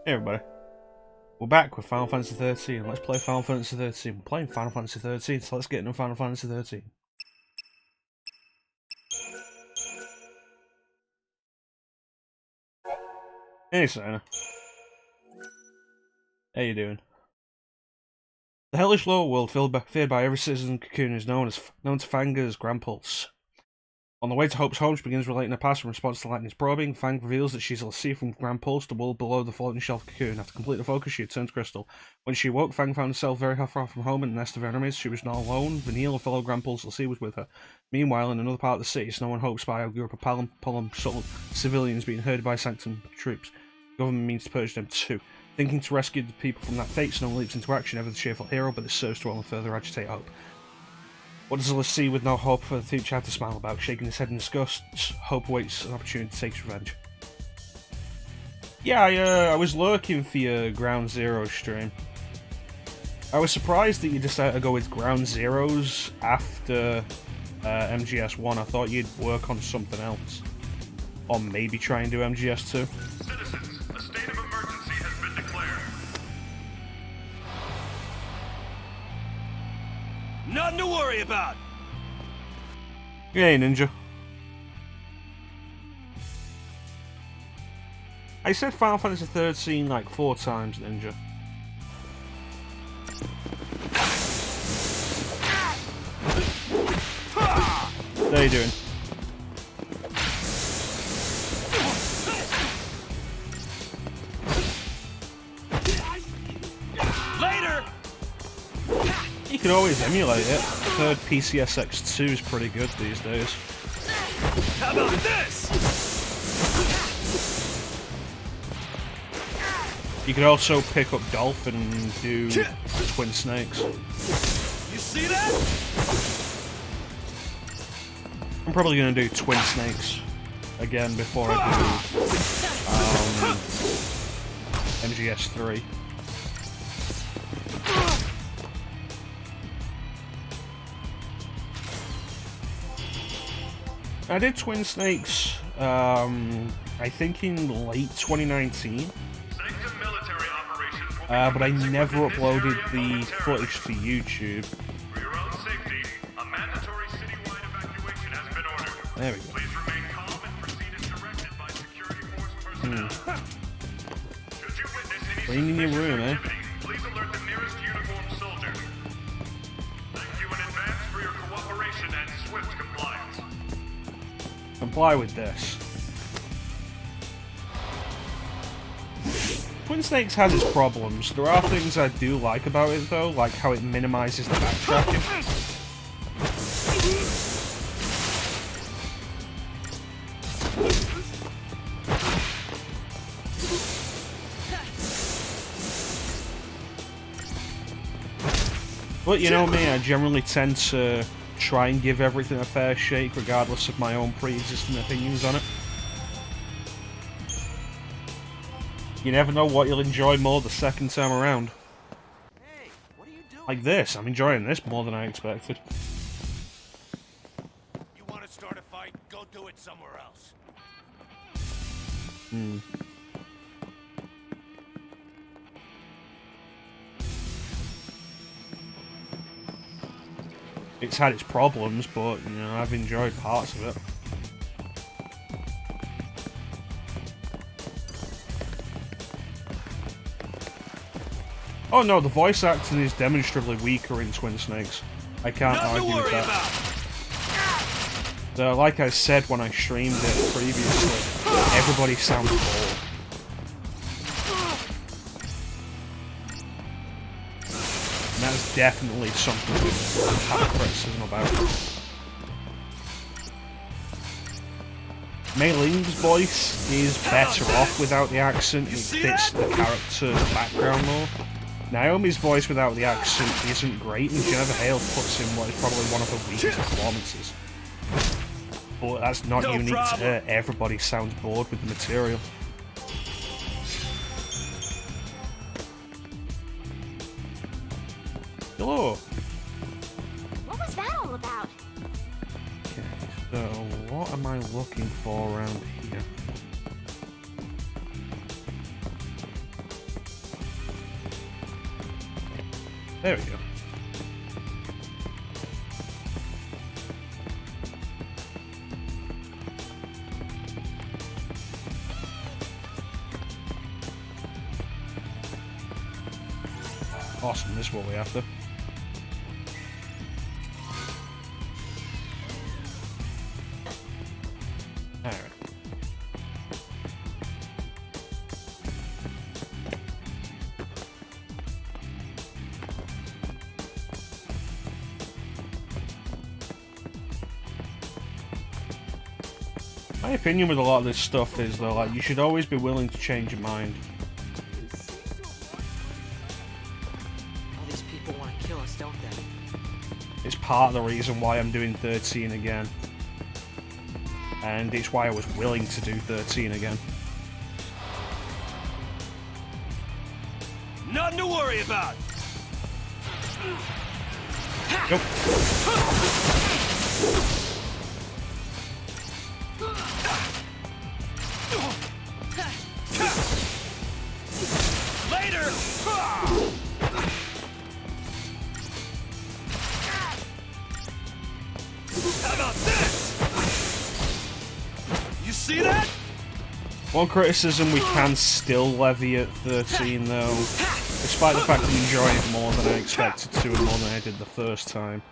Hey everybody, we're back with Final Fantasy XIII. Let's play Final Fantasy XIII. We're playing Final Fantasy XIII, so let's get into Final Fantasy XIII. Hey, Sana. How you doing? The hellish lower world, feared by every citizen of Cocoon, is known to Fang as Grandpulse. On the way to Hope's home, she begins relating her past in response to Lightning's probing. Fang reveals that she's Lassie from Grandpulse, the world below the floating shelf Cocoon. After completing the focus, she had turned crystal. When she awoke, Fang found herself very far from home and the nest of enemies. She was not alone. Vanille, a fellow Grandpulse Lassie, was with her. Meanwhile, in another part of the city, Snow and Hope spy a group of Palom civilians being herded by Sanctum troops. The government means to purge them too. Thinking to rescue the people from that fate, Snow leaps into action, ever the cheerful hero, but this serves to only further agitate Hope. What does Lassie with no hope for the future have to smile about? Shaking his head in disgust, Hope awaits an opportunity to take his revenge. Yeah, I was lurking for your Ground Zero stream. I was surprised that you decided to go with Ground Zeroes after MGS1. I thought you'd work on something else. Or maybe try and do MGS2. Citizens, a state of emergency has been declared. Nothing to worry about! Yay, Ninja. I said Final Fantasy XIII like 4 times, Ninja. How you doing? Later! You can always emulate it. I've heard PCSX2 is pretty good these days. How about this? You could also pick up Dolphin and do Twin Snakes. You see that? I'm probably going to do Twin Snakes again before I do MGS3. I did Twin Snakes, I think in late 2019, but I never uploaded the footage to YouTube. For your own safety, a mandatory citywide evacuation has been ordered. There we go. Please remain calm and proceed as directed by security force personnel. Should you witness any Cleaning your room, eh? activity, please alert the nearest uniformed soldier. Thank you in advance for your cooperation and swift compliance. Comply with this. Twin Snakes has its problems. There are things I do like about it though, like how it minimizes the backtracking. But you know me, I generally tend to try and give everything a fair shake regardless of my own pre-existing opinions on it. You never know what you'll enjoy more the second time around. Hey, what are you doing? Like this, I'm enjoying this more than I expected. You want to start a fight? Go do it somewhere else. It's had its problems, but, you know, I've enjoyed parts of it. Oh no, the voice acting is demonstrably weaker in Twin Snakes. I can't Nothing argue to with worry that. about! So, like I said when I streamed it previously, everybody sounds bored. And that's definitely something to have a criticism about. Mei Ling's voice is better off without the accent. It fits the character, the background more. Naomi's voice without the accent isn't great, and Jennifer Hale puts in what is probably one of her weakest performances. But that's not No unique problem. to her. Everybody sounds bored with the material. Hello. What was that all about? Okay, so what am I looking for around here? There we go. Awesome, this is what we have to. Alright. My opinion with a lot of this stuff is though, like, you should always be willing to change your mind. All these people want to kill us, don't they? It's part of the reason why I'm doing 13 again. And it's why I was willing to do 13 again. Nothing to worry about. Yep. Later. How about this? You see that? One criticism we can still levy at 13 though, despite the fact I'm enjoying it more than I expected to and more than I did the first time.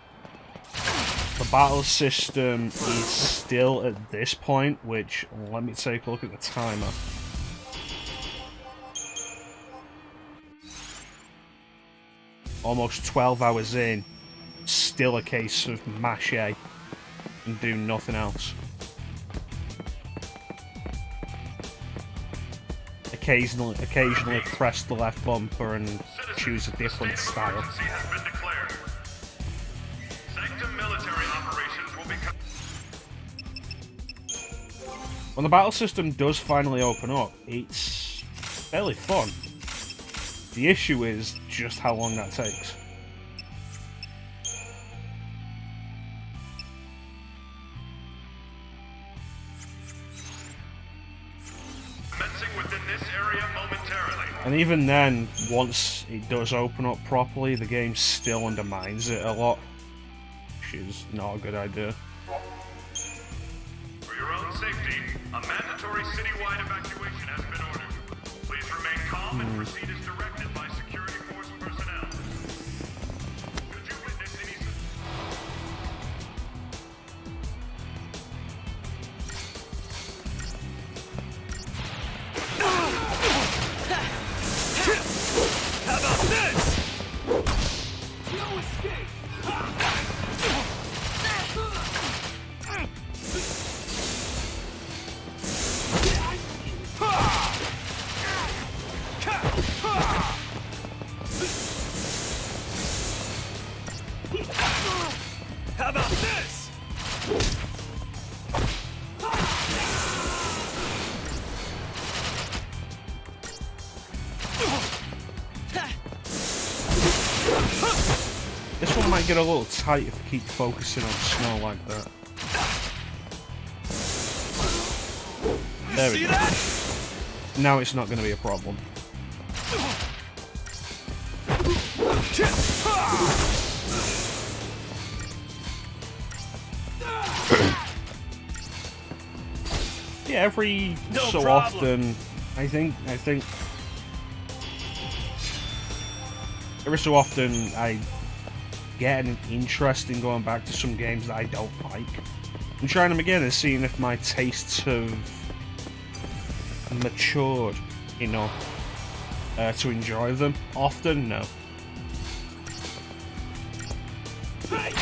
The battle system is still at this point, which, let me take a look at the timer. Almost 12 hours in, still a case of mash A and do nothing else. Occasionally press the left bumper and choose a different style. Emergency has been declared. Sanctum military operations will be When the battle system does finally open up, it's fairly fun. The issue is just how long that takes. commencing within this area momentarily. And even then, once it does open up properly, the game still undermines it a lot, which is not a good idea. For your own safety, a mandatory citywide evacuation has been ordered. Please remain calm and proceed as directed by security force personnel. Should you witness any How about this? No escape. How about this? This one might get a little tight if I keep focusing on snow like that. There we See go. that? Now it's not going to be a problem. Yeah, every No so problem. often, I think every so often I get an interest in going back to some games that I don't like and trying them again and seeing if my tastes have matured enough to enjoy them. Often, no. But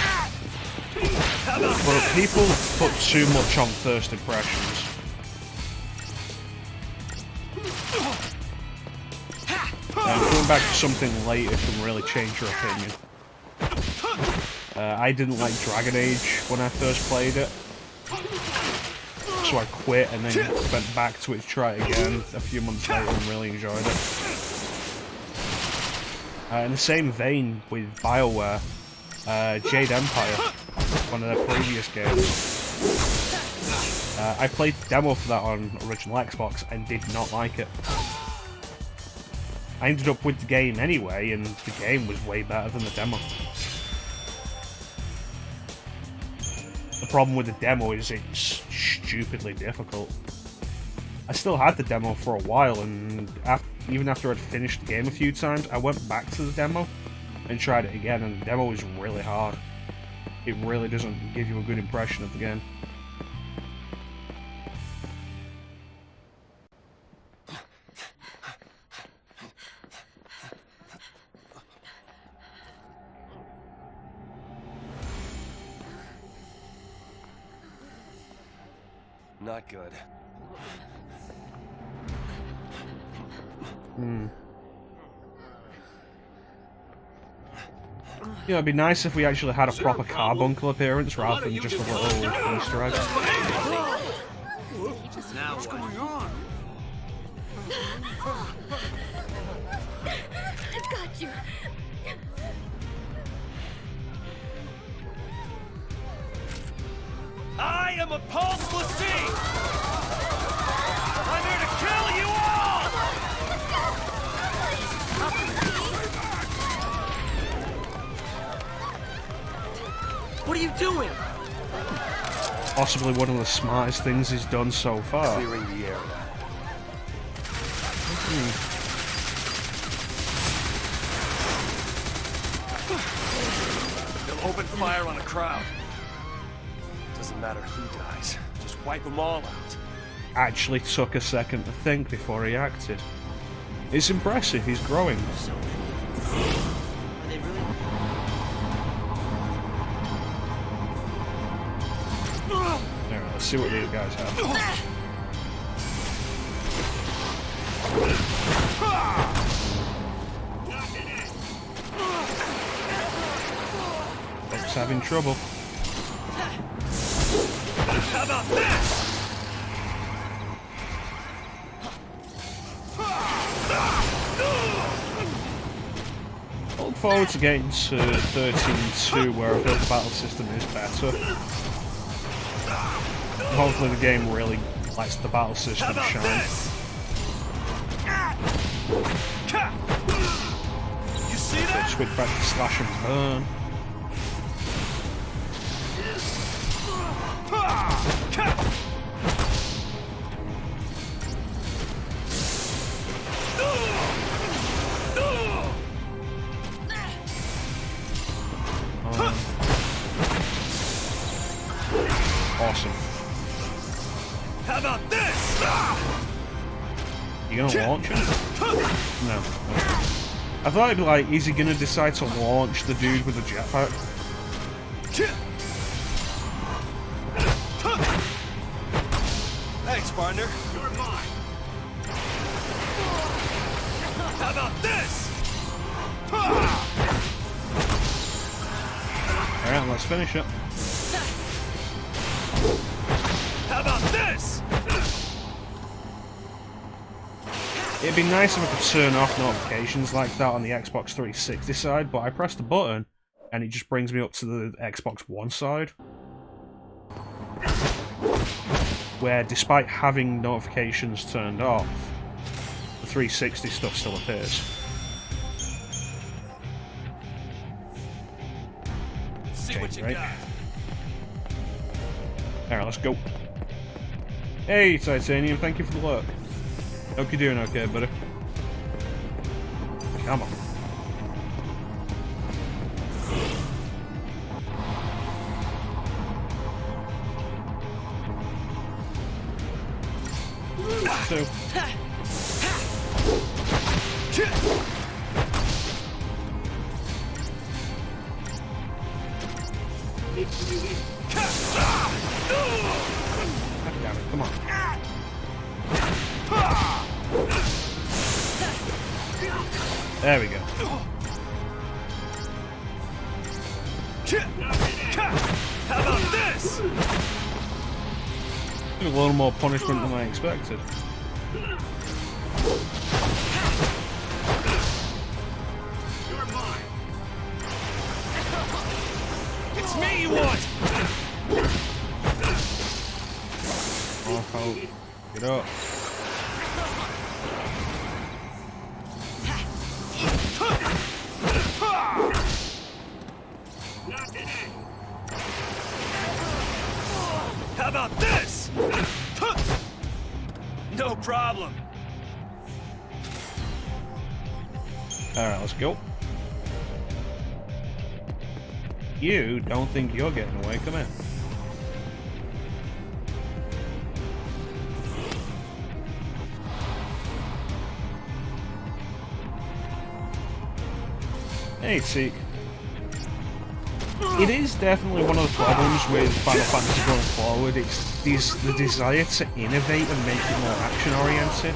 people put too much on first impressions. Going back to something later can really change your opinion. I didn't like Dragon Age when I first played it, so I quit and then went back to it to try it again a few months later and really enjoyed it. In the same vein with BioWare, Jade Empire, one of their previous games, I played the demo for that on original Xbox and did not like it. I ended up with the game anyway, and the game was way better than the demo. The problem with the demo is it's stupidly difficult. I still had the demo for a while, and even after I'd finished the game a few times, I went back to the demo and tried it again, and the demo is really hard. It really doesn't give you a good impression of the game. Not good. Yeah, it'd be nice if we actually had a proper carbuncle appearance rather than just a little Easter egg. Now what's going on? I've got you. I am a Pulse Lassie! I'm here to kill you all! What are you doing? Possibly one of the smartest things he's done so far. Clearing the area. They'll open fire on a crowd. Doesn't matter who dies. Just wipe them all out. Actually took a second to think before he acted. It's impressive, he's growing. Are they really? Alright, let's see what these guys have. Folks having trouble. How about this? I look forward to getting to 13.2 where I feel the battle system is better. And hopefully the game really lets the battle system How about shine. this? You see that? Switch back to slash and burn. Awesome. How about this? You gonna launch it? No. Okay. I thought it'd be like, is he gonna decide to launch the dude with the jetpack? Thanks, partner. You're mine. How about this? Alright, let's finish it. How about this? It'd be nice if I could turn off notifications like that on the Xbox 360 side, but I press the button and it just brings me up to the Xbox One side. Where, despite having notifications turned off, the 360 stuff still appears. See what you right. got. Alright, let's go. Hey, Titanium, thank you for the look. Hope you're doing okay, buddy. Come on. So. God damn it, come on. There we go. How about this? A little more punishment than I expected. You're mine. It's me you want. Oh, get up. How about this? No problem. Alright, let's go. You don't think you're getting away? Come here. Hey, Seek. It is definitely one of the problems with Final Fantasy going forward. It's the desire to innovate and make it more action-oriented.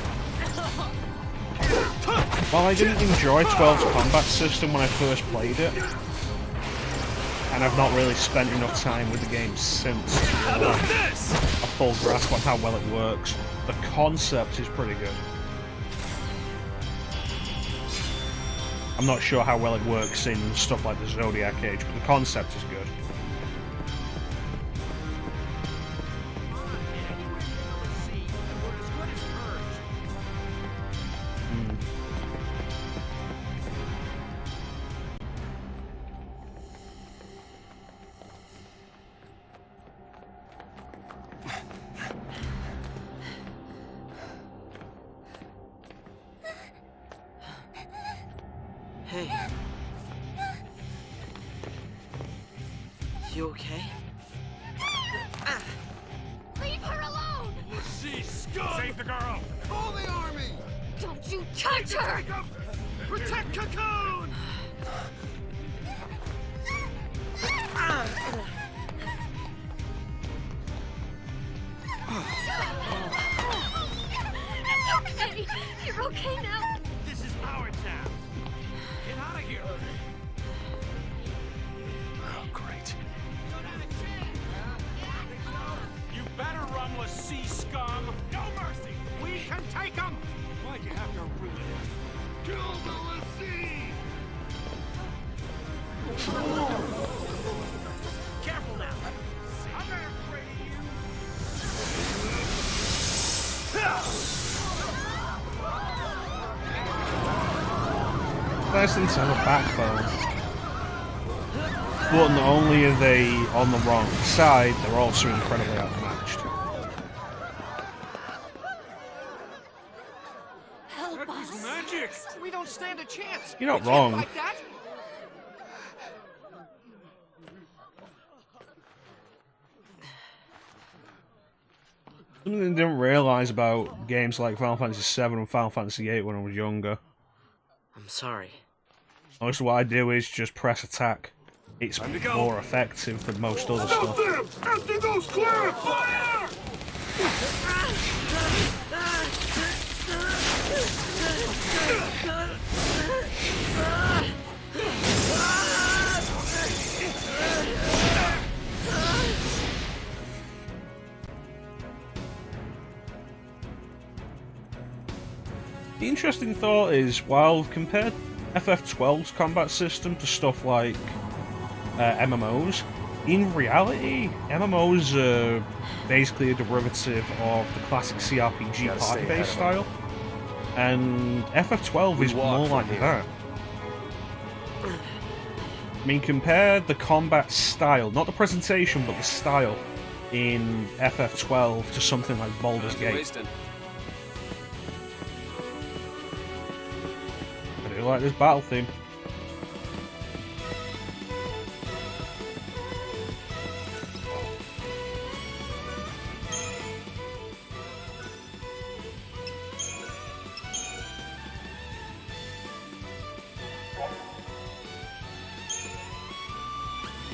While I didn't enjoy 12's combat system when I first played it, and I've not really spent enough time with the game since to have a full grasp on how well it works, the concept is pretty good. I'm not sure how well it works in stuff like the Zodiac Age, but the concept is good. Hey. You okay? Leave her alone! See, scum! Save the girl! Call the army! Don't you touch her! Protect Cocoon! It's okay! You're okay now! This is our town. Get out of here. Oh, great. You better run, Lassie scum! No mercy. We can take them. Why'd you have to ruin it? Kill the Lassie! Careful now. I'm not afraid of you. Nice thing to have a backbone. But not only are they on the wrong side, they're also incredibly outmatched. Help us! Magic. We don't stand a chance. You're not We can't wrong. fight that. Something I didn't realise about games like Final Fantasy VII and Final Fantasy VIII when I was younger. I'm sorry. Most of what I do is just press attack. It's more effective than most other stuff. Empty those clear! Fire! The interesting thought is, while compared FF12's combat system to stuff like MMOs, in reality, MMOs are basically a derivative of the classic CRPG party-based style, and FF12 is more like that. I mean, compare the combat style, not the presentation, but the style in FF12 to something like Baldur's Gate. I do like this battle theme.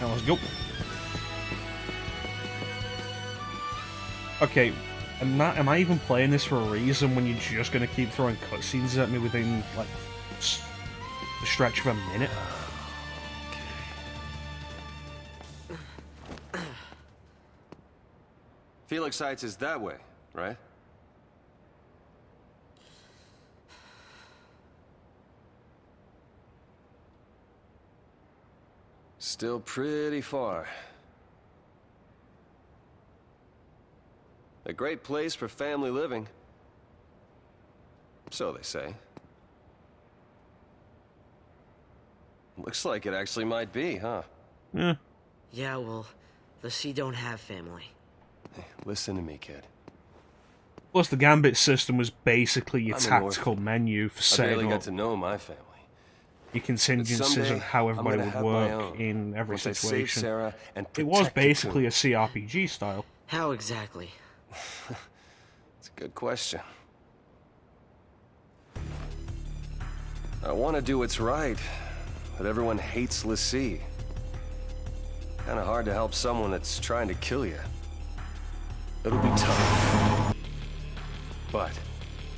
Now let's go. Okay, am I even playing this for a reason when you're just gonna keep throwing cutscenes at me within, like, the stretch of a minute? Felix Heights is that way, right? Still pretty far. A great place for family living. So they say. Looks like it actually might be, huh? Yeah. Yeah, well, the Sea don't have family. Hey, listen to me, kid. Plus, the Gambit system was basically your I'm an tactical orphan. menu for I setting barely up. got to know my family. your contingencies someday, and how I'm everybody gonna would have my work own. in every Once I save situation. Sarah and It was protect basically a Cocoon. CRPG style. How exactly? It's a good question. I want to do what's right, but everyone hates Lassie. Kind of hard to help someone that's trying to kill you. It'll be tough. But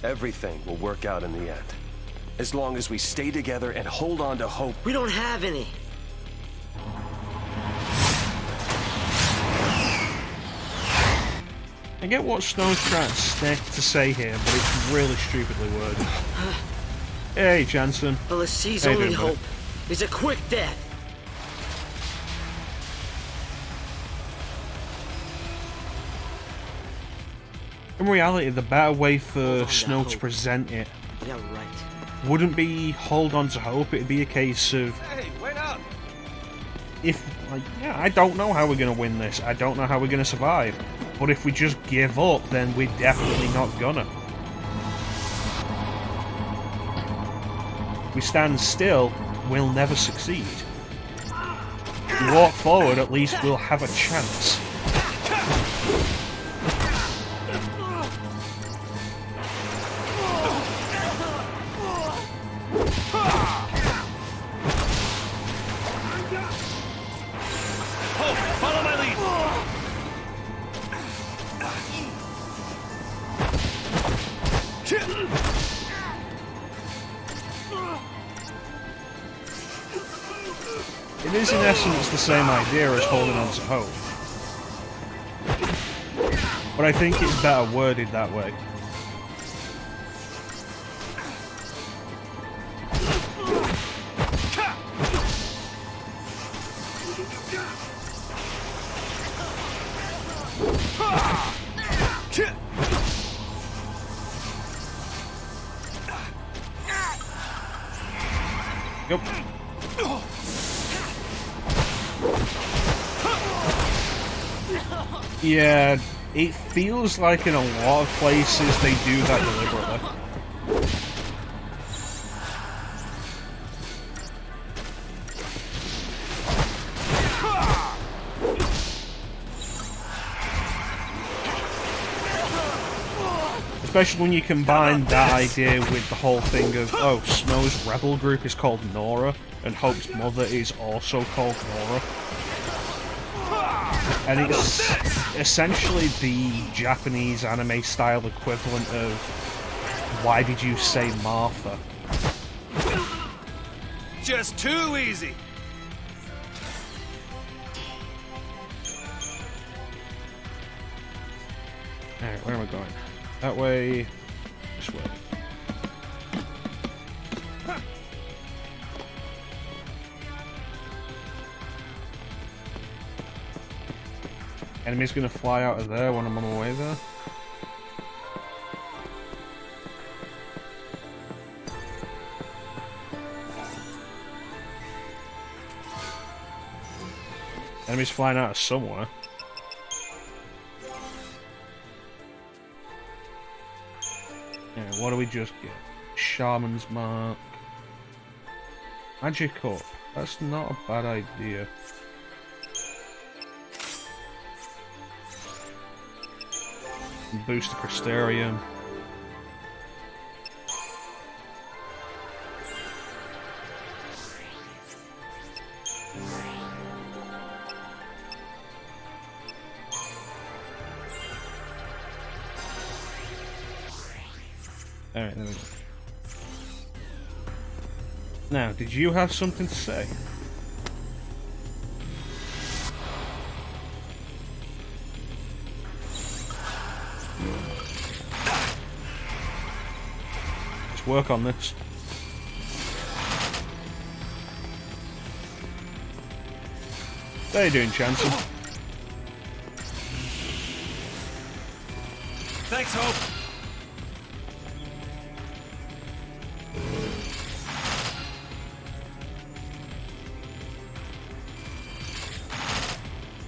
everything will work out in the end. As long as we stay together and hold on to hope. We don't have any. I get what Snow's trying to say here, but it's really stupidly worded. Hey, Jansen. But Lassie's How you only doing, buddy? hope is a quick death. In reality, the better way for Hold on to Snow to hope. present it Yeah, right. wouldn't be hold on to hope, it'd be a case of, Hey, wait up! if, like, yeah, I don't know how we're going to win this, I don't know how we're going to survive, but if we just give up, then we're definitely not gonna. If we stand still, we'll never succeed. If we walk forward, at least we'll have a chance. Follow my lead! It is in essence the same idea as holding on to hope. But I think it's better worded that way. Yep. Yeah, it feels like in a lot of places they do that deliberately. Especially when you combine that idea with the whole thing of, oh, Snow's rebel group is called Nora, and Hope's mother is also called Nora. And it's essentially the Japanese anime style equivalent of, why did you say Martha? Just too easy! Alright, where am I going? That way, this way. Enemy's gonna fly out of there when I'm on my way there. Enemy's flying out of somewhere. Yeah, what do we just get? Shaman's Mark. Magic Up. That's not a bad idea. Boost the Crystarium. Alright, there we go. Now, did you have something to say? Let's work on this. How you doing, Chancellor? Thanks, Hope!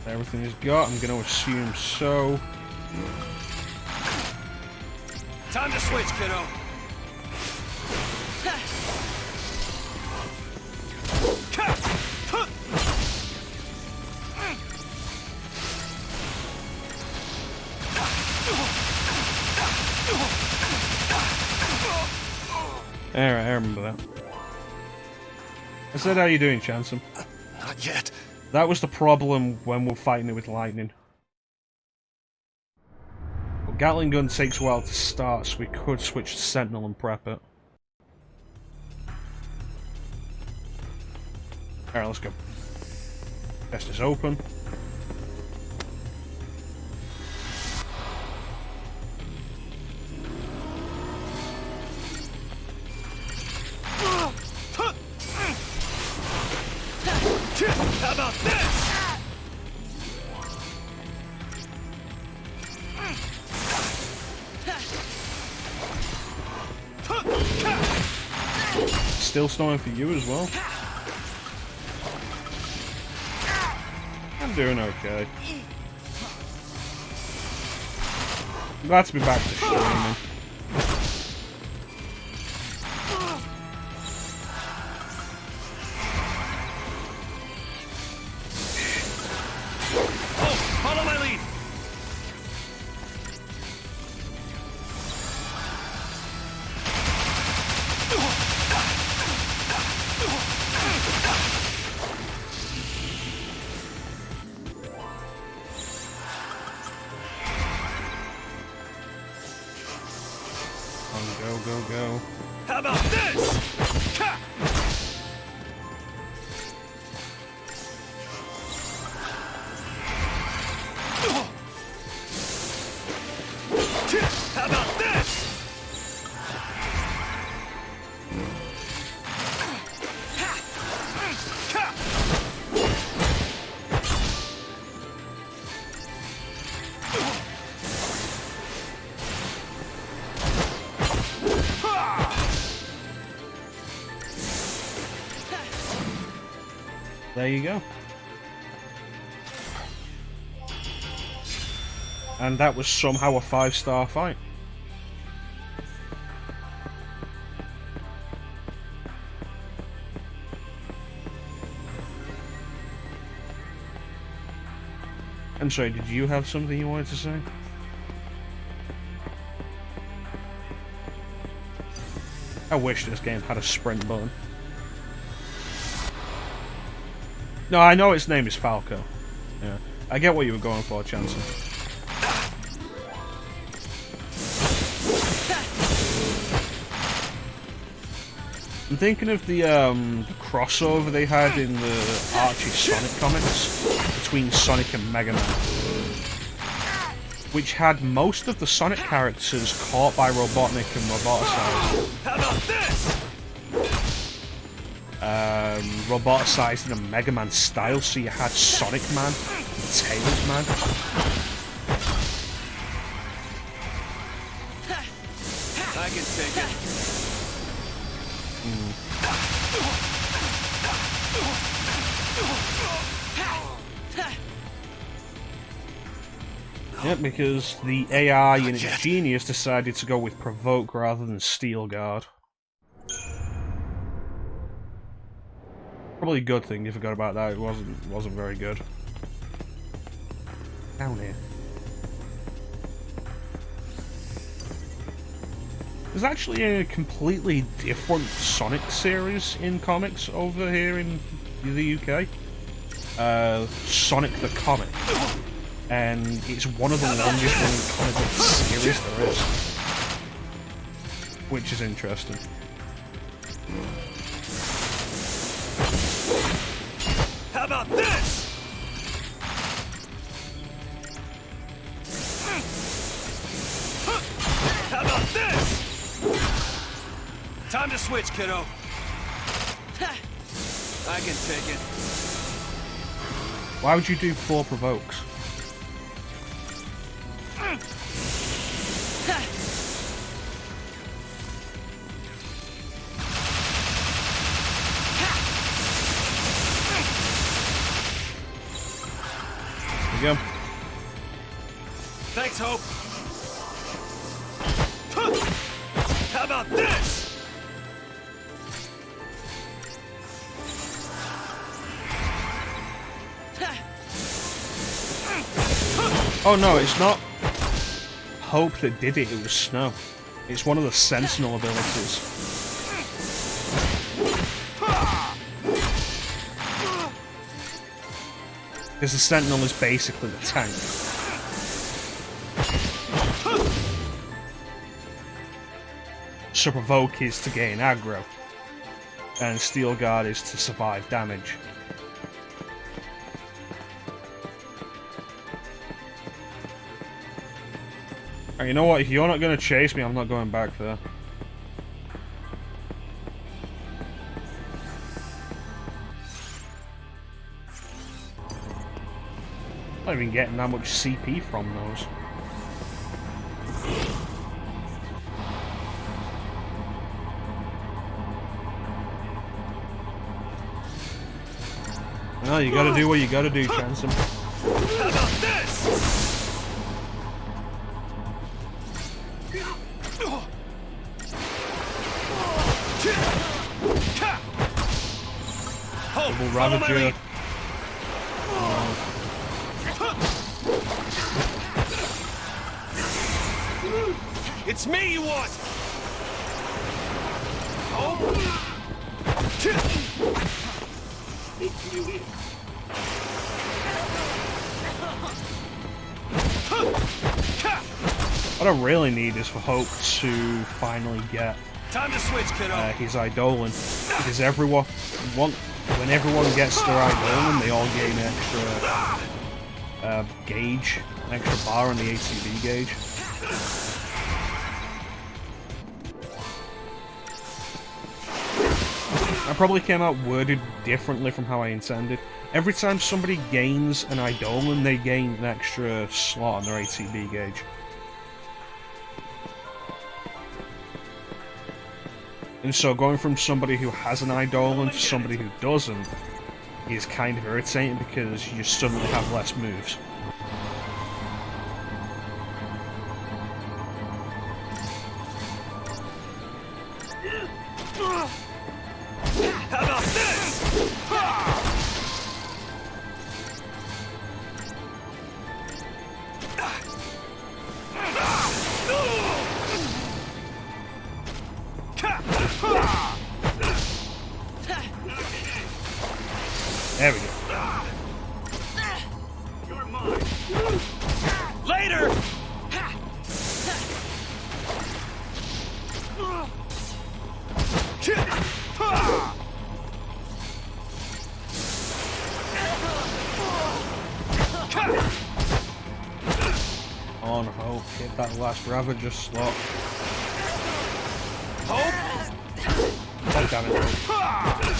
Everything he's got, I'm going to assume so. Time to switch, kiddo! Alright, I remember that. I said, how you doing, Chansum? Not yet. That was the problem when we're fighting it with lightning. But Gatling gun takes a while to start, so we could switch to Sentinel and prep it. Alright, let's go. Chest is open. How about this? Still snowing for you as well. I'm doing okay. I'm glad to be back to streaming. Follow my lead. Go. How about this? How about this? There you go. And that was somehow a 5-star fight. I'm sorry, did you have something you wanted to say? I wish this game had a sprint button. No, I know its name is Falco. Yeah, I get what you were going for, Chancellor. I'm thinking of the crossover they had in the Archie Sonic comics between Sonic and Mega Man, which had most of the Sonic characters caught by Robotnik and roboticized. How about this? Roboticized in a Mega Man style, so you had Sonic Man and Tails Man. I can take it. Yep, because the AI in its genius decided to go with Provoke rather than Steel Guard. Probably a good thing you forgot about that. It wasn't very good. Down here. There's actually a completely different Sonic series in comics over here in the UK. Sonic the Comic. And it's one of the longest running comic book series there is. Which is interesting. How about this? How about this? Time to switch, kiddo. I can take it. Why would you do 4 provokes? There you go. Thanks, Hope. How about this? Oh no, it's not Hope that did it, it was Snow. It's one of the Sentinel abilities. Because the Sentinel is basically the tank. So Provoke is to gain aggro, and Steel Guard is to survive damage. Alright, you know what? If you're not going to chase me, I'm not going back there. Not even getting that much CP from those. Well, you gotta do what you gotta do, Chansom. How about this? Double Ravager. It's me you want! What I really need is for Hope to finally get Time to switch, kiddo. his Eidolon. Because when everyone gets their Eidolon, they all gain extra gauge, an extra bar on the ATB gauge. I probably came out worded differently from how I intended. Every time somebody gains an Eidolon, they gain an extra slot on their ATB gauge. And so going from somebody who has an Eidolon to somebody who doesn't is kind of irritating because you suddenly have less moves. How about this? There we go. You're mine. Later! On Hope, hit that last Ravager slot. Hope? Oh, damn it, Hope.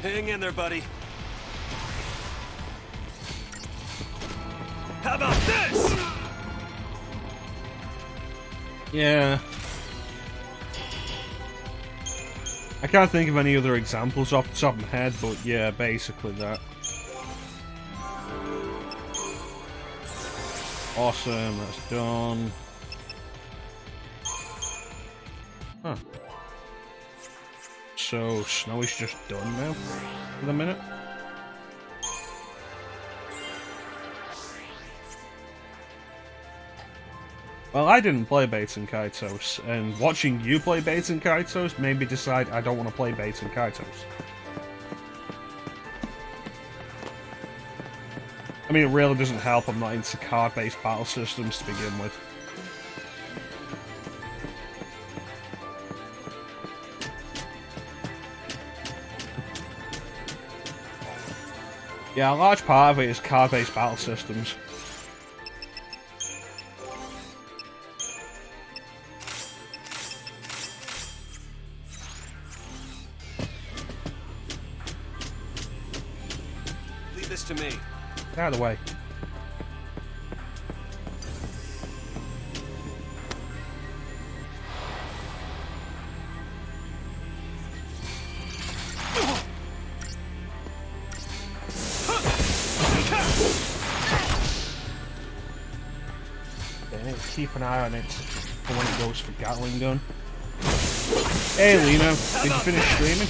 Hang in there, buddy. How about this? Yeah. I can't think of any other examples off the top of my head, but yeah, basically that. Awesome, that's done. Huh. So, Snow is just done now, for the minute. Well, I didn't play Bates and Kaitos, and watching you play Bates and Kaitos made me decide I don't want to play Bates and Kaitos. I mean, it really doesn't help I'm not into card-based battle systems to begin with. Yeah, a large part of it is card-based battle systems. Leave this to me. Get out of the way. Keep an eye on it for when it goes for Gatling gun. Hey Lino, did you finish streaming?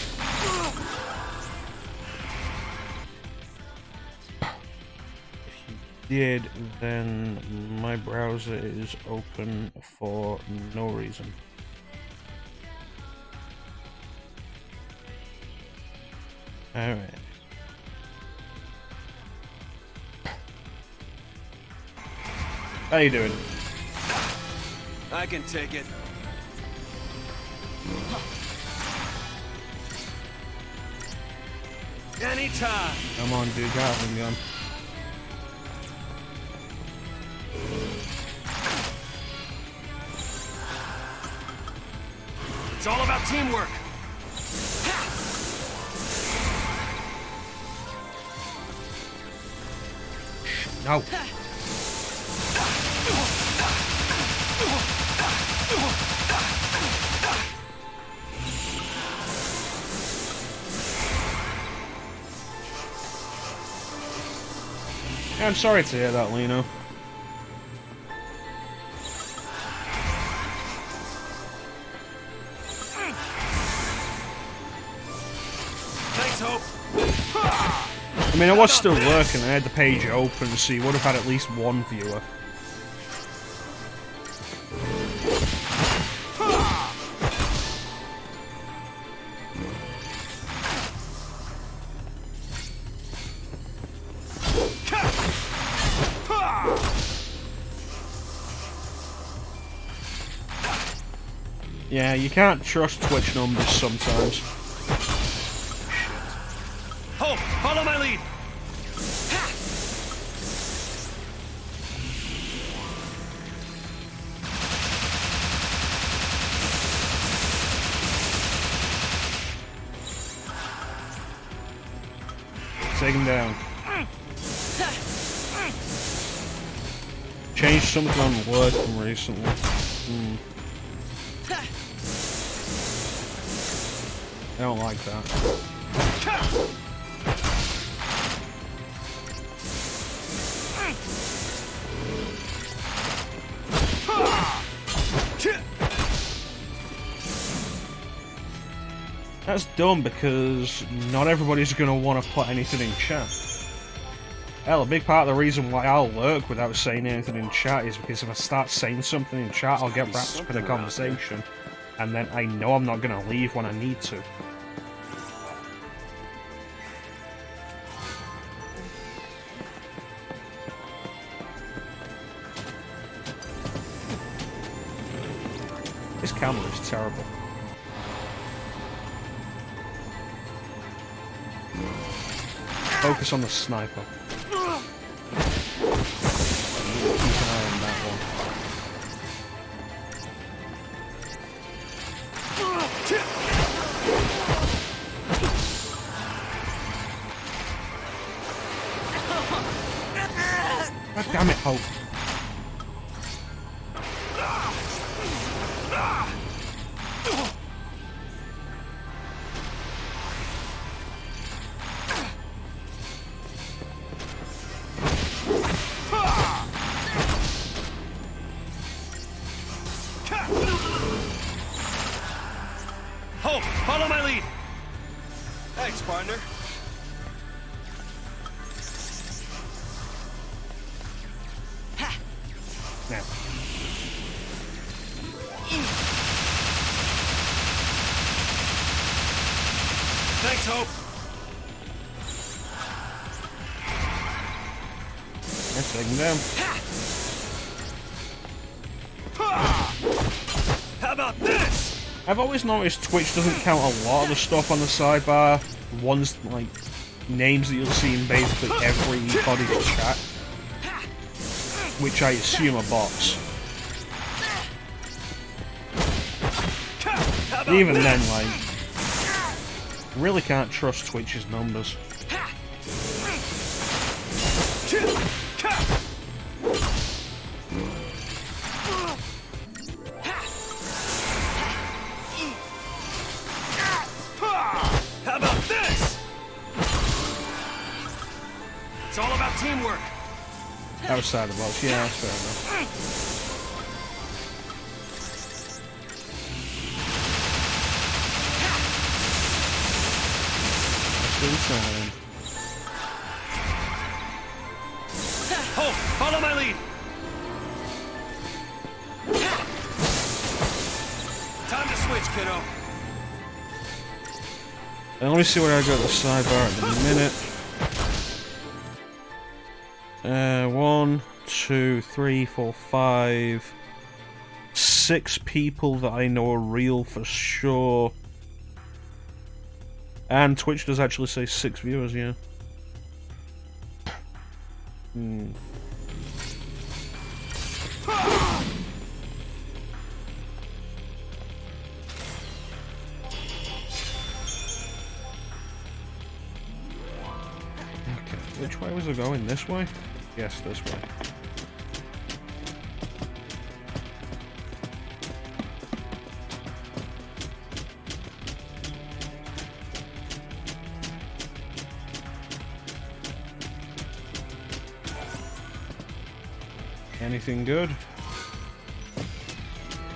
did, then my browser is open for no reason. Alright. How you doing? I can take it. Anytime. Come on, dude, Gatling gun. It's all about teamwork. No. I'm sorry to hear that, Lino. Thanks, Hope. I mean, I was still working, I had the page open, so you would have had at least one viewer. Yeah, you can't trust Twitch numbers sometimes. Hope, follow my lead. Take him down. Changed something on working recently. I don't like that. That's dumb because not everybody's going to want to put anything in chat. Hell, a big part of the reason why I'll lurk without saying anything in chat is because if I start saying something in chat, I'll get wrapped up in a conversation. And then I know I'm not going to leave when I need to. This camera is terrible. Focus on the sniper. Keep an eye on that one. God damn it, Hope. Hope, follow my lead. Thanks, partner. Now. Thanks, Hope. Let's take him down. How about this? I've always noticed Twitch doesn't count a lot of the stuff on the sidebar. Ones like names that you'll see in basically everybody's chat, which I assume are bots. Even then, like, really can't trust Twitch's numbers. How about this? It's all about teamwork. Outside the box, yeah, that's fair enough. That's what he's saying. Hope, follow my lead. Time to switch, kiddo. And let me see what I got at the sidebar at the minute. 1, 2, 3, 4, 5, 6 people that I know are real for sure. And Twitch does actually say 6 viewers, yeah. Okay, which way was I going? This way? Yes, this way. Anything good?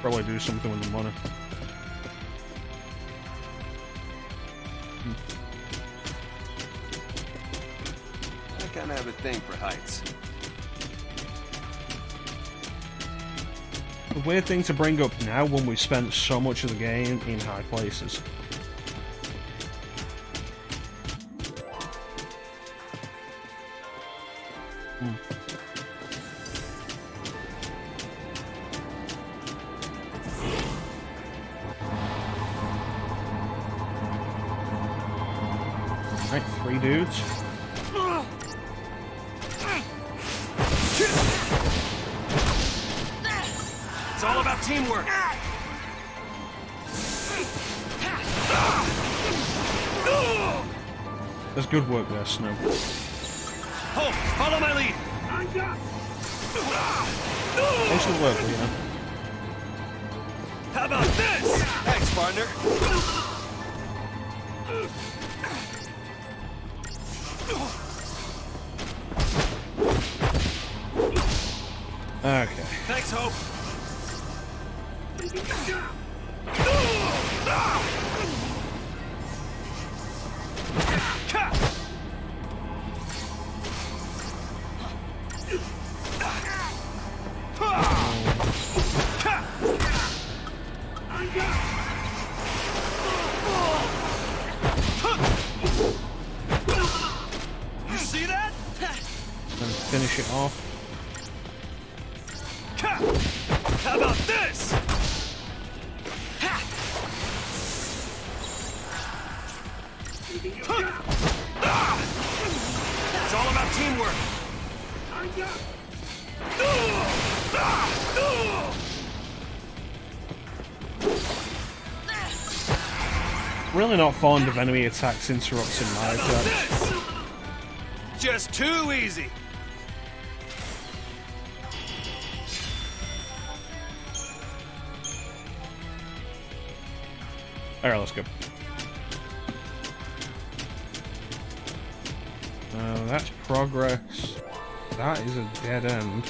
Probably do something with the money. I kinda have a thing for heights. The weird thing to bring up now when we've spent so much of the game in high places. Right, 3 dudes. It's all about teamwork. There's good work there, Snow. Hope, follow my lead. Excellent work, Lena. How about this? Thanks, partner. Okay. Thanks, Hope. You see that? Then finish it off. How about this? It's all about teamwork. Really not fond of enemy attacks interrupting my attacks. Just too easy. Alright, let's go. That's progress. That is a dead end.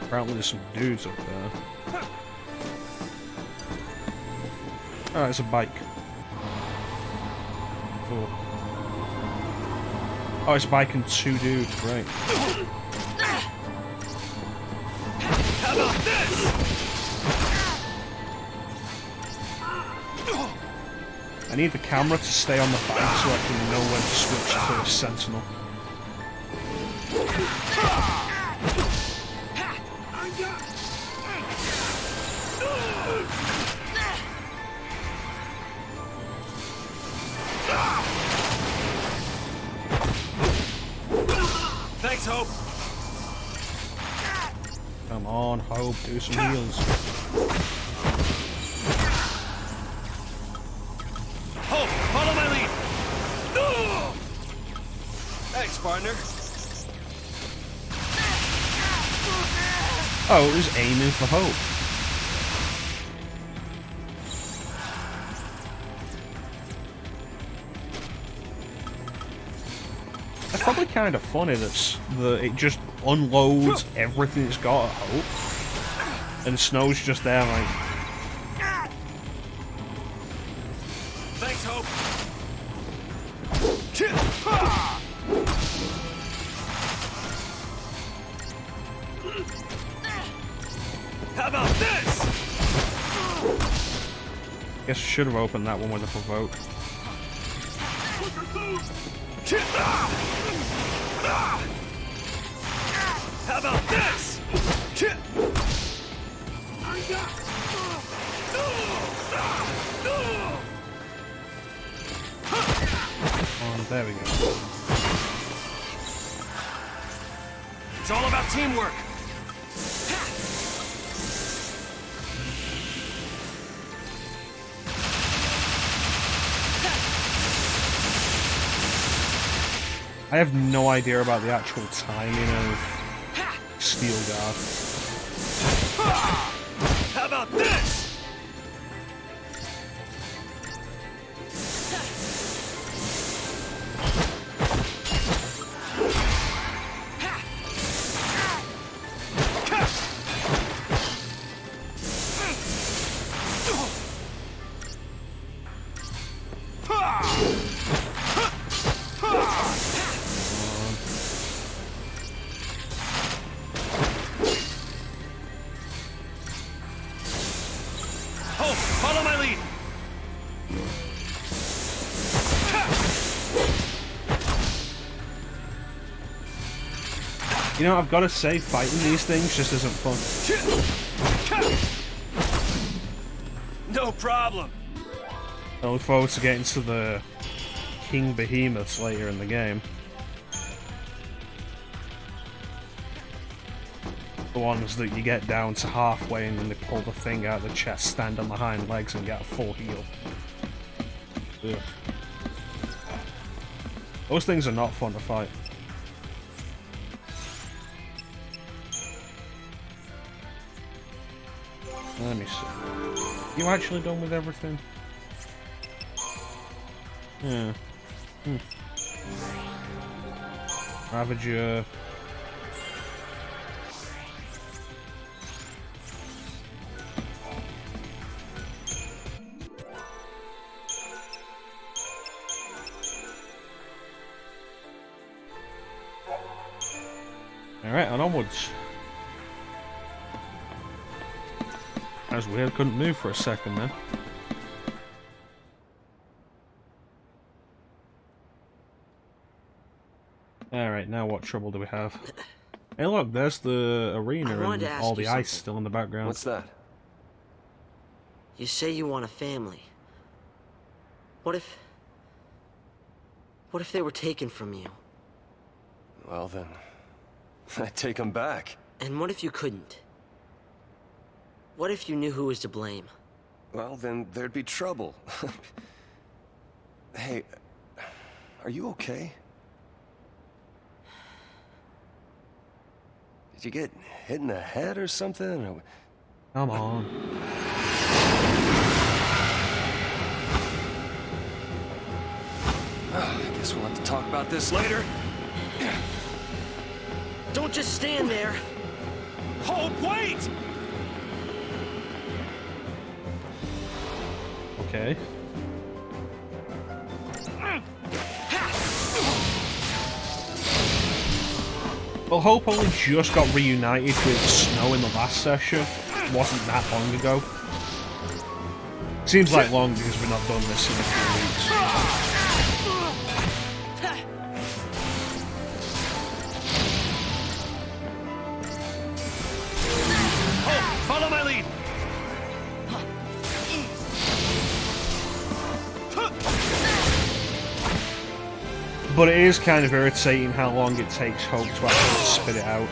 Apparently there's some dudes up there. Oh, it's a bike. Oh. Oh, it's a bike and 2 dudes, right. How about this? I need the camera to stay on the bike so I can know when to switch to a sentinel. Thanks, Hope. Come on, Hope, do some heals. Hope, follow my lead. Thanks, partner. Oh, it was aiming for Hope. That's probably kind of funny that it just unloads everything it's got at Hope. And Snow's just there like... Thanks, Hope. Guess I should have opened that one with a provoke. How about this? Oh, there we go. It's all about teamwork. I have no idea about the actual timing of Steel Guard. How about this? Oh, follow my lead. You know, I've got to say, fighting these things just isn't fun. No problem. I look forward to getting to the King Behemoths later in the game. The ones that you get down to halfway and then they pull the thing out of the chest, stand on the hind legs and get a full heal. Ugh. Those things are not fun to fight. Let me see. You actually done with everything? Yeah. Ravager. Alright, and onwards. That was weird, couldn't move for a second then. Alright, now what trouble do we have? Hey look, there's the arena and all the ice still in the background. What's that? You say you want a family. What if they were taken from you? Well then, I'd take them back. And what if you couldn't? What if you knew who was to blame? Well then, there'd be trouble. Hey, are you okay? Did you get hit in the head or something? Or... Come on. I guess we'll have to talk about this later. Don't just stand there! Oh, wait! Okay. Well, Hope only just got reunited with Snow in the last session. It wasn't that long ago. Seems like long because we've not done this in a few weeks. Follow my lead! But it is kind of irritating how long it takes Hope to actually spit it out.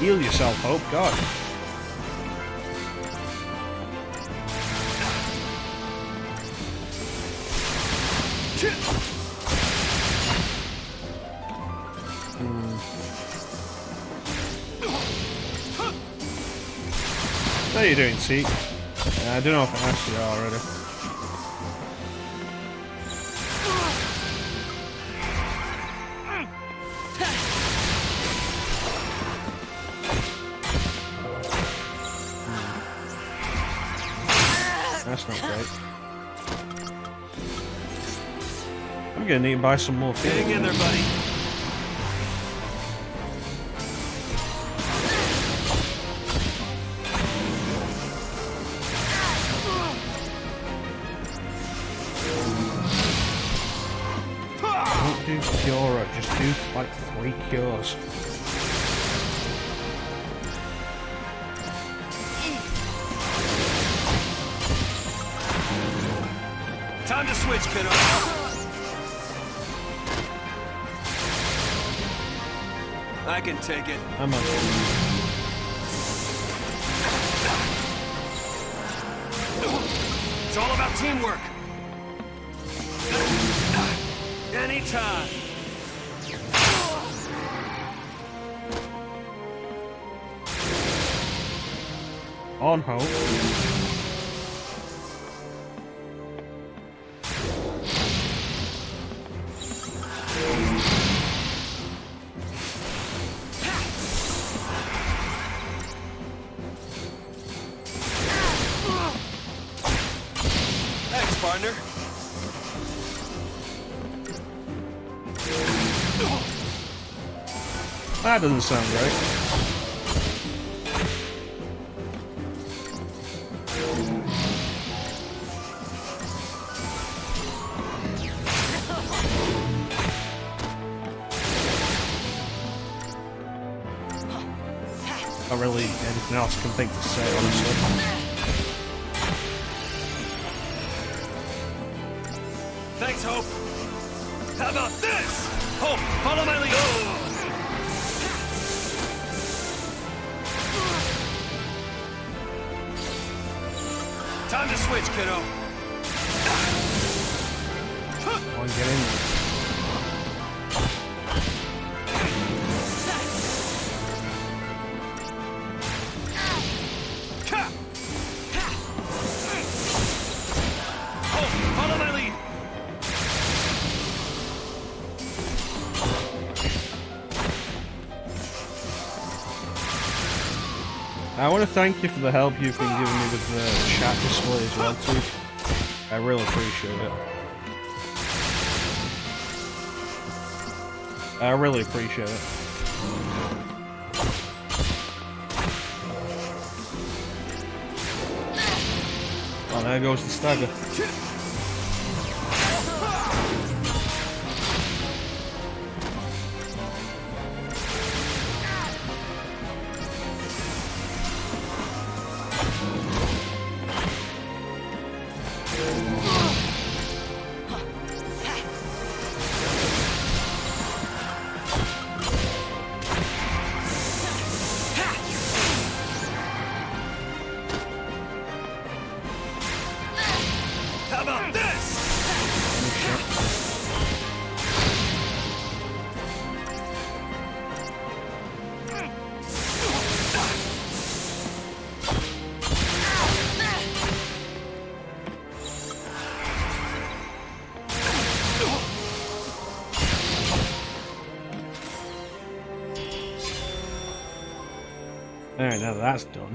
Heal yourself, Hope, God. How you doing, Seek? I don't know if I asked you already. That's not great. I'm gonna need to buy some more food. Hang in there, buddy. do cure her. Just do like 3 cures. Time to switch, kiddo. I can take it. I'm on. It's all about teamwork. Anytime. On hope. Thanks, partner. That doesn't sound great. Not really anything else I can think to say, honestly. Thanks, Hope. How about this? Hope, follow my lead. Time to switch, kiddo. Come on, get in there. Hope, follow my lead. I want to thank you for the help you've been giving me with the chat display as well too. I really appreciate it. I really appreciate it. Oh, there goes the stagger. How about this? Alright, now that's done.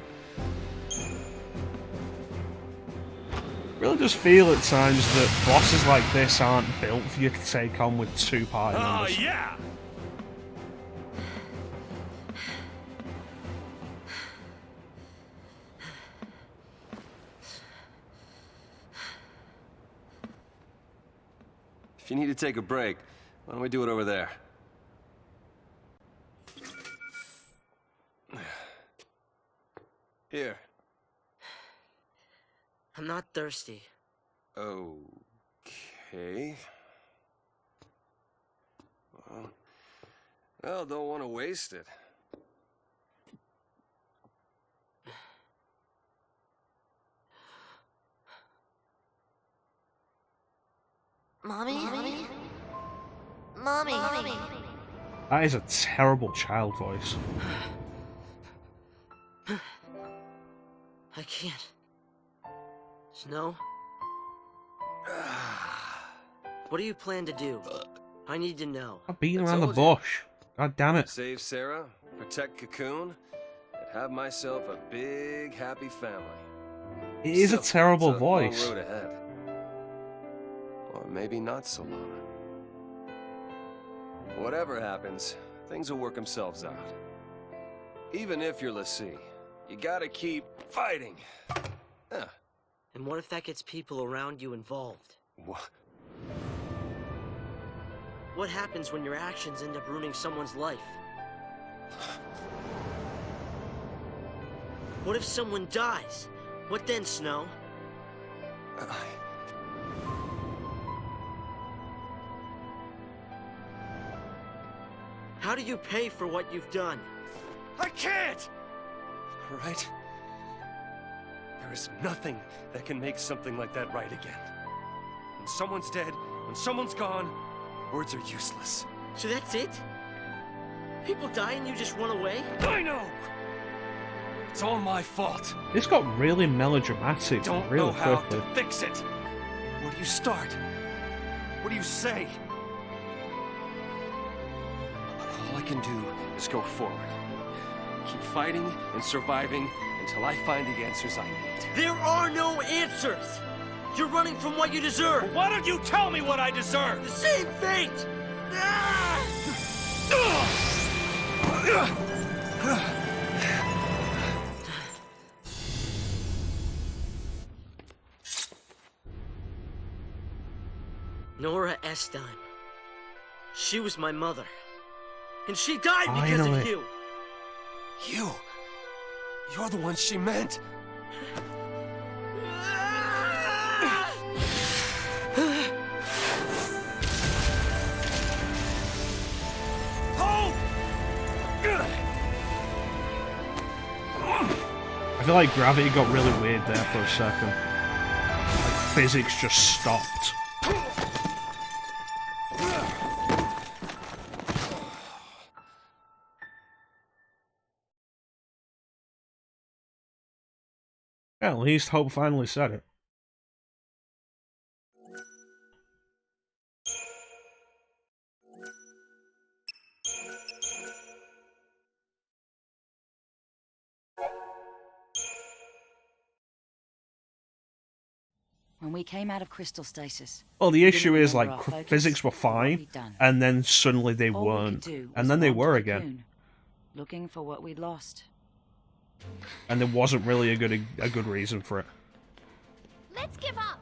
Really just feel at times that bosses like this aren't built for you to take on with 2 party Oh, members. yeah! If you need to take a break, why don't we do it over there? Here. I'm not thirsty. Okay. Well, don't want to waste it. Mommy? Mommy? That is a terrible child voice. I can't. Snow? What do you plan to do? I need to know. I'm beating I around the told you. bush. God damn it. Save Sarah, protect Cocoon, and have myself a big, happy family. It is a Still, terrible it's a voice. long road ahead. Or maybe not so long. Whatever happens, things will work themselves out. Even if you're Lassie, you gotta keep fighting. Yeah. And what if that gets people around you involved? What? What happens when your actions end up ruining someone's life? What if someone dies? What then, Snow? How do you pay for what you've done? I can't! All right? There is nothing that can make something like that right again. When someone's dead, when someone's gone, words are useless. So that's it? People die and you just run away? I know! It's all my fault. This got really melodramatic Don't really know how quickly. to fix it. Where do you start? What do you say? All I can do is go forward. Keep fighting and surviving until I find the answers I need. There are no answers! You're running from what you deserve! Why don't you tell me what I deserve? The same fate! Ah! Nora Estine. She was my mother. And she died because of Finally. you! You're the one she meant. I feel like gravity got really weird there for a second. Like physics just stopped. Yeah, at least Hope finally said it. When we came out of crystal stasis. Well, the we didn't issue is, remember like, our focus physics were or what fine, we'd done. and then suddenly they All we could weren't. do was And then they run were to the again. cocoon, looking for what we'd lost. And there wasn't really a good reason for it. Let's give up.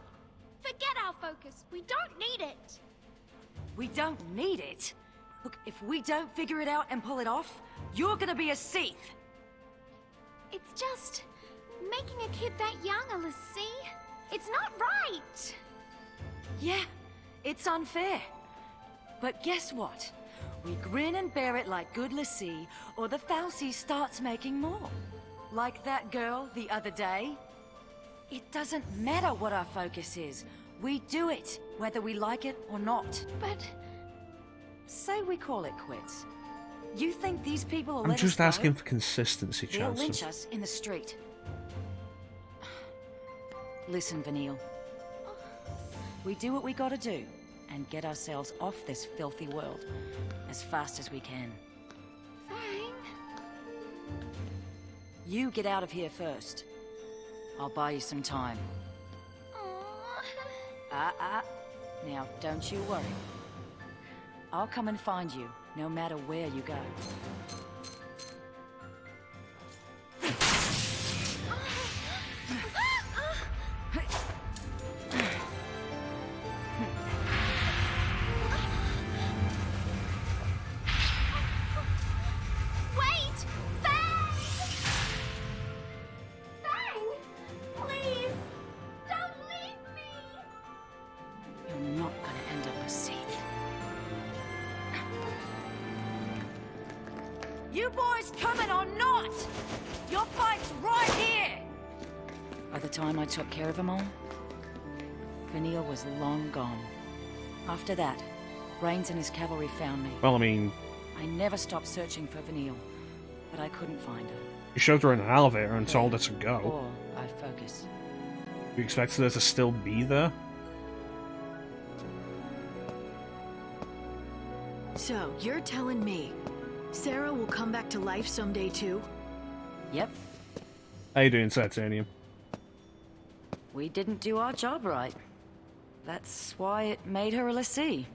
Forget our focus. We don't need it. We don't need it. Look, if we don't figure it out and pull it off, you're gonna be a Sith. It's just making a kid that young, Alicia. It's not right. Yeah, it's unfair. But guess what? We grin and bear it like good Lassie, or the Falsey starts making more. Like that girl the other day. It doesn't matter what our focus is. We do it, whether we like it or not. But Say we call it quits. You think these people will I'm let us just go? asking for consistency, They'll lynch Chanson. us in the street. Listen, Vanille. We do what we gotta do, and get ourselves off this filthy world as fast as we can. Fang, You get out of here first. I'll buy you some time. aw. Now, don't you worry. I'll come and find you, no matter where you go. Wait! Fang! Fang! Please! Don't leave me! You're not gonna end up a Sith. You boys coming or not? Your fight's right here! By the time I took care of them all, Vanille was long gone. After that, Rains and his cavalry found me. Well, I mean, I never stopped searching for Vanille, but I couldn't find her. you shoved her in an elevator and told her to go. Or I focus. You expected her to still be there? So, you're telling me Sarah will come back to life someday too? Yep, How you doing, Titanium? we didn't do our job right. That's why it made her a lessee.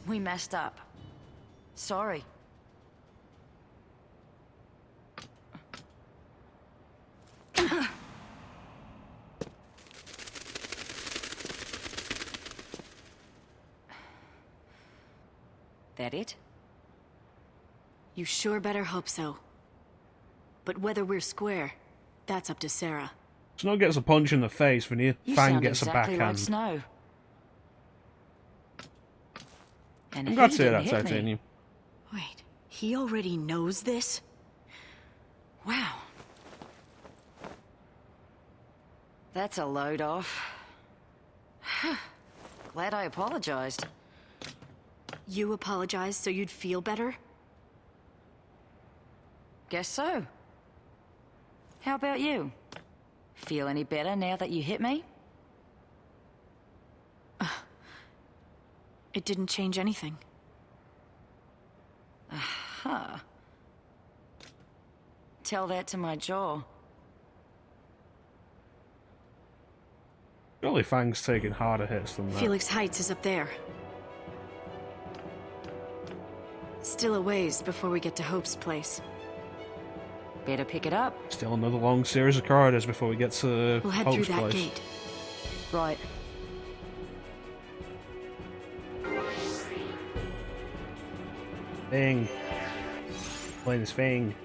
We messed up. Sorry. that it? You sure better hope so. But whether we're square, that's up to Sarah. Snow gets a punch in the face, Fang sound gets exactly a like backhand. Snow. And I'm glad to he say didn't that, hit me. Titanium. Wait, he already knows this? Wow. That's a load off. Glad I apologized. You apologized so you'd feel better? Guess so. How about you? Feel any better now that you hit me? It didn't change anything. Huh. Tell that to my jaw. Surely Fang's taking harder hits than that. Felix Heights is up there. Still a ways before we get to Hope's place. Better pick it up. Still another long series of corridors before we get to We'll head Hope's through that place. gate. Right. Fang. Playing this Fang.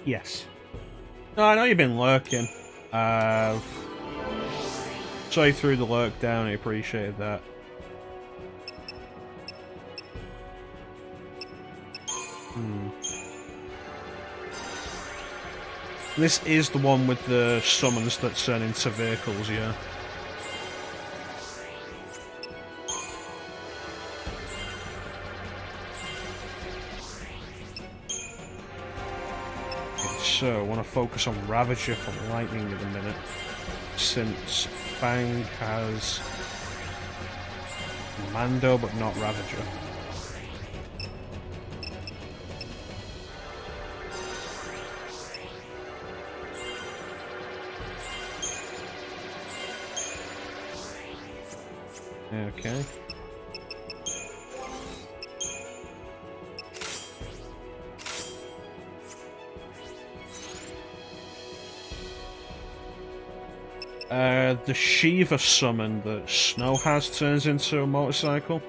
Yes. No, I know you've been lurking. So you threw the lurk down, I appreciated that. This is the one with the summons that turn into vehicles, yeah. So, I want to focus on Ravager for Lightning in a minute, since Fang has Mando but not Ravager. Okay. The Shiva summon that Snow has turns into a motorcycle.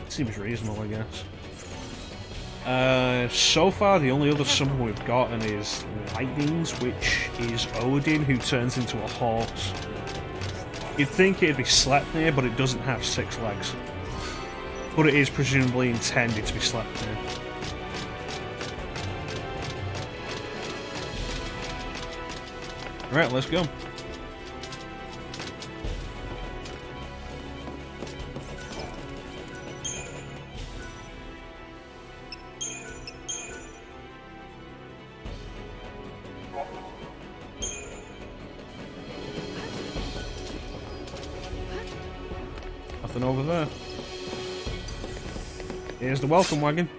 Seems reasonable, I guess. So far, the only other summon we've gotten is Lightning's, which is Odin, who turns into a horse. You'd think it'd be Sleipnir, but it doesn't have 6 legs. But it is presumably intended to be Sleipnir. Alright, let's go. Nothing over there. Here's the welcome wagon.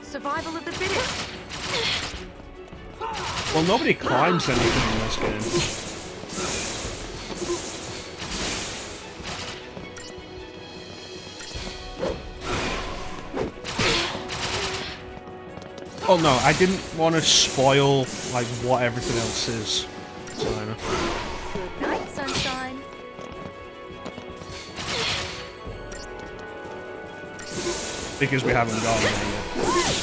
Survival of the fittest. Well, nobody climbs anything in this game. Oh no, I didn't want to spoil like what everything else is. So, I know. Good night, sunshine. Because we haven't gotten there yet.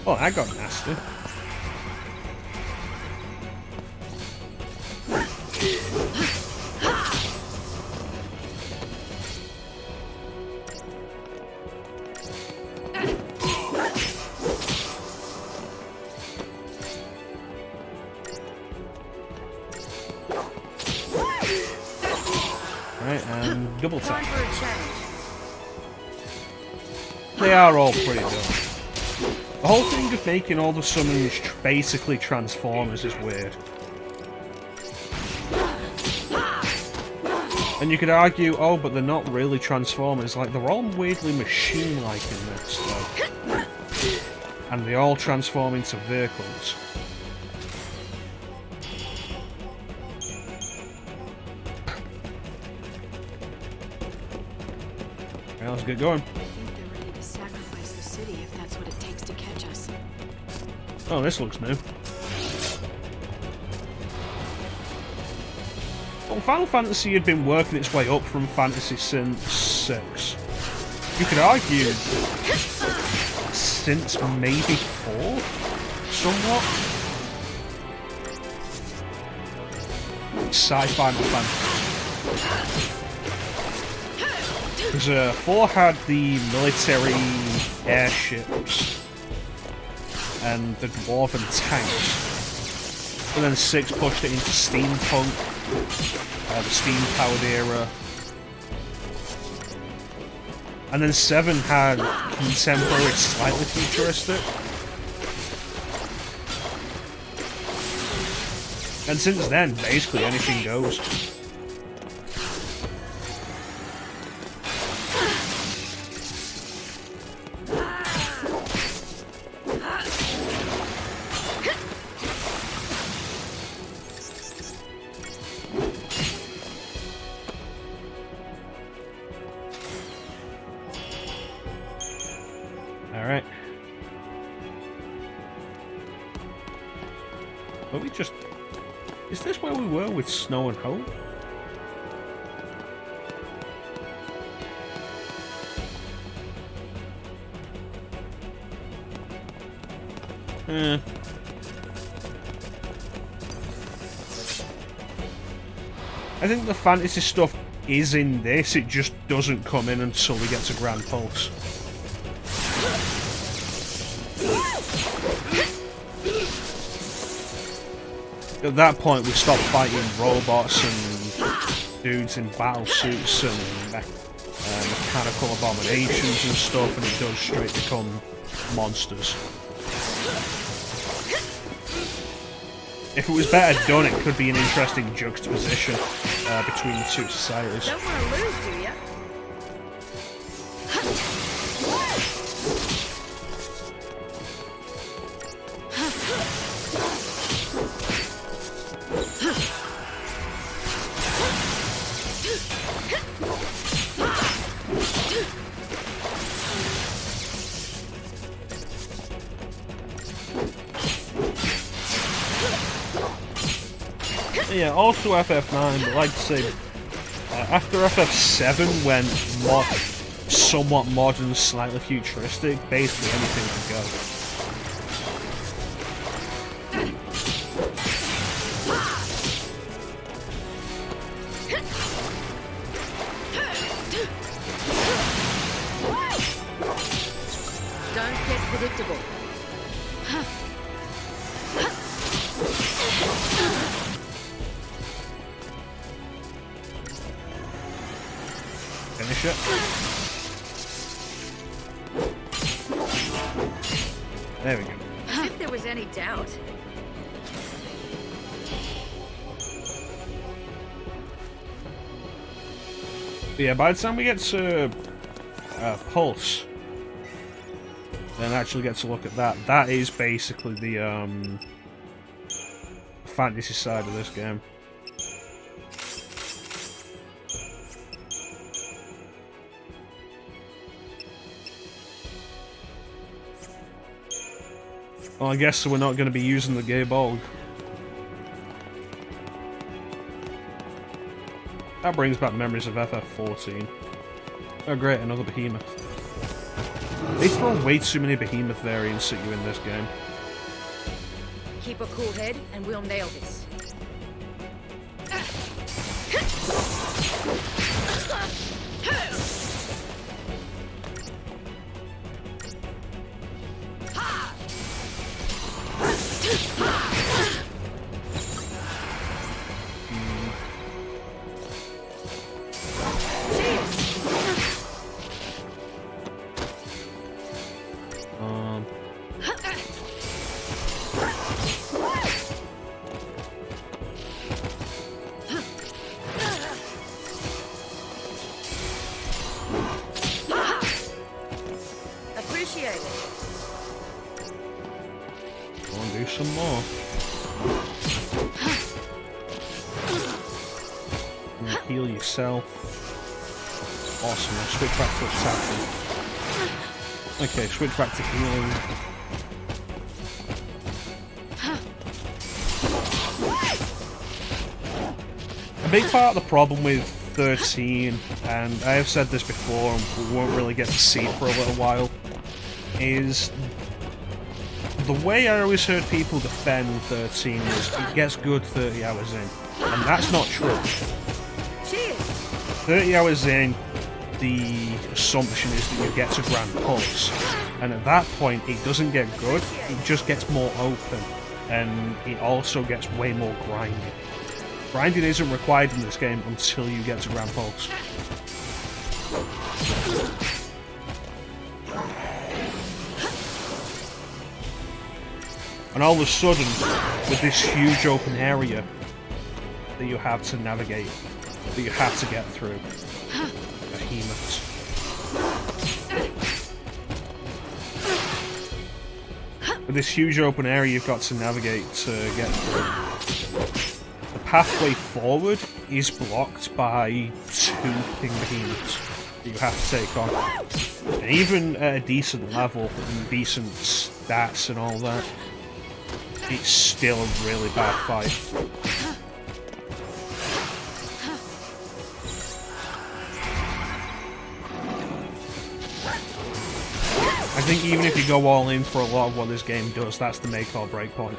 Oh, I got nasty. Right, and double Time tap. for a change. they are all pretty dumb. The whole thing of making all the summons basically Transformers is weird. And you could argue, oh, but they're not really Transformers. Like, they're all weirdly machine-like in this, though. And they all transform into vehicles. Okay, let's get going. I think they're ready to sacrifice the city if that's what it takes to catch us. Oh, this looks new. Well, Final Fantasy had been working its way up from Fantasy since VI. You could argue since maybe 4, somewhat. Sci-fi Final Fantasy. Because 4 had the military airships and the dwarven tanks. And then 6 pushed it into steampunk, the steam-powered era. And then 7 had contemporary, slightly futuristic. And since then, basically anything goes. Alright. But we just... Is this where we were with Snow and Hope? I think the fantasy stuff is in this, it just doesn't come in until we get to Grand Pulse. At that point, we stopped fighting robots and dudes in battle suits and mechanical abominations and stuff, and it does straight become monsters. If it was better done, it could be an interesting juxtaposition between the two societies. Don't want to lose, do ya? Yeah, also FF9, but like I say, after FF7 went somewhat modern, slightly futuristic, basically anything could go. Don't get predictable. Finish it. There we go. As if there was any doubt. But yeah, by the time we get to Pulse, and actually get to look at that, that is basically the fantasy side of this game. Well, I guess we're not going to be using the Gay Bolg. That brings back memories of FF14. Oh great, another behemoth. They throw way too many behemoth variants at you in this game. Keep a cool head and we'll nail this. can heal yourself. Awesome, now switch back to attacking. Okay, switch back to healing. A big part of the problem with 13, and I have said this before and we won't really get to see it for a little while, is the way I always heard people defend 13 was it gets good 30 hours in, and that's not true. 30 hours in, the assumption is that you get to Grand Pulse, and at that point it doesn't get good, it just gets more open, and it also gets way more grinding. Grinding isn't required in this game until you get to Grand Pulse. And all of a sudden, with this huge open area that you have to navigate, that you have to get through, behemoths. With this huge open area you've got to navigate to get through, the pathway forward is blocked by 2 king behemoths that you have to take on. And even at a decent level, and decent stats and all that, it's still a really bad fight. I think even if you go all in for a lot of what this game does, that's the make or break point.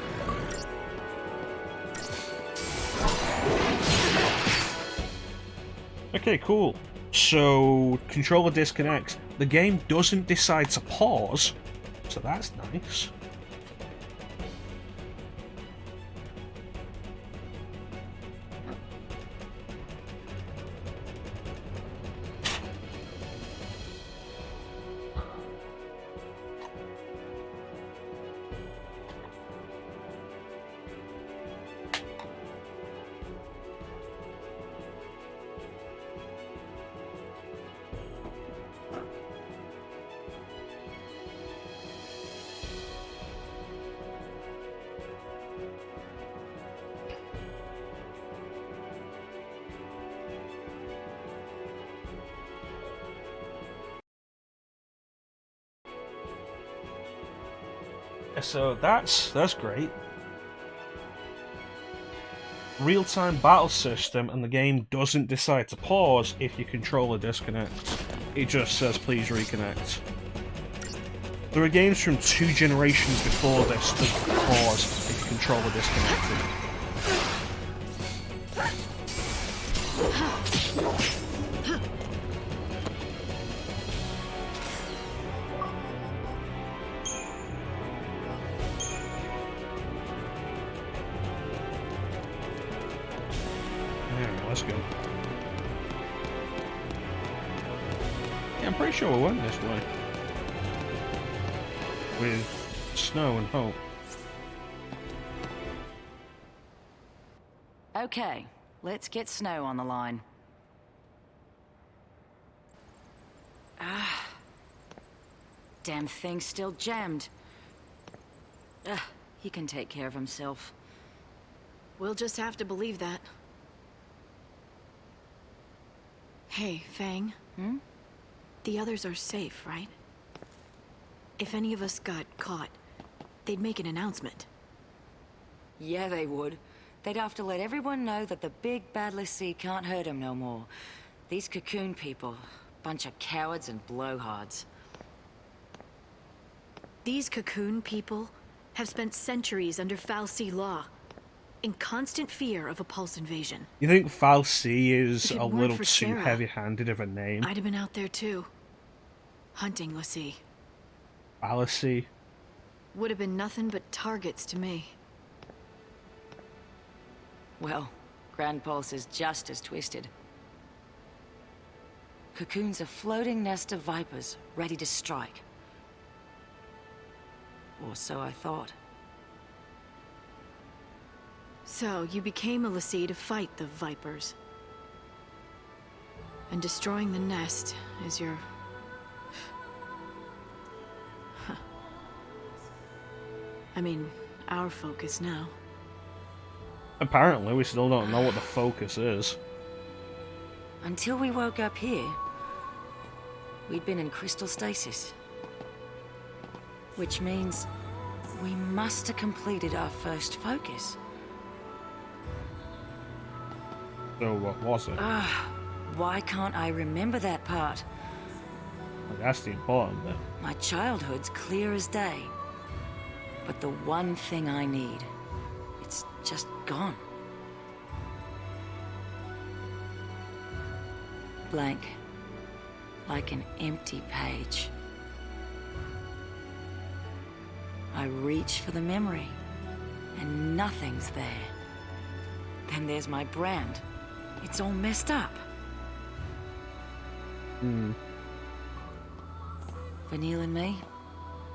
Okay, cool. So, controller disconnects. The game doesn't decide to pause, so that's nice. So that's great. Real-time battle system, and the game doesn't decide to pause if your controller disconnects. It just says please reconnect. There are games from 2 generations before this that pause if your controller disconnected. Let's go. Yeah, I'm pretty sure we went this way. With Snow and Hope. Okay, let's get Snow on the line. Damn thing's still jammed. He can take care of himself. We'll just have to believe that. Hey, Fang. Hmm? The others are safe, right? If any of us got caught, they'd make an announcement. Yeah, they would. They'd have to let everyone know that the big bad Lassie can't hurt him no more. These Cocoon people, bunch of cowards and blowhards. These Cocoon people have spent centuries under fal'Cie law, in constant fear of a Pulse invasion. You think fal'Cie is a little too Sarah, heavy-handed of a name? I'd have been out there too, hunting Lassie. Fallacy. Would have been nothing but targets to me. Well, Grand Pulse is just as twisted. Cocoon's a floating nest of vipers, ready to strike. Or so I thought. So, you became a Lassie to fight the Vipers. And destroying the nest is your... I mean, our focus now. Apparently, we still don't know what the focus is. until we woke up here, we'd been in crystal stasis. Which means we must have completed our first focus. So what was it? Why can't I remember that part? Like, that's the important bit. My childhood's clear as day. But the one thing I need, it's just gone. Blank. Like an empty page. I reach for the memory, and nothing's there. Then there's my brand. It's all messed up. Vanille and me,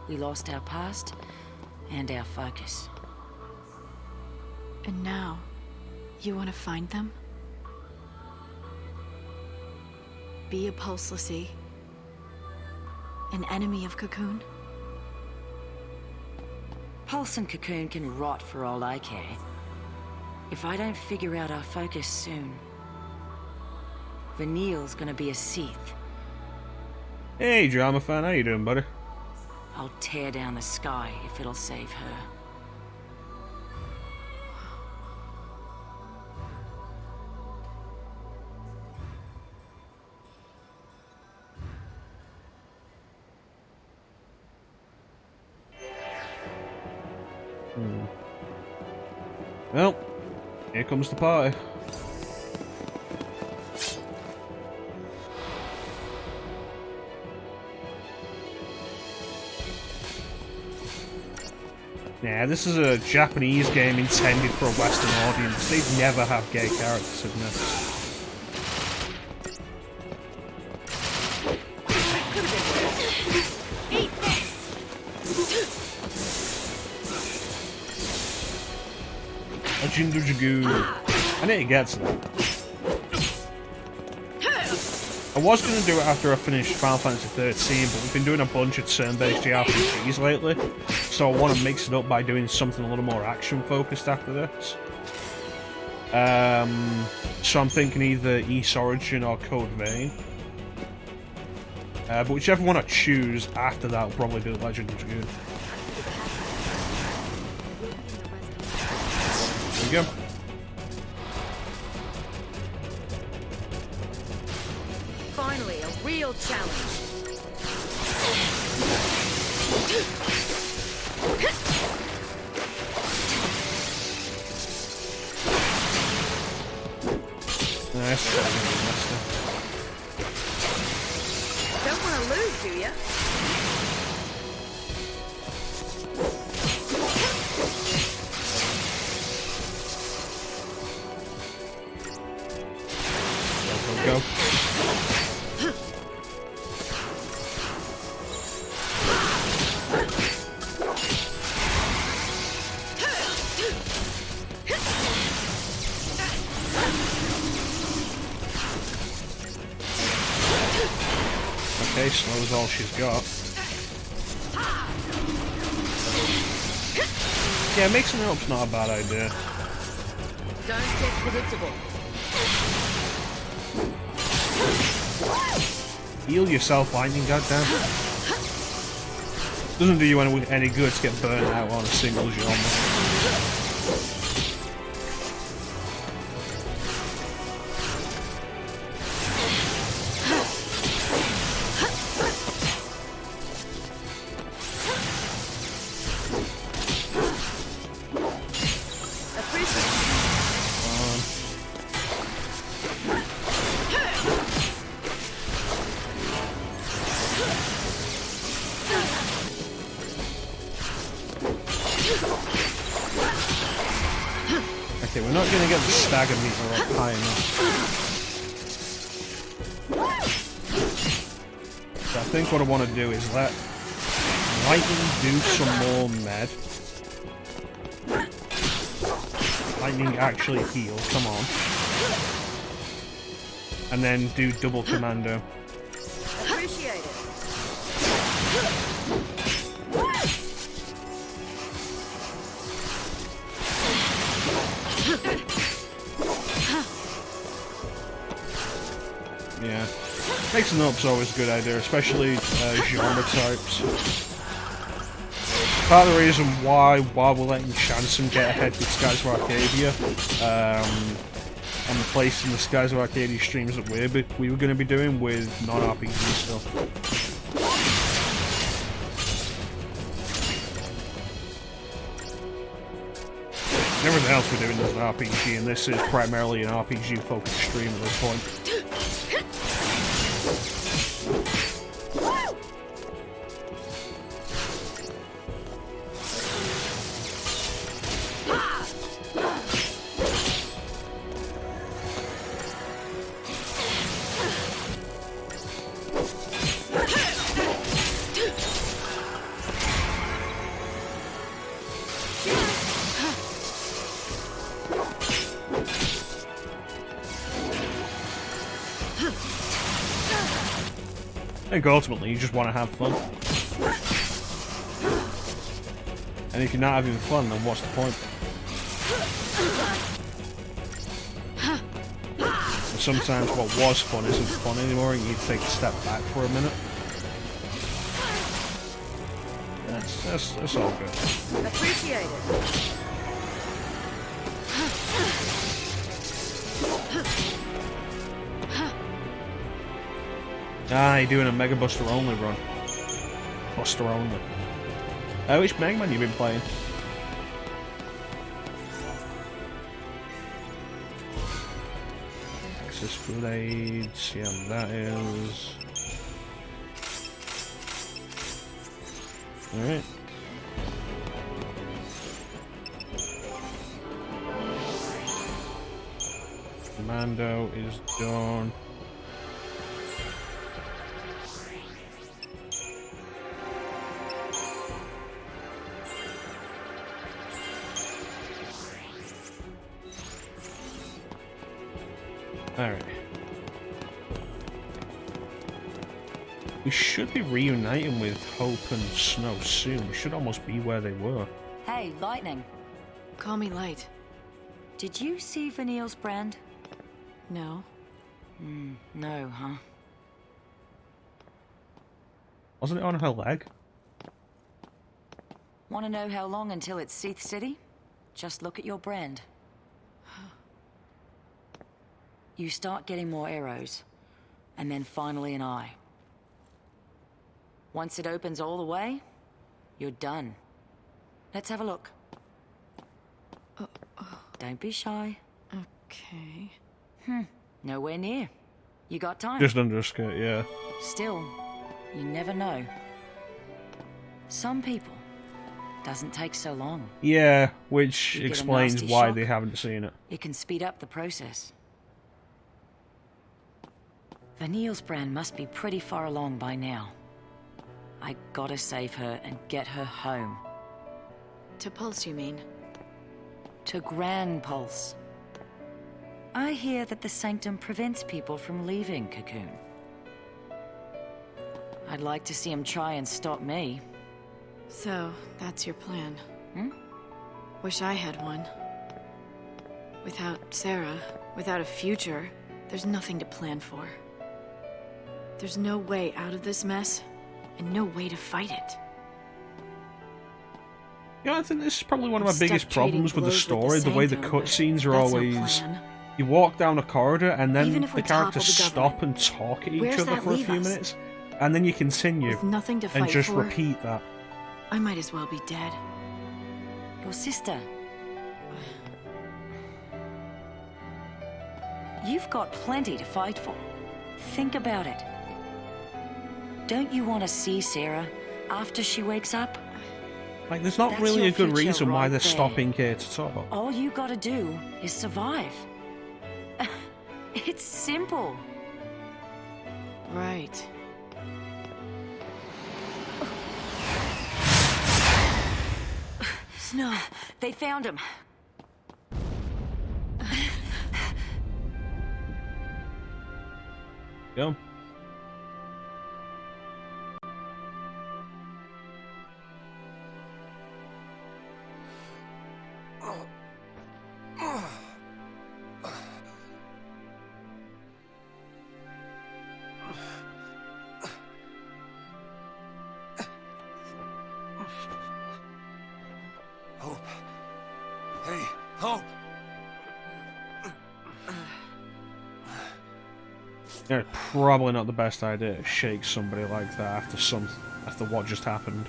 we lost our past and our focus. And now, you want to find them? Be a Pulse Lassie? An enemy of Cocoon? Pulse and Cocoon can rot for all I care. If I don't figure out our focus soon, Vanille's gonna be a Sith. Hey, drama fan, how you doing, buddy? I'll tear down the sky if it'll save her. Well, here comes the party. Yeah, this is a Japanese game intended for a Western audience. They'd never have gay characters in this. Legend of Jagu. I need to get to that. I was going to do it after I finished Final Fantasy 13, but we've been doing a bunch of turn-based JRPGs lately, so I want to mix it up by doing something a little more action-focused after this. So I'm thinking either East Origin or Code Vein. But whichever one I choose after that, I'll probably do Legend of Dragoon. There we go. Finally, a real challenge. Nice. Don't want to lose, do you? Go. Okay, slow's all she's got. Yeah, mixing it up's not a bad idea. Don't get predictable. Heal yourself, Lightning, goddamn. Doesn't do you any good to get burned out on a single genre. Okay, we're not going to get the stagger meter up high enough. So I think what I want to do is let Lightning do some more med. Lightning actually heal, come on. And then do double commando. Appreciate it. Yeah. Mixing them up's always a good idea, especially genre types. Part of the reason why we're letting Shaun get ahead with Skies of Arcadia, and replacing the Skies of Arcadia streams that we were going to be doing with non-RPG stuff. And everything else we're doing is an RPG, and this is primarily an RPG-focused stream at this point. I think ultimately you just want to have fun. And if you're not having fun, then what's the point? And sometimes what was fun isn't fun anymore and you need to take a step back for a minute. That's all good. Appreciate it. Ah, you're doing a Mega Buster only run. Buster only. Which Mega Man you been playing? Access food aids, yeah, that is. Alright. Commando is done. Alright. We should be reuniting with Hope and Snow soon. We should almost be where they were. Hey, Lightning. Call me Light. Did you see Vanille's brand? No. No, huh? Wasn't it on her leg? Want to know how long until it's XIII City? Just look at your brand. You start getting more arrows, and then finally an eye. Once it opens all the way, you're done. Let's have a look. Don't be shy. Okay. Nowhere near. You got time. Just under her skirt, yeah. Still, you never know. Some people, doesn't take so long. Yeah, which You get a explains nasty why shock. they haven't seen it. It can speed up the process. Vanille's brand must be pretty far along by now. I gotta save her and get her home. To Pulse, you mean? To Grand Pulse. I hear that the Sanctum prevents people from leaving Cocoon. I'd like to see him try and stop me. So, that's your plan. Wish I had one. Without Sarah, without a future, there's nothing to plan for. There's no way out of this mess, and no way to fight it. Yeah, I think this is probably one of my Stuck biggest trading problems with the blows story, the way the Sanctum, but cutscenes are that's no always... plan. You walk down a corridor and then Even if the we characters topple the stop government, and talk at each where's other that for a leave few us? minutes, and then you continue With nothing to fight and just for, repeat that. I might as well be dead. Your sister. You've got plenty to fight for. Think about it. Don't you want to see Sarah after she wakes up? Like, there's not That's really your a good future reason why right they're there. stopping here to talk. All you gotta do is survive. It's simple. Right. Snow. They found him. Go. Yeah, probably not the best idea to shake somebody like that after what just happened.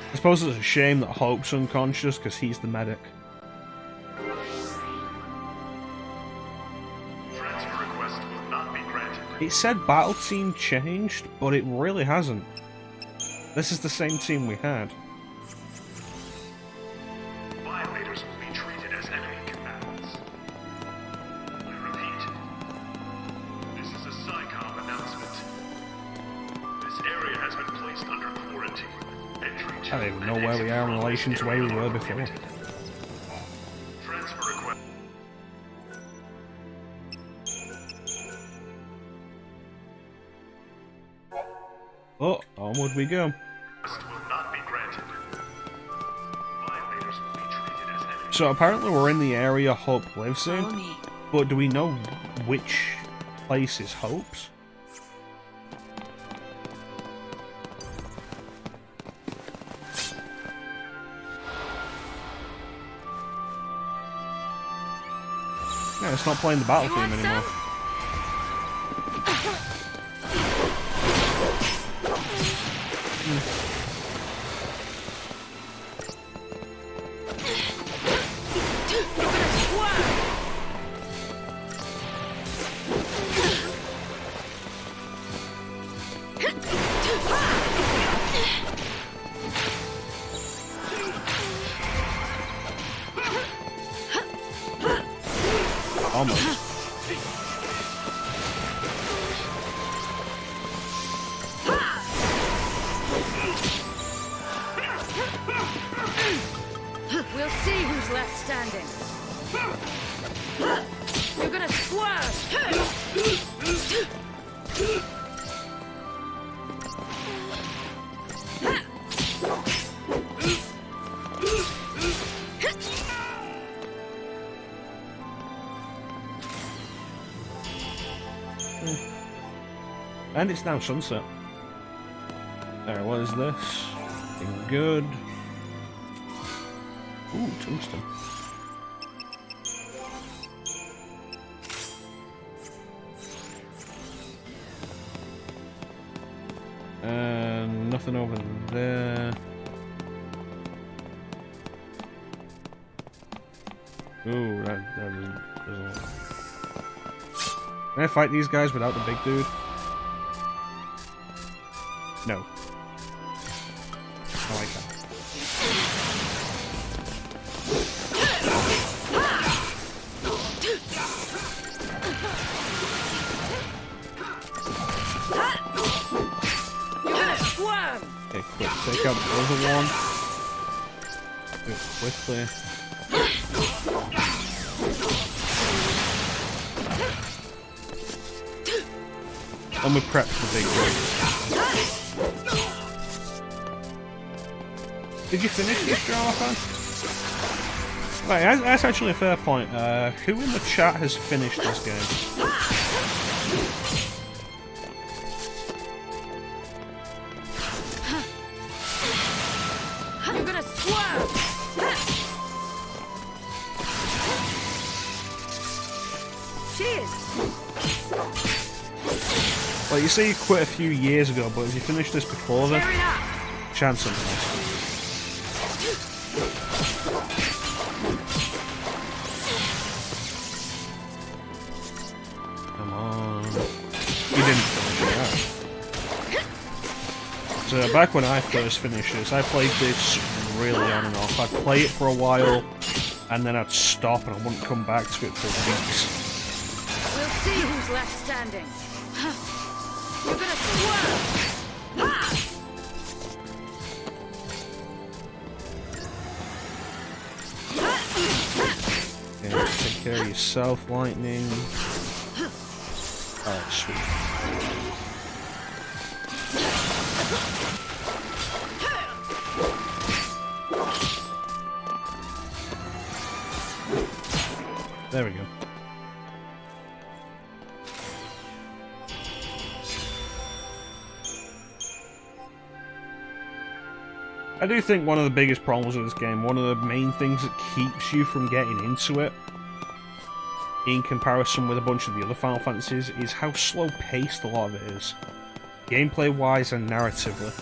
I suppose it's a shame that Hope's unconscious because he's the medic. Transfer request will not be granted. It said battle team changed, but it really hasn't. This is the same team we had. Violators will be treated as enemy combatants. I repeat, this is a SciComm announcement. This area has been placed under quarantine. Entry to I don't even know where we are in relation to where we were before. Transfer request. Oh, onward we go. Will not be granted. Violators will be treated as enemy. So apparently we're in the area Hope lives in, Follow me. but do we know which place is Hope's? Yeah, it's not playing the battle theme anymore. Almost. We'll see who's left standing. You're gonna swerve! And it's now sunset. Alright, what is this? Looking good. Ooh, tungsten. And nothing over there. Ooh, that doesn't. Can I fight these guys without the big dude? No. I like that. Okay, quick, take out the other one. Do it quickly. And we prep the big dude. Did you finish this, Jonathan? Right, that's actually a fair point. Who in the chat has finished this game? You're gonna swerve! Cheers! Well, you say you quit a few years ago, but if you finished this before then, chance of it. back when I first finished this, I played this really on and off. I'd play it for a while, and then I'd stop and I wouldn't come back to it for weeks. We'll see who's left standing. You're gonna swerve! Ha! Okay, take care of yourself, Lightning. Oh, sweet. There we go. I do think one of the biggest problems with this game, one of the main things that keeps you from getting into it, in comparison with a bunch of the other Final Fantasies, is how slow-paced a lot of it is. Gameplay-wise and narratively.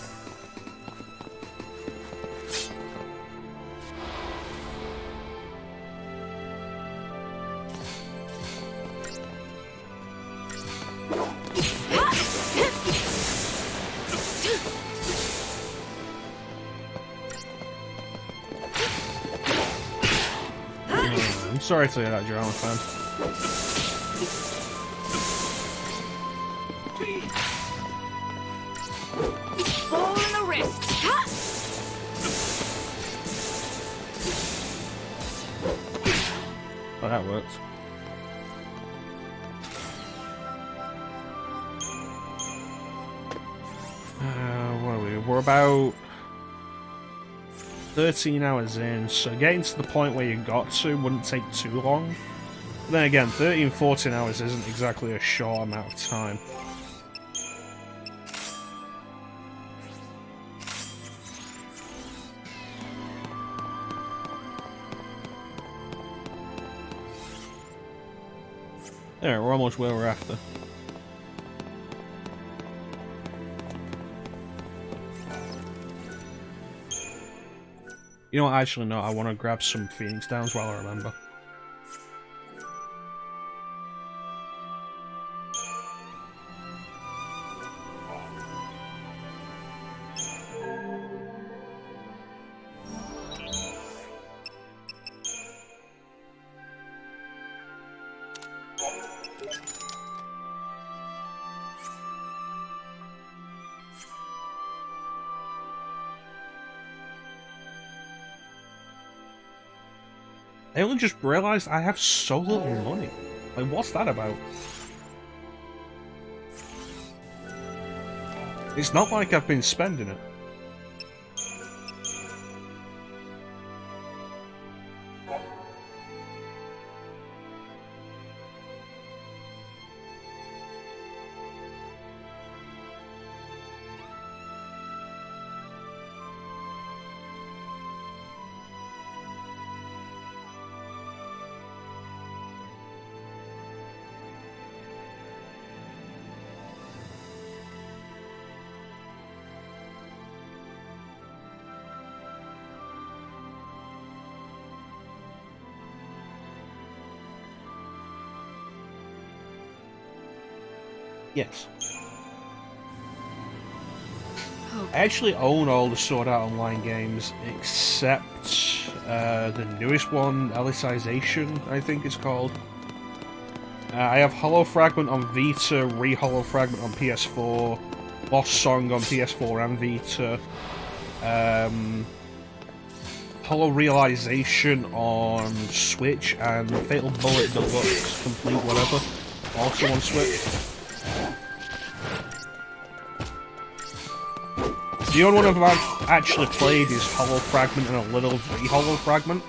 I'm sorry to hear that, Drama fan. Ball in the wrist. Oh, that worked. What are we? We're about 13 hours in, so getting to the point where you got to wouldn't take too long. But then again, 13, 14 hours isn't exactly a short amount of time. There, we're almost where we're after. You know what, actually no, I want to grab some Phoenix Downs while I remember. I only just realised I have so little money. Like, what's that about? It's not like I've been spending it. Yes. I actually own all the Sword Art Online games except the newest one, Alicization, I think it's called. I have Hollow Fragment on Vita, Re-Hollow Fragment on PS4, Lost Song on PS4 and Vita, Hollow Realization on Switch, and Fatal Bullet Deluxe Complete Whatever, also on Switch. The only one I've actually played is Hollow Fragment and a little Re-Hollow Fragment.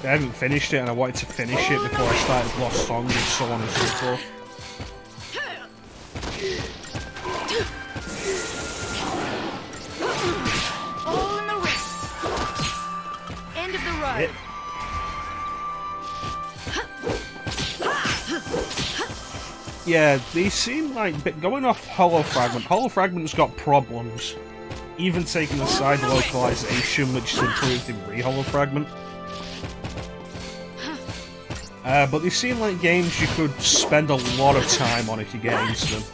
I haven't finished it and I wanted to finish it before I started Lost Song and so on and so forth. All in the wrist. End of the ride. Yeah, they seem like, going off Hollow Fragment's got problems. Even taking aside the localization, which is improved in Re-Hollow Fragment. But they seem like games you could spend a lot of time on if you get into them.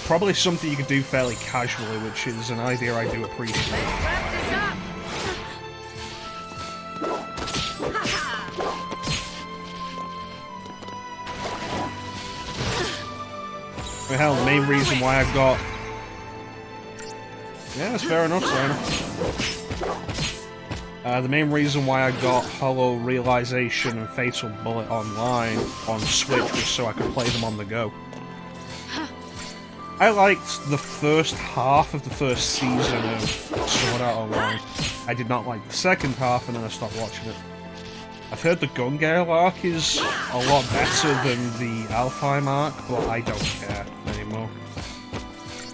Probably something you could do fairly casually, which is an idea I do appreciate. Well, hell, the main reason why I got... Yeah, that's fair enough, Sona. The main reason why I got Hollow Realization and Fatal Bullet online on Switch was so I could play them on the go. I liked the first half of the first season of Sword Art Online. I did not like the second half, and then I stopped watching it. I've heard the Gun Gale arc is a lot better than the Alfheim arc, but I don't care anymore.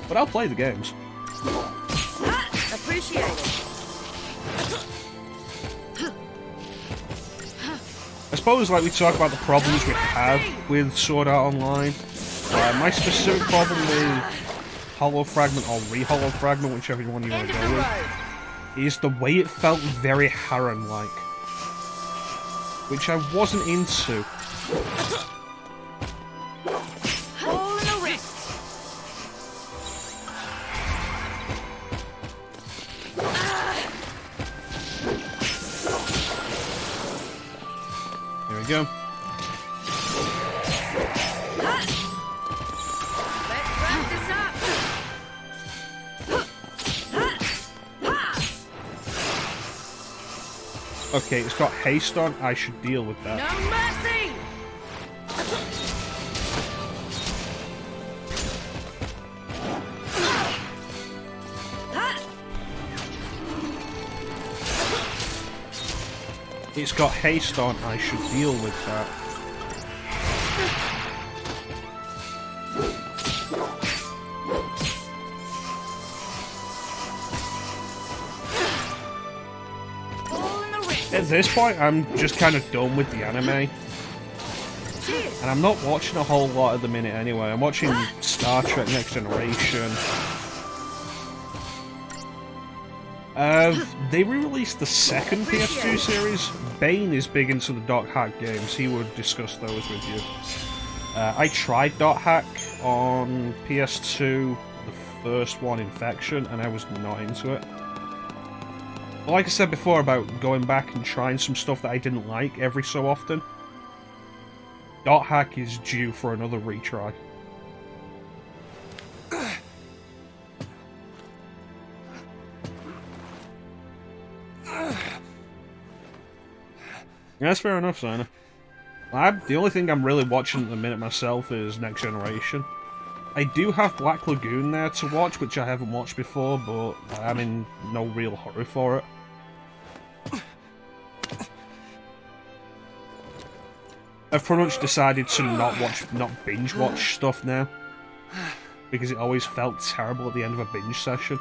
But I'll play the games. Appreciate it. I suppose, like, we talk about the problems we have with Sword Art Online. My specific problem with Hollow Fragment or Re-Hollow Fragment, whichever one you want to go with, is the way it felt very Harem-like. Which I wasn't into. Hole in the wrist. There we go. Let's wrap this up. Okay, it's got haste on. I should deal with that. No mercy. It's got haste on. I should deal with that. At this point, I'm just kind of done with the anime. And I'm not watching a whole lot at the minute anyway. I'm watching Star Trek Next Generation. They re-released the second PS2 series. Bane is big into the Dot Hack games. He would discuss those with you. I tried Dot Hack on PS2, the first one, Infection, and I was not into it. But like I said before about going back and trying some stuff that I didn't like every so often, Dot Hack is due for another retry. Yeah, that's fair enough, Sona. The only thing I'm really watching at the minute myself is Next Generation. I do have Black Lagoon there to watch, which I haven't watched before, but I'm in no real hurry for it. I've pretty much decided to not binge watch stuff now, because it always felt terrible at the end of a binge session.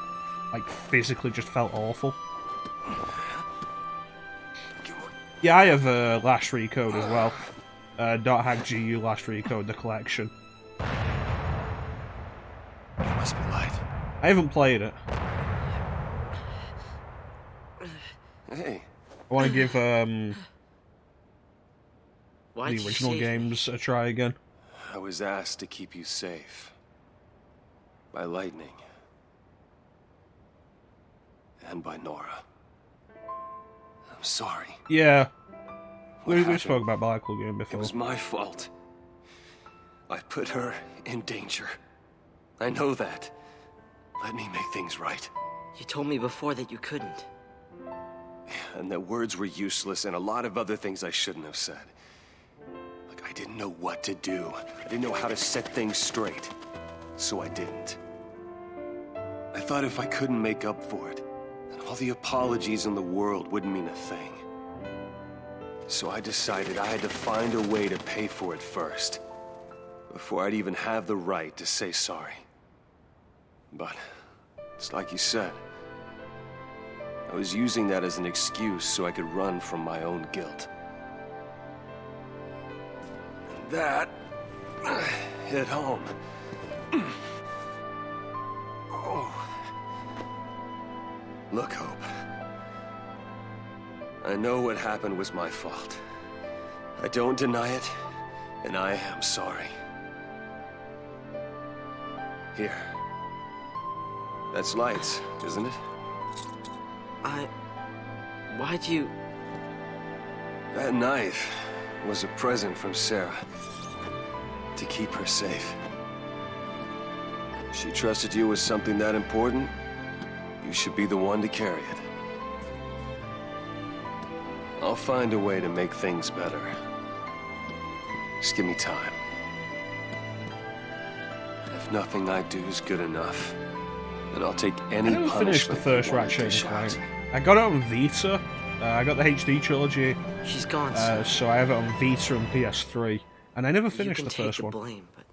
Like, physically just felt awful. Yeah, I have Last Recode as well. Dot Hack GU Last Recode, the collection. You must be light. I haven't played it. Hey. I want to give the Why'd you original save me? games a try again. I was asked to keep you safe. By Lightning. And by Nora. I'm sorry. Yeah. What We happened? spoke about Black Lagoon It before. was my fault. I put her in danger. I know that. Let me make things right. You told me before that you couldn't. And that words were useless and a lot of other things I shouldn't have said. Like, I didn't know what to do. I didn't know how to set things straight. So I didn't. I thought if I couldn't make up for it, then all the apologies in the world wouldn't mean a thing. So I decided I had to find a way to pay for it first, before I'd even have the right to say sorry. But, it's like you said, I was using that as an excuse so I could run from my own guilt. And that hit home. Oh. Look, Hope. I know what happened was my fault. I don't deny it, and I am sorry. Here. That's lights, isn't it? Why'd you... That knife was a present from Sarah. To keep her safe. She trusted you with something that important. You should be the one to carry it. I'll find a way to make things better. Just give me time. If nothing I do is good enough, then I'll take any I never finished the first Ratchet and Clank. I got it on Vita. I got the HD trilogy. She's gone, sir. So I have it on Vita and PS3. And I never You finished can the take first the one. blame, but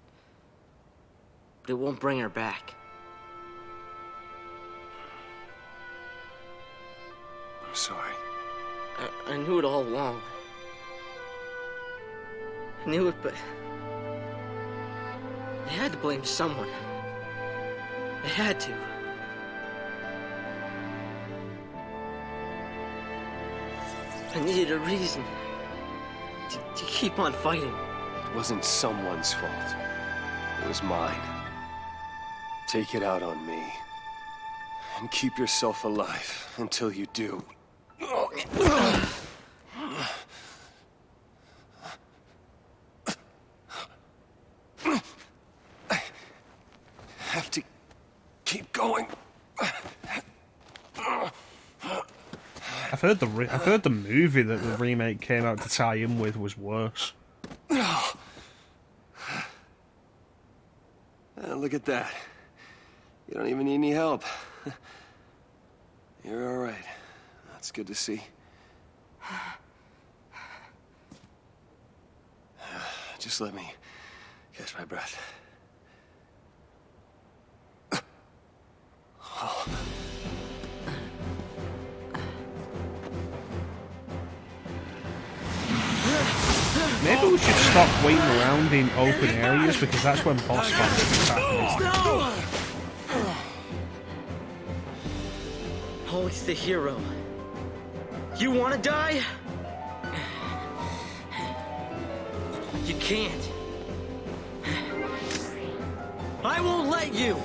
it won't bring her back. I'm sorry. I knew it all along. I knew it, but... They had to blame someone. They had to. I needed a reason to keep on fighting. It wasn't someone's fault. It was mine. Take it out on me. And keep yourself alive until you do. I have to keep going. I've heard the movie that the remake came out to tie in with was worse. Look at that. You don't even need any help. You're all right. That's good to see. Just let me catch my breath. Maybe we should stop waiting around in open areas because that's when boss fights happen. Always the hero. You wanna die? You can't. I won't let you!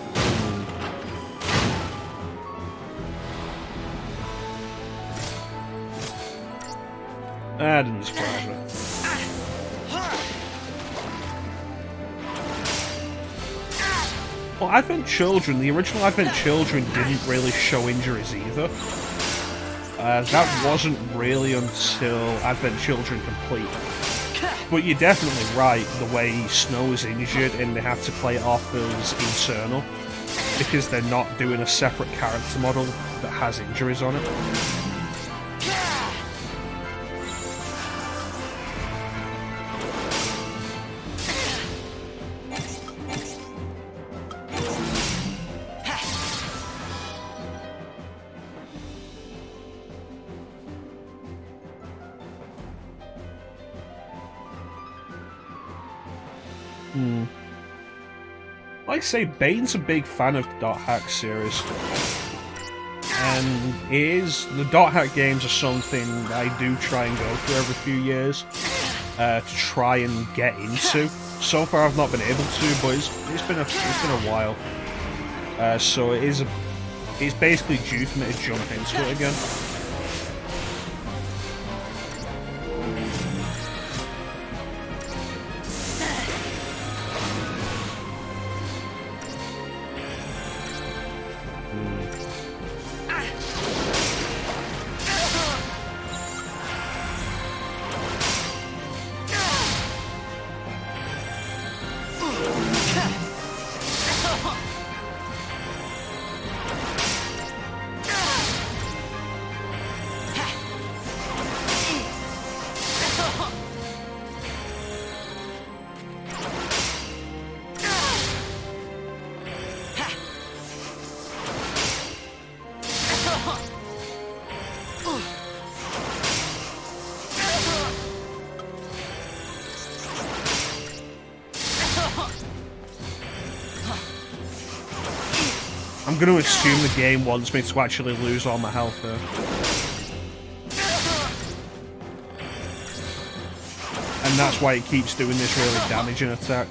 I didn't describe it. Well, Advent Children, the original Advent Children didn't really show injuries either. That wasn't really until Advent Children Complete. But you're definitely right, the way Snow is injured and they have to play it off as internal. Because they're not doing a separate character model that has injuries on it. Like I say, Bane's a big fan of the Dot Hack series. And the Dot Hack games are something I do try and go through every few years to try and get into. So far I've not been able to, but it's been a while. So it's basically due for me to jump into it again. I'm going to assume the game wants me to actually lose all my health here. And that's why it keeps doing this really damaging attack.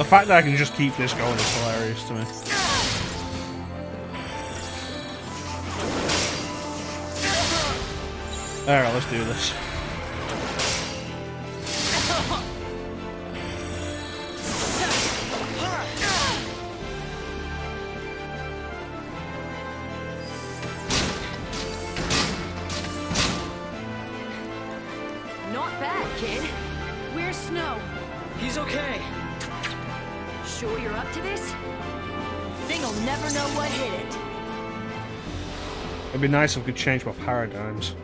The fact that I can just keep this going is hilarious to me. Alright, let's do this. Not bad, kid. Where's Snow? He's okay. Sure you're up to this? Thing'll never know what hit it. It'd be nice if we could change my paradigms.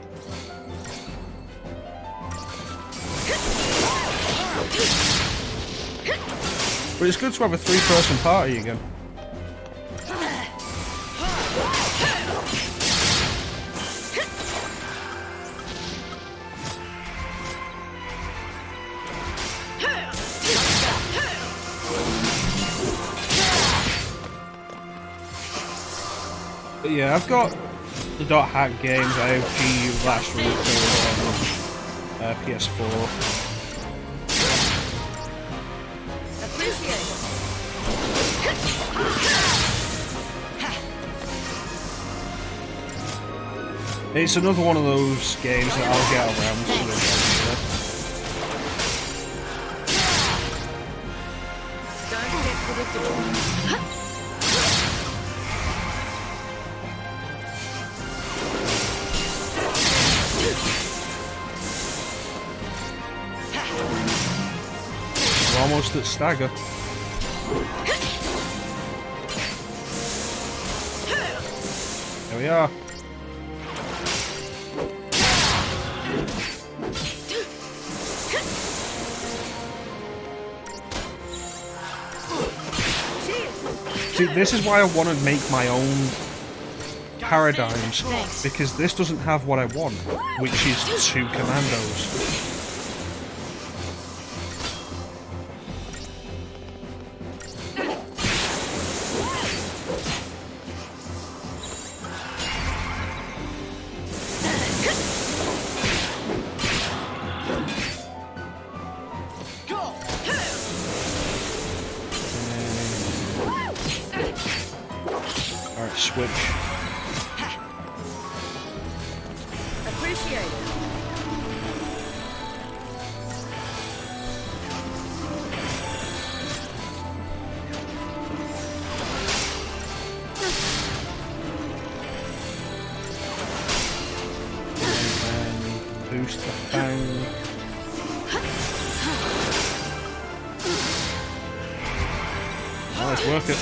But it's good to have a 3-person party again. But yeah, I've got the Dot Hack games. I have GU Last Refill on PS4. It's another one of those games that I'll get around to eventually. Don't get predictable. We're almost at stagger. There we are. See, this is why I want to make my own paradigms, because this doesn't have what I want, which is 2 commandos. Switch. Appreciate it. And boost the Fang. Nice, work it.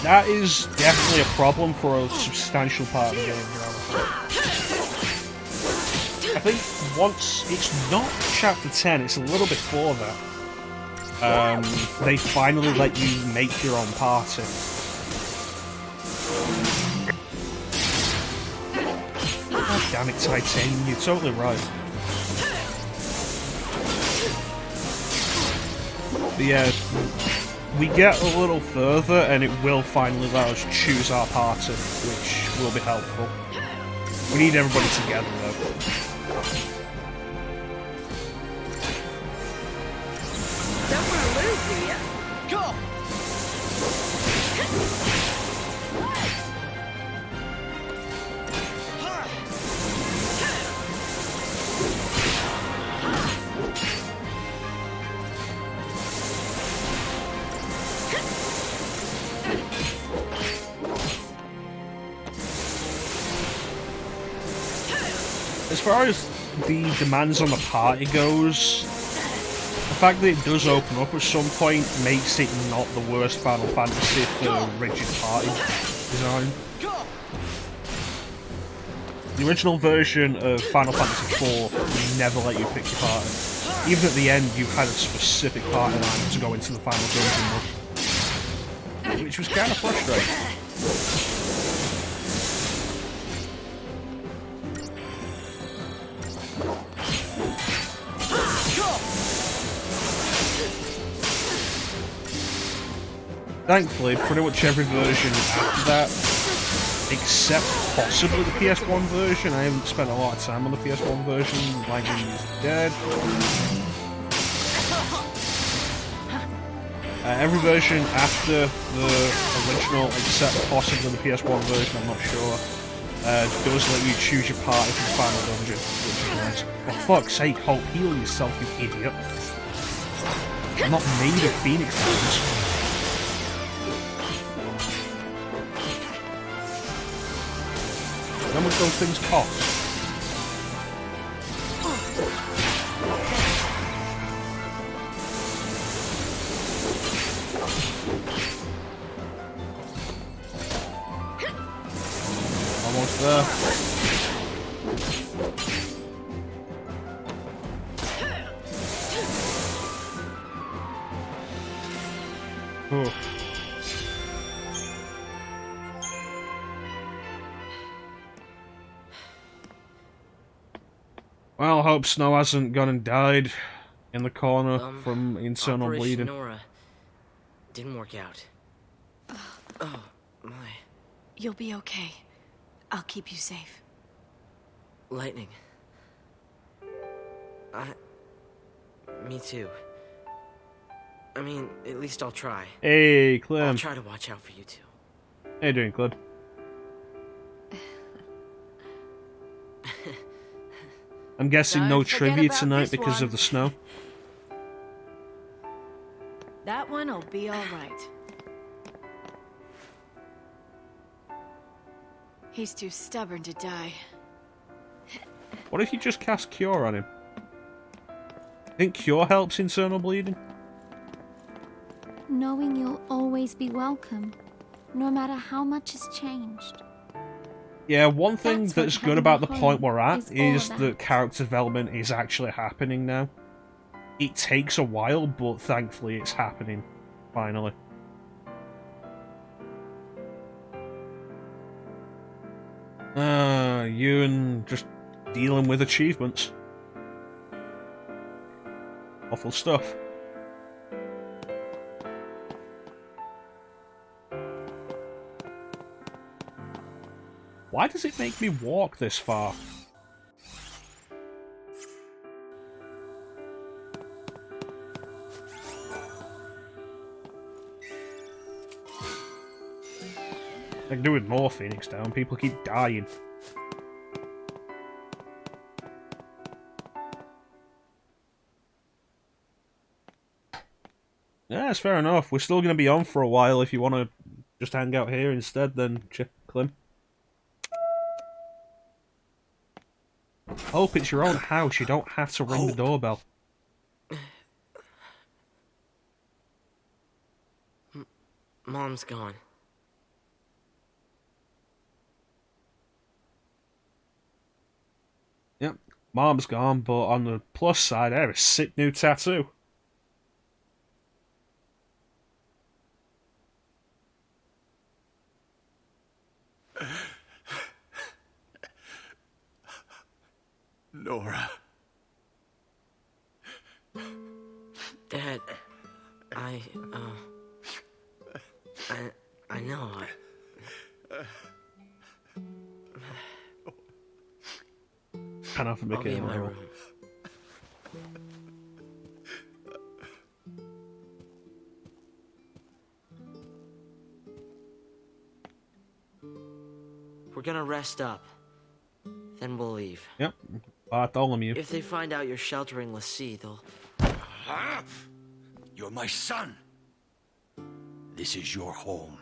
That is definitely a problem for a substantial part of the game. I think once it's not chapter 10, it's a little before that. They finally let you make your own party. God damn it, Titanium, you're totally right. But yeah, we get a little further and it will finally let us choose our party, which will be helpful. We need everybody together though. Don't want to lose, do ya? Go! As far as the demands on the party goes, the fact that it does open up at some point makes it not the worst Final Fantasy for rigid party design. The original version of Final Fantasy IV never let you pick your party. Even at the end, you had a specific party line to go into the final dungeon rush, which was kind of frustrating. Thankfully, pretty much every version after that, except possibly the PS1 version. I haven't spent a lot of time on the PS1 version. Lightning is dead. Every version after the original, except possibly the PS1 version, I'm not sure, does let you choose your party for the final dungeon, which is nice. For fuck's sake, Hope, heal yourself, you idiot. I'm not made of Phoenix Downs. How much those things cost? Almost there. Oh. Well, I hope Snow hasn't gone and died in the corner from internal Operation bleeding. Nora didn't work out. Oh, my. You'll be okay. I'll keep you safe. Lightning. Me too. I mean, at least I'll try. Hey, Clem. I'll try to watch out for you two. How you doing, Clem? I'm guessing no trivia tonight because of the snow. That one'll be all right. He's too stubborn to die. What if you just cast Cure on him? Think Cure helps internal bleeding? Knowing you'll always be welcome, no matter how much has changed. Yeah, one thing that's good about the point we're at is that that character development is actually happening now. It takes a while, but thankfully it's happening, finally. Ewan just dealing with achievements. Awful stuff. Why does it make me walk this far? I can do with more Phoenix Down. People keep dying. Yeah, it's fair enough. We're still going to be on for a while. If you want to just hang out here instead, then Clem. Hope it's your own house. You don't have to ring the doorbell. Mom's gone. Yep, Mom's gone, but on the plus side, I have a sick new tattoo. Nora. Dad, I know. Kind of I'll making be it in my real. room. We're gonna rest up. Then we'll leave. Yep, Bartholomew. If they find out you're sheltering Lassie, they'll... Huh? You're my son. This is your home.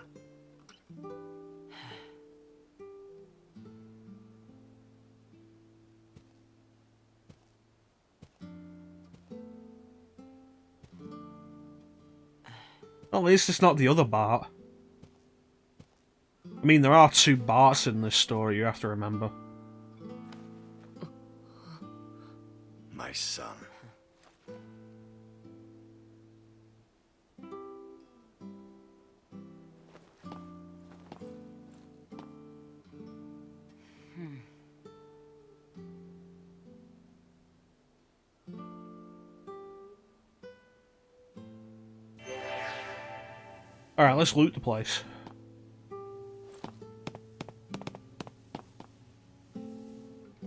At least it's not the other Bart. I mean, there are two Barts in this story, you have to remember. My son. Alright, let's loot the place.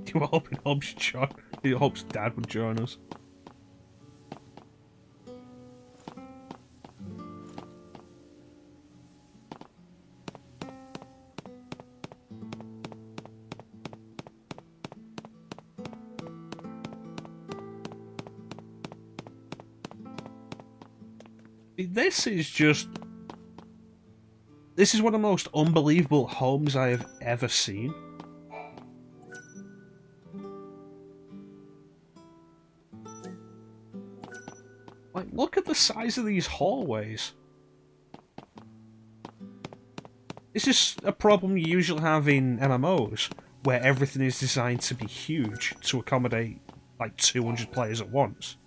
You were hoping Hope's dad would join us. This is one of the most unbelievable homes I have ever seen. Like, look at the size of these hallways. This is a problem you usually have in MMOs, where everything is designed to be huge to accommodate, like, 200 players at once.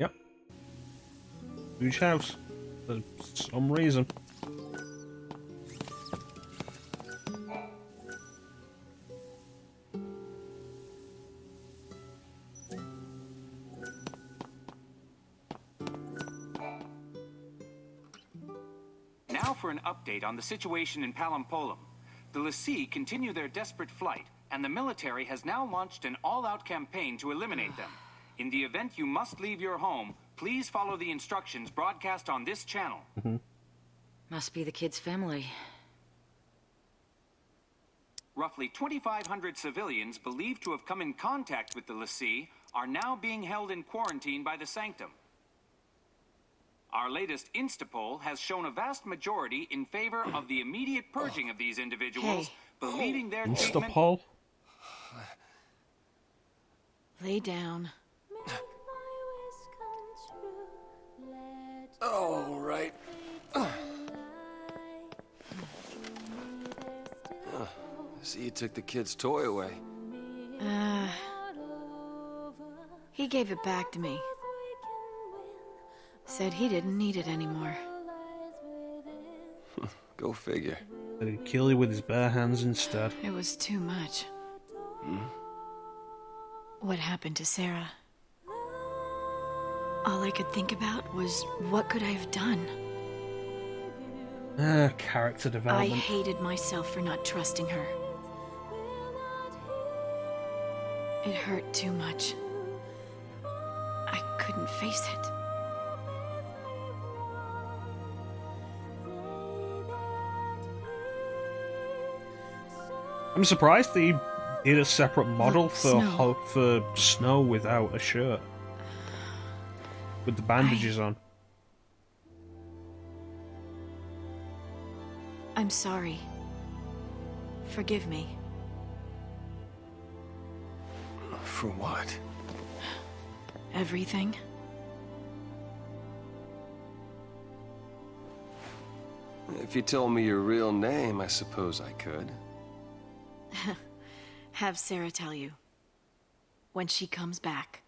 Yep. Huge house. For some reason. Now for an update on the situation in Palampolum. The Lassie continue their desperate flight, and the military has now launched an all-out campaign to eliminate them. In the event you must leave your home, please follow the instructions broadcast on this channel. Must be the kid's family. Roughly 2,500 civilians believed to have come in contact with the Lassie are now being held in quarantine by the Sanctum. Our latest Instapoll has shown a vast majority in favor of the immediate purging of these individuals, believing their treatment... Instapoll? Lay down. Oh, right. See, you took the kid's toy away. He gave it back to me. Said he didn't need it anymore. Go figure. Did he kill you with his bare hands instead? It was too much. What happened to Sarah? All I could think about was, what could I have done? Character development. I hated myself for not trusting her. It hurt too much. I couldn't face it. I'm surprised they did a separate model Look, for Snow without a shirt. With the bandages on. I'm sorry. Forgive me. For what? Everything. If you told me your real name, I suppose I could. Have Sarah tell you. When she comes back.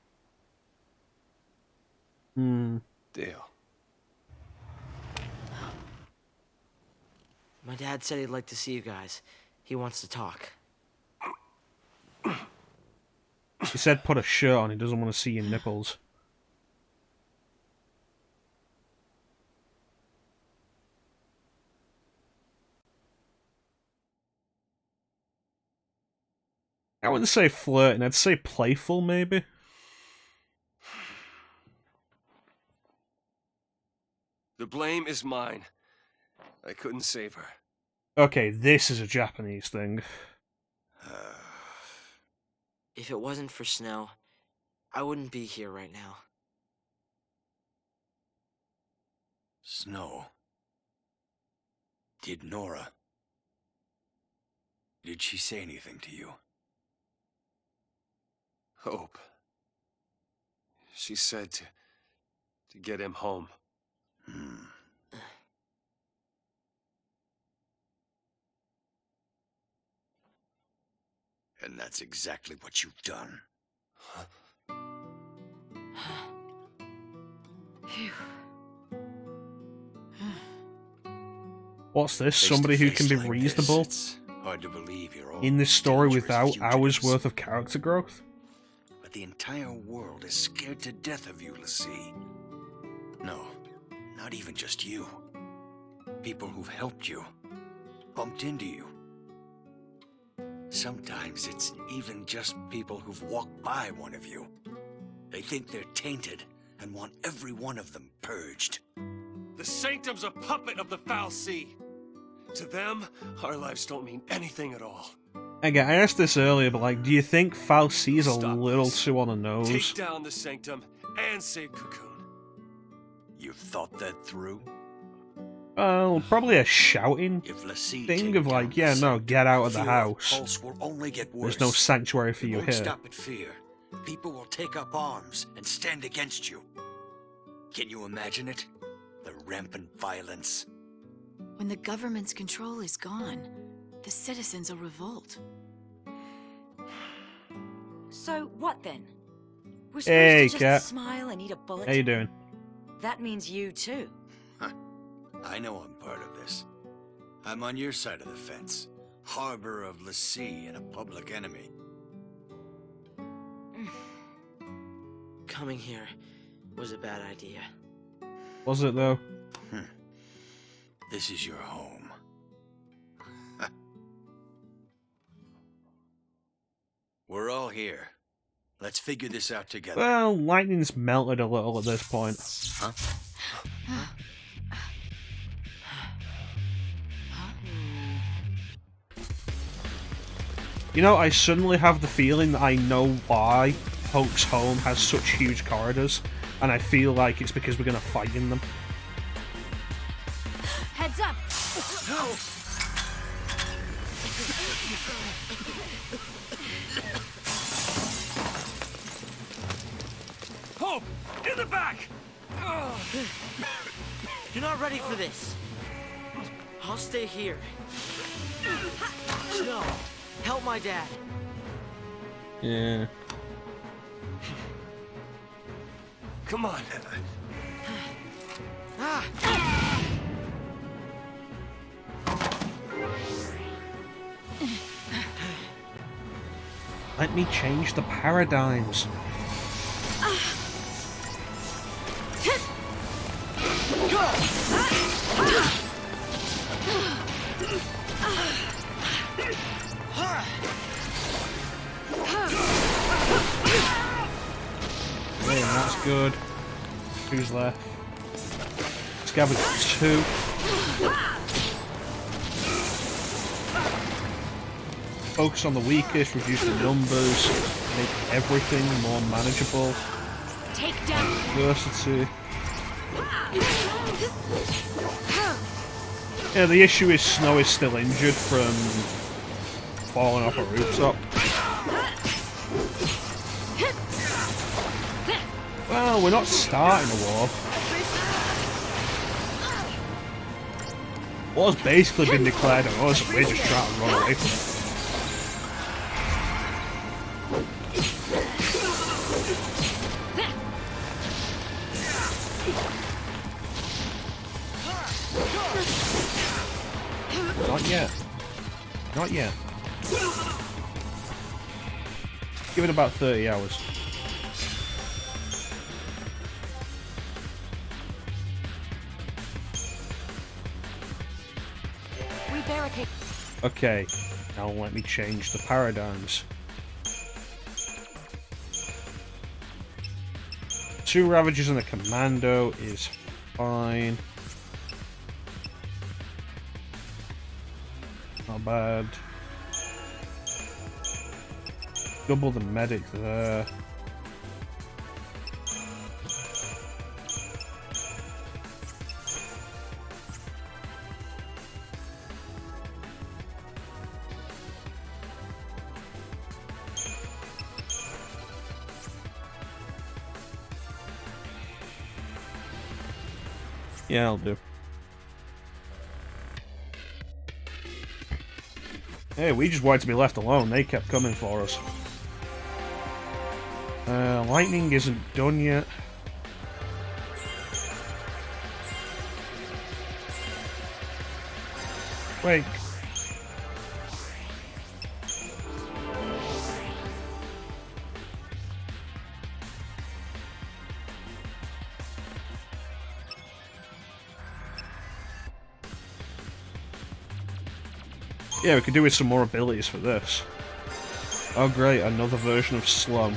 Deal. My dad said he'd like to see you guys. He wants to talk. He said put a shirt on, he doesn't want to see your nipples. I wouldn't say flirting, I'd say playful, maybe. The blame is mine. I couldn't save her. Okay, this is a Japanese thing. If it wasn't for Snow, I wouldn't be here right now. Snow. Did Nora... Did she say anything to you? Hope. She said to get him home. And that's exactly what you've done. Phew. What's this? Face Somebody to who face can be like reasonable this, it's hard to believe you're all in this story dangerous without hours fugitives. worth of character growth? But the entire world is scared to death of you, Lassie. No, not even just you. People who've helped you, bumped into you. Sometimes it's even just people who've walked by one of you. They think they're tainted and want every one of them purged. The Sanctum's a puppet of the fal'Cie. To them, our lives don't mean anything at all. Again, I asked this earlier, but like, do you think fal'Cie is a Stop little this. too on the nose? Take down the Sanctum and save Cocoon. You've thought that through? Well, probably a shouting If Lassie thing take of like, down yeah, the no, Sanctum, get out of the fear house. Pulse will only get worse. There's no sanctuary for It you won't here. stop at fear. People will take up arms and stand against you. Can you imagine it? The rampant violence. When the government's control is gone, the citizens will revolt. So what then? We're supposed Hey, to just Cat. smile and eat a bullet? How you doing? That means you too. I know I'm part of this. I'm on your side of the fence. Harbor of Lassie and a public enemy. Coming here was a bad idea. Was it though? This is your home. We're all here. Let's figure this out together. Well, lightning's melted a little at this point. Huh? You know, I suddenly have the feeling that I know why Hope's home has such huge corridors, and I feel like it's because we're going to fight in them. Heads up! Hope! In the back! You're not ready for this. I'll stay here. Snow, help my dad. Yeah. Come on. Let me change the paradigms. Okay, that's good. Who's left? Scavenge 2. Focus on the weakest, reduce the numbers, make everything more manageable. Take down. Diversity. Yeah, the issue is Snow is still injured from falling off a rooftop. Well, we're not starting a war. War's basically been declared on us, and we're just trying to run away from it. Not yet. Not yet. Give it about 30 hours. We barricade. Okay, now let me change the paradigms. 2 Ravagers and a Commando is fine. Not bad. Double the medic there. Yeah, I'll do. Hey, we just wanted to be left alone. They kept coming for us. Lightning isn't done yet. Wait. Yeah, we could do with some more abilities for this. Oh great, another version of Slum.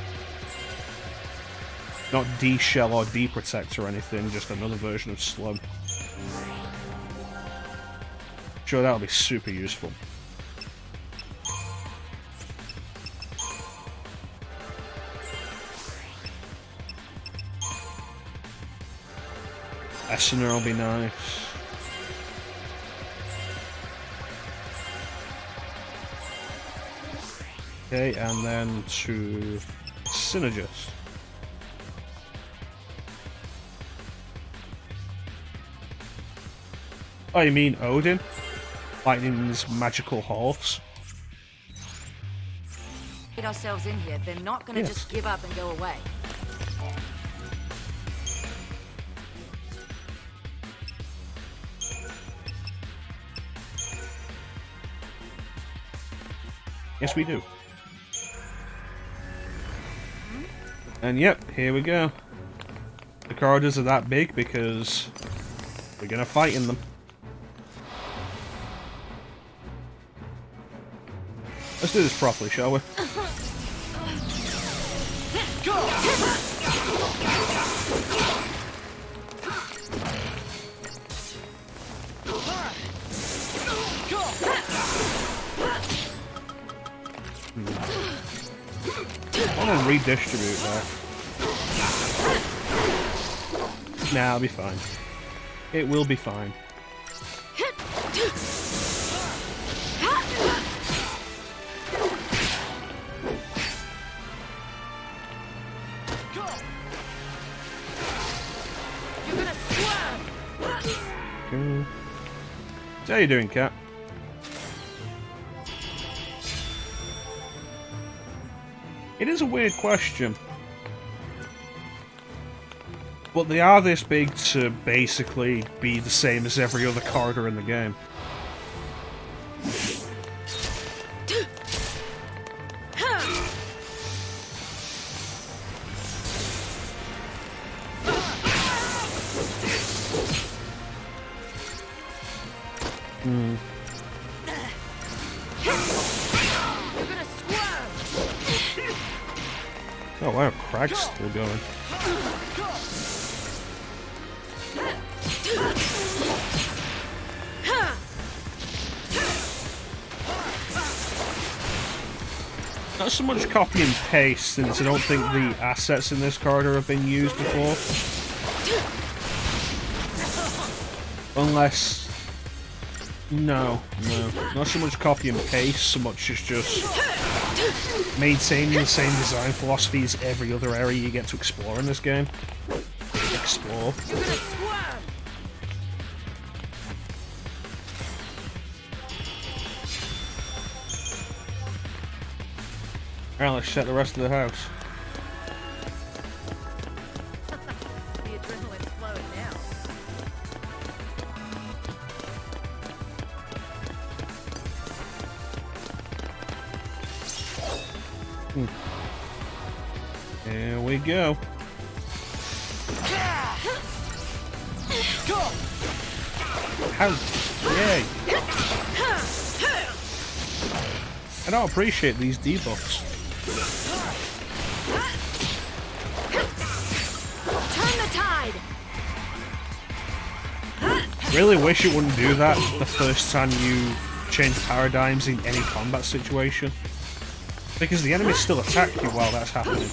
Not D-Shell or D-Protect or anything, just another version of Slum. Sure, that'll be super useful. Essener will be nice. Okay, and then to Synergist. Oh, you mean Odin? Lightning's magical horse? Get ourselves in here, they're not gonna just give up and go away. Yes, we do. And yep, here we go. The corridors are that big because we're gonna fight in them. Let's do this properly, shall we? I want to redistribute that. Nah, I'll be fine. It will be fine. Okay. So how you doing, Cat? It is a weird question. But they are this big to basically be the same as every other corridor in the game. Oh wow, Crag's still going. Not so much copy and paste, since I don't think the assets in this corridor have been used before. Unless... No. Not so much copy and paste, so much as just maintaining the same design philosophy as every other area you get to explore in this game. Explore. Alright, let's check the rest of the house. The adrenaline's flowing now. Here we go. How? Yay! I don't appreciate these debuffs. Turn the tide. Really wish it wouldn't do that the first time you change paradigms in any combat situation. Because the enemies still attack you while that's happening.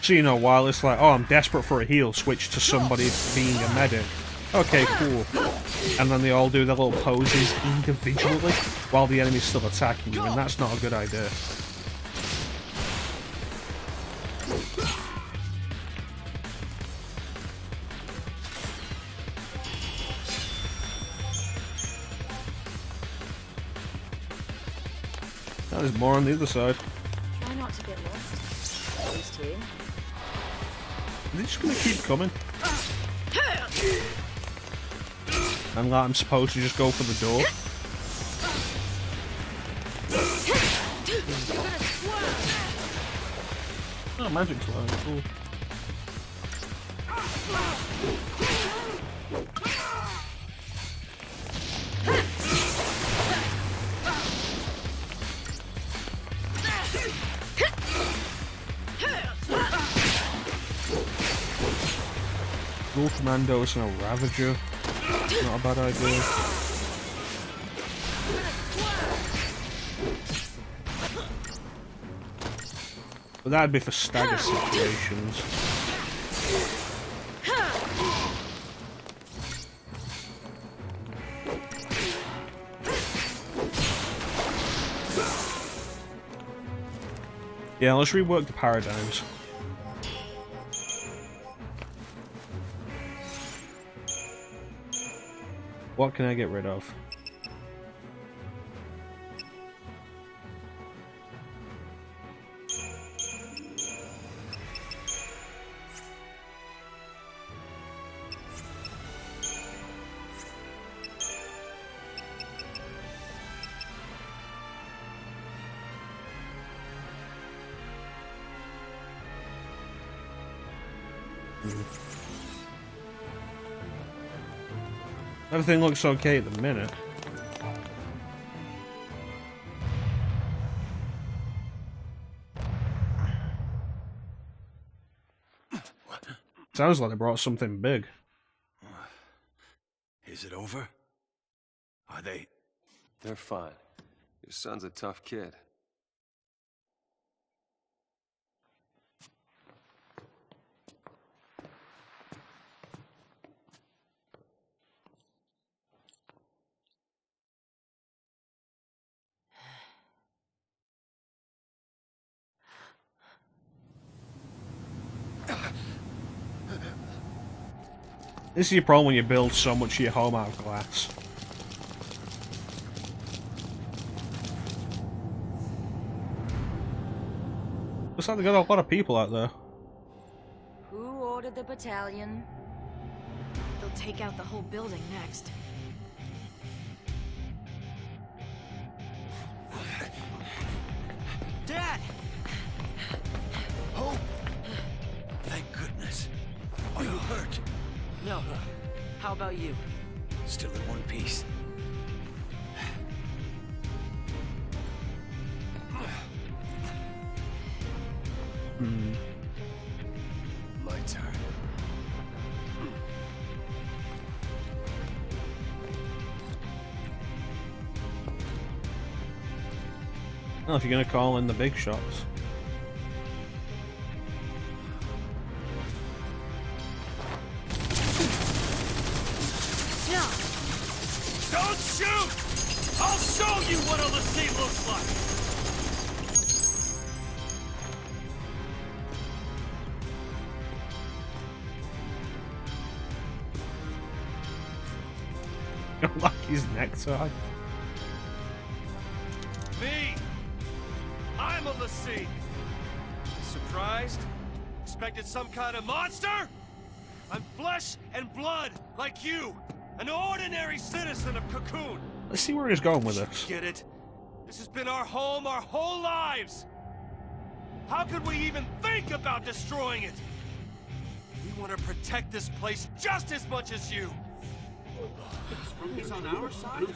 So, you know, while it's like, oh, I'm desperate for a heal, switch to somebody being a medic. Okay, cool. And then they all do their little poses individually while the enemy's still attacking you, and that's not a good idea. There's more on the other side. Try not to get lost. At least see. Are they just gonna keep coming? And like I'm supposed to just go for the door? Oh, magic slime, cool. Dual commandos and a ravager. Not a bad idea. But that'd be for stagger situations. Yeah, let's rework the paradigms. What can I get rid of? Everything looks okay at the minute. Sounds like they brought something big. Is it over? Are they? They're fine. Your son's a tough kid. This is your problem when you build so much of your home out of glass. Looks like they got a lot of people out there. Who ordered the battalion? They'll take out the whole building next. Dad! Oh! Thank goodness. Are you hurt? No. How about you? Still in one piece. My turn. Well, if you're gonna call in the big shots. Don't shoot! I'll show you what a Lassie looks like! Like his necktie. Me! I'm a Lassie! Surprised? Expected some kind of monster? I'm flesh and blood, like you! An ordinary citizen of Cocoon! Let's see where he's going with this. Get it? This has been our home our whole lives! How could we even think about destroying it? We want to protect this place just as much as you! He's on our side?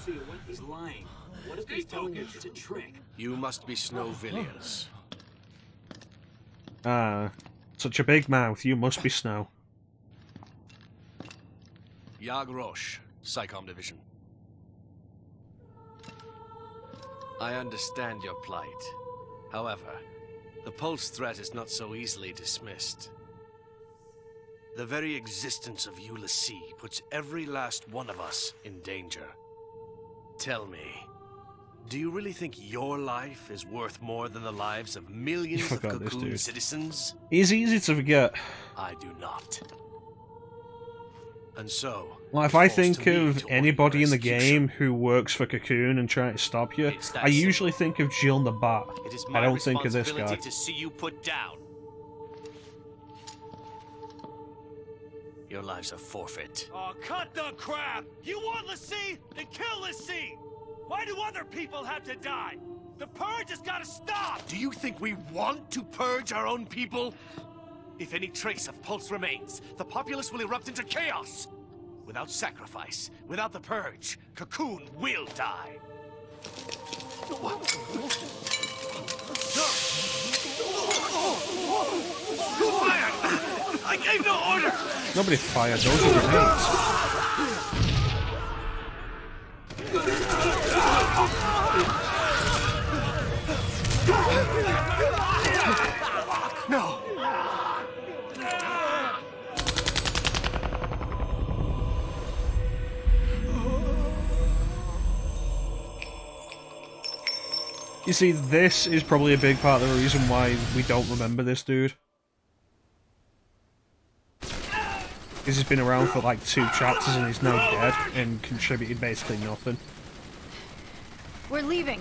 He's lying. What if he's telling us it's a trick? You must be Snowvillians. Ah, such a big mouth, you must be Snow. Yag Rosh, SciComm Division. I understand your plight. However, the Pulse threat is not so easily dismissed. The very existence of Ulysses puts every last one of us in danger. Tell me, do you really think your life is worth more than the lives of millions of Cocoon citizens? He's easy to forget. I do not. And so, well, if I think of anybody in the game who works for Cocoon and trying to stop you, I usually think of Jill the Bat. I don't think of this guy. To see you put down. your lives are forfeit. Oh, cut the crap! You want l'Cie? Then kill l'Cie! Why do other people have to die? The purge has gotta stop! Do you think we want to purge our own people? If any trace of Pulse remains, the populace will erupt into chaos. Without sacrifice, without the purge, Cocoon will die. Who fired? I gave no order! Nobody fired, those are grenades. No! You see, this is probably a big part of the reason why we don't remember this dude. Because he's been around for like 2 chapters and he's now dead and contributed basically nothing. We're leaving.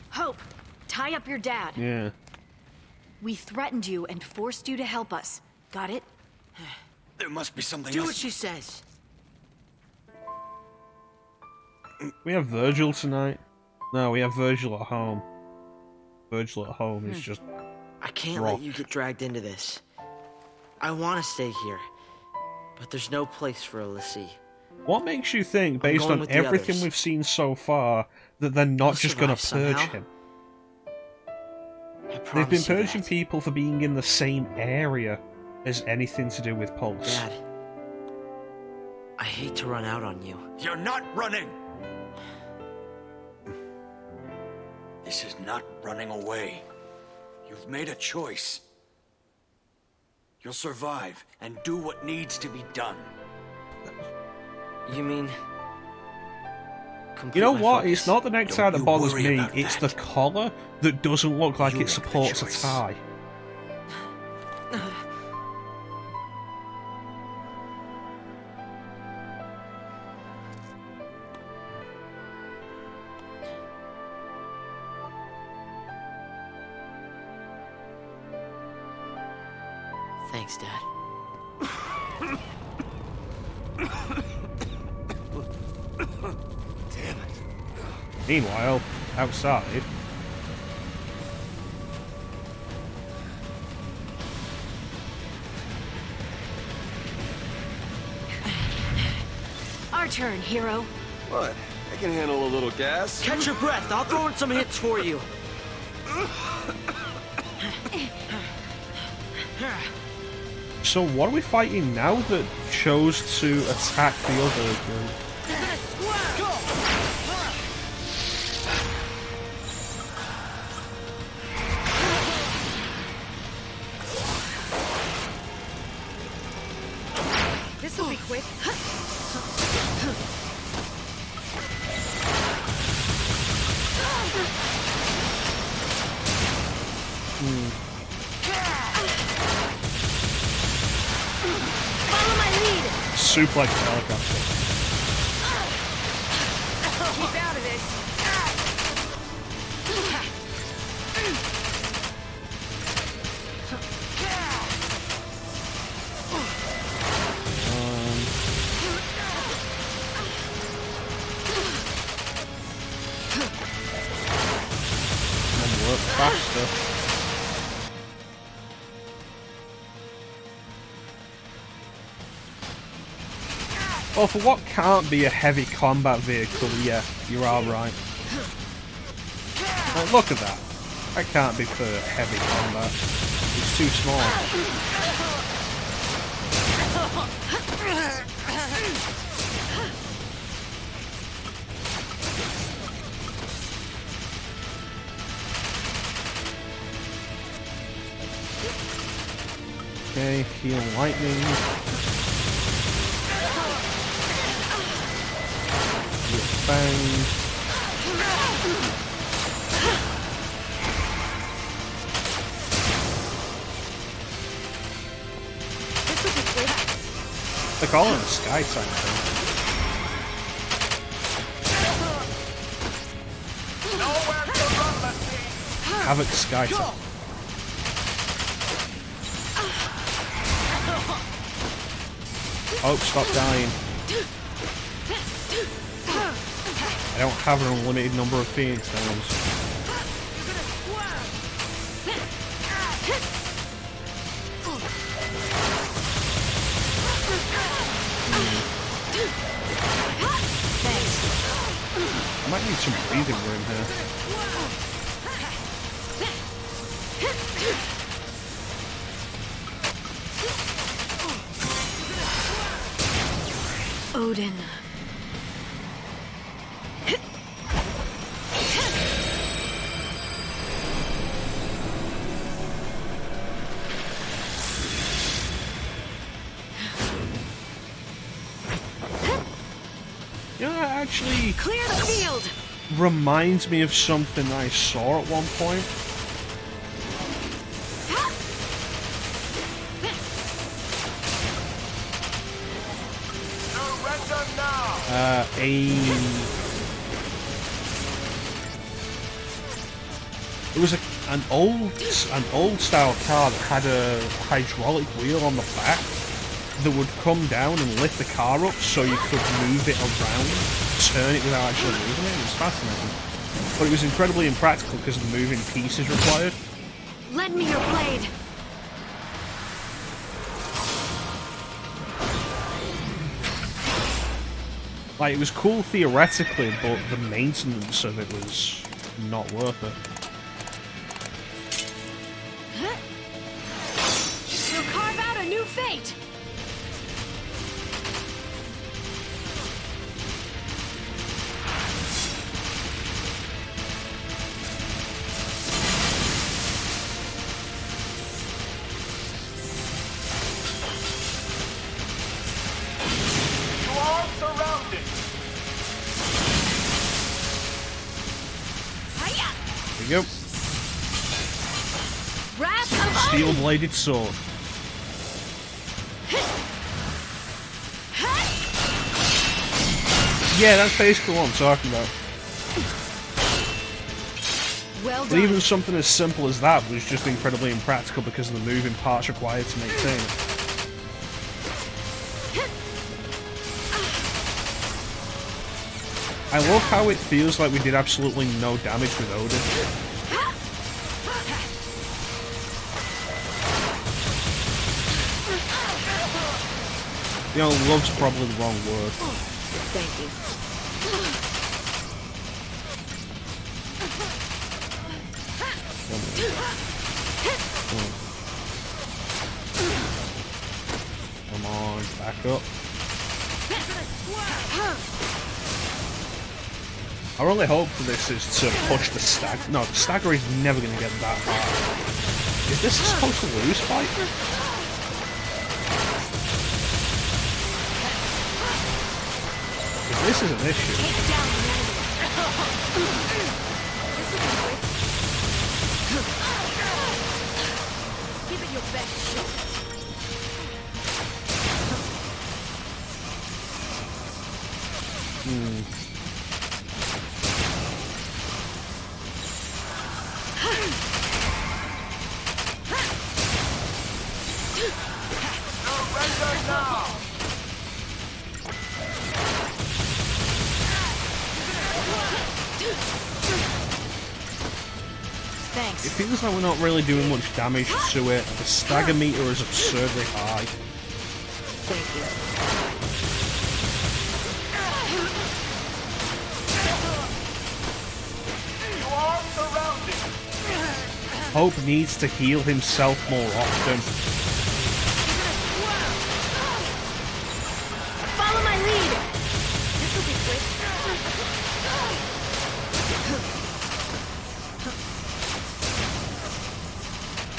Hope, tie up your dad. Yeah. We threatened you and forced you to help us. Got it? There must be something Do else. what she says. We have Virgil tonight. No, we have Virgil at home. Virgil at home is just I can't rock. let you get dragged into this. I want to stay here, but there's no place for a l'Cie. What makes you think, based going on with the everything others. we've seen so far, that they're not I'll just gonna survive purge somehow. him? I They've been promise you purging that. people for being in the same area as anything to do with Pulse. Dad, I hate to run out on you. You're not running! This is not running away. You've made a choice. You'll survive and do what needs to be done. You mean... You know complete my what? focus? It's not the necktie Don't that you bothers worry me, about it's that. the collar that doesn't look like You it make the supports a choice. tie. Thanks, Dad. Meanwhile, outside... Our turn, hero. What? I can handle a little gas. Catch your breath. I'll throw in some hits for you. So what are we fighting now that chose to attack the other group? This'll be quick. Follow my lead. Suplex helicopter. Keep out of this. And work faster. Well, for what can't be a heavy combat vehicle, yeah, you are right. Like, look at that. That can't be for heavy combat. It's too small. Okay, heal lightning. Heal fang. This'll be quick. They call it a sky tank thing. Havoc sky tank. Hope, stop dying. I don't have an unlimited number of Phoenix stones. I might need some breathing room here. Odin. You know, that actually Clear the field. reminds me of something I saw at one point. It was an old style car that had a hydraulic wheel on the back that would come down and lift the car up so you could move it around, turn it without actually moving it. It was fascinating. But it was incredibly impractical because of the moving pieces required. Lend me your blade. Like, it was cool theoretically, but the maintenance of it was not worth it. We'll carve out a new fate. You are surrounded. There you go. Wrath of Steel-bladed sword. Yeah, that's basically what I'm talking about. Well But done. even something as simple as that was just incredibly impractical because of the moving parts required to maintain it. I love how it feels like we did absolutely no damage with Odin. You know, love's probably the wrong word. Thank you. Come on, back up. Our only hope for this is to push the stag. No, the stagger is never going to get that high. Is this supposed to lose fight? 'Cause this is an issue. Give it your best shot. Surrender now. Thanks. It feels like we're not really doing much damage to it. The stagger meter is absurdly high. Thank you. You are surrounded. Hope needs to heal himself more often. Follow my lead. This will be quick.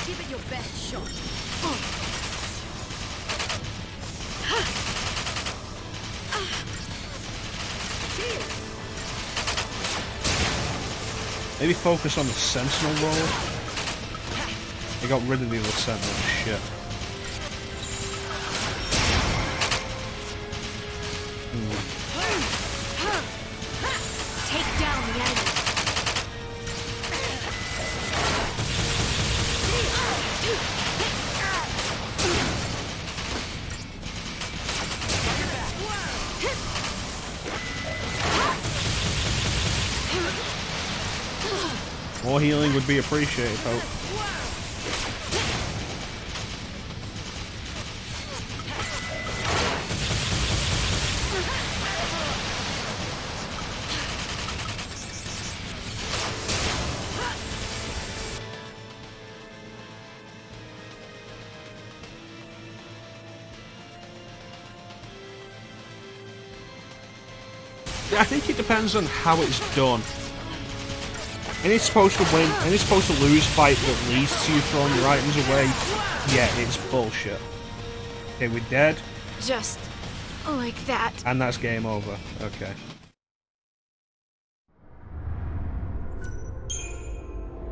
Give it your best shot. Maybe focus on the sentinel role. They got rid of the other sentinel. Shit. Take down the enemy. More healing would be appreciated, Hope. I think it depends on how it's done. Any supposed to win, any supposed to lose fight that leads to you throwing your items away, yeah, it's bullshit. Okay, we're dead. Just like that. And that's game over. Okay.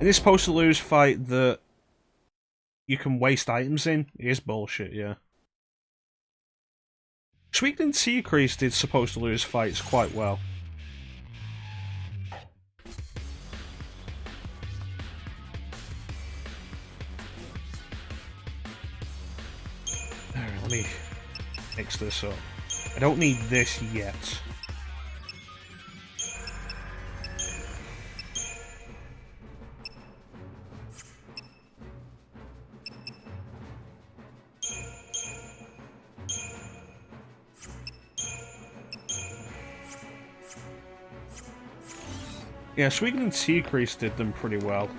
Any supposed to lose fight that you can waste items in is bullshit, yeah. Sweet and Seacrease did supposed to lose fights quite well. Alright, let me mix this up. I don't need this yet. Yeah, Sweet and Seacrease did them pretty well.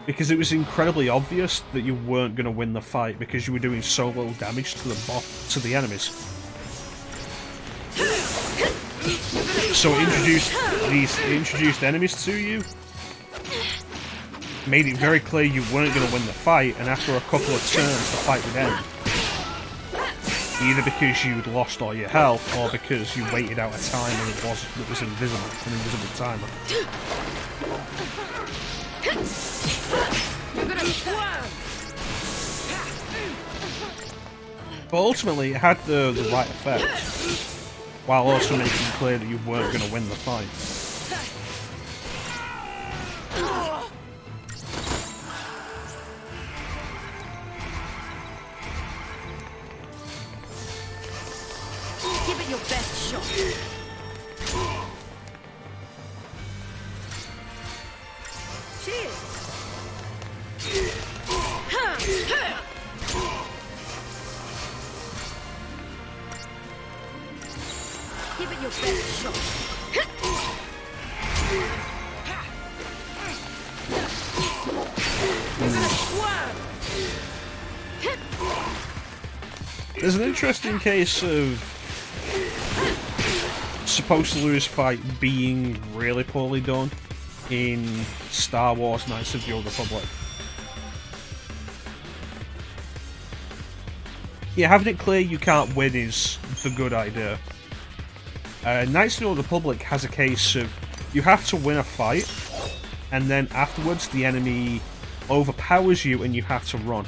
Because it was incredibly obvious that you weren't going to win the fight because you were doing so little damage to the enemies. So it introduced enemies to you, made it very clear you weren't going to win the fight, and after a couple of turns the fight would end. Either because you'd lost all your health, or because you waited out a timer that was invisible, an invisible timer. But ultimately, it had the right effect, while also making clear that you weren't going to win the fight. Give it your best shot. Cheers. Give it your best shot. There's an interesting case of supposed to lose fight being really poorly done in Star Wars Knights of the Old Republic. Yeah, having it clear you can't win is the good idea. Knights of the Old Republic has a case of you have to win a fight, and then afterwards the enemy overpowers you and you have to run.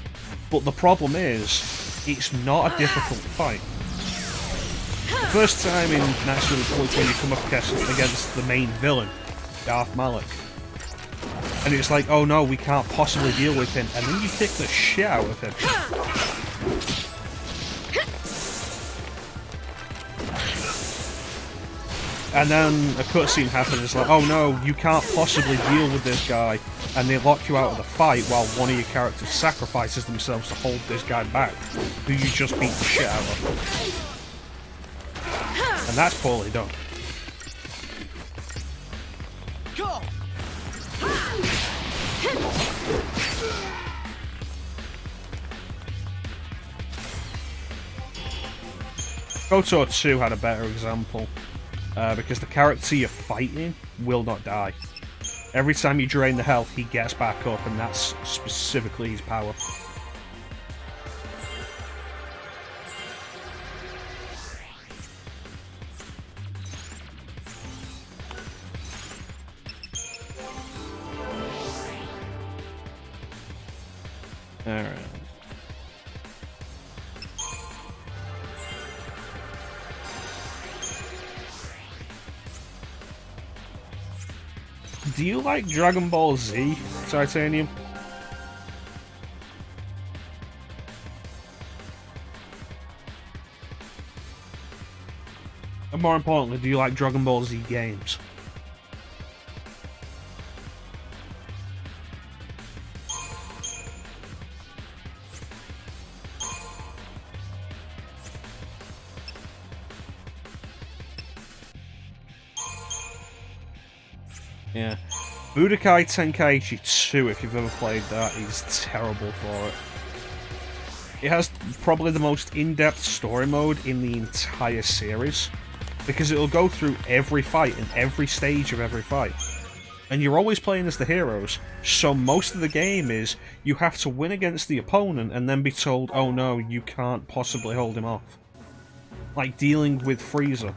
But the problem is, it's not a difficult fight. The first time in Knights of the Republic when you come up against the main villain, Darth Malak, and it's like, oh no, we can't possibly deal with him, and then you kick the shit out of him. And then a cutscene happens, it's like, oh no, you can't possibly deal with this guy, and they lock you out of the fight while one of your characters sacrifices themselves to hold this guy back, who you just beat the shit out of. And that's poorly done. Go! KOTOR 2 had a better example, because the character you're fighting will not die. Every time you drain the health, he gets back up, and that's specifically his power. Alright. Do you like Dragon Ball Z, Titanium? And more importantly, do you like Dragon Ball Z games? Yeah. Budokai Tenkaichi 2, if you've ever played that, is terrible for it. It has probably the most in-depth story mode in the entire series, because it'll go through every fight and every stage of every fight. And you're always playing as the heroes, so most of the game is you have to win against the opponent and then be told, oh no, you can't possibly hold him off. Like dealing with Frieza.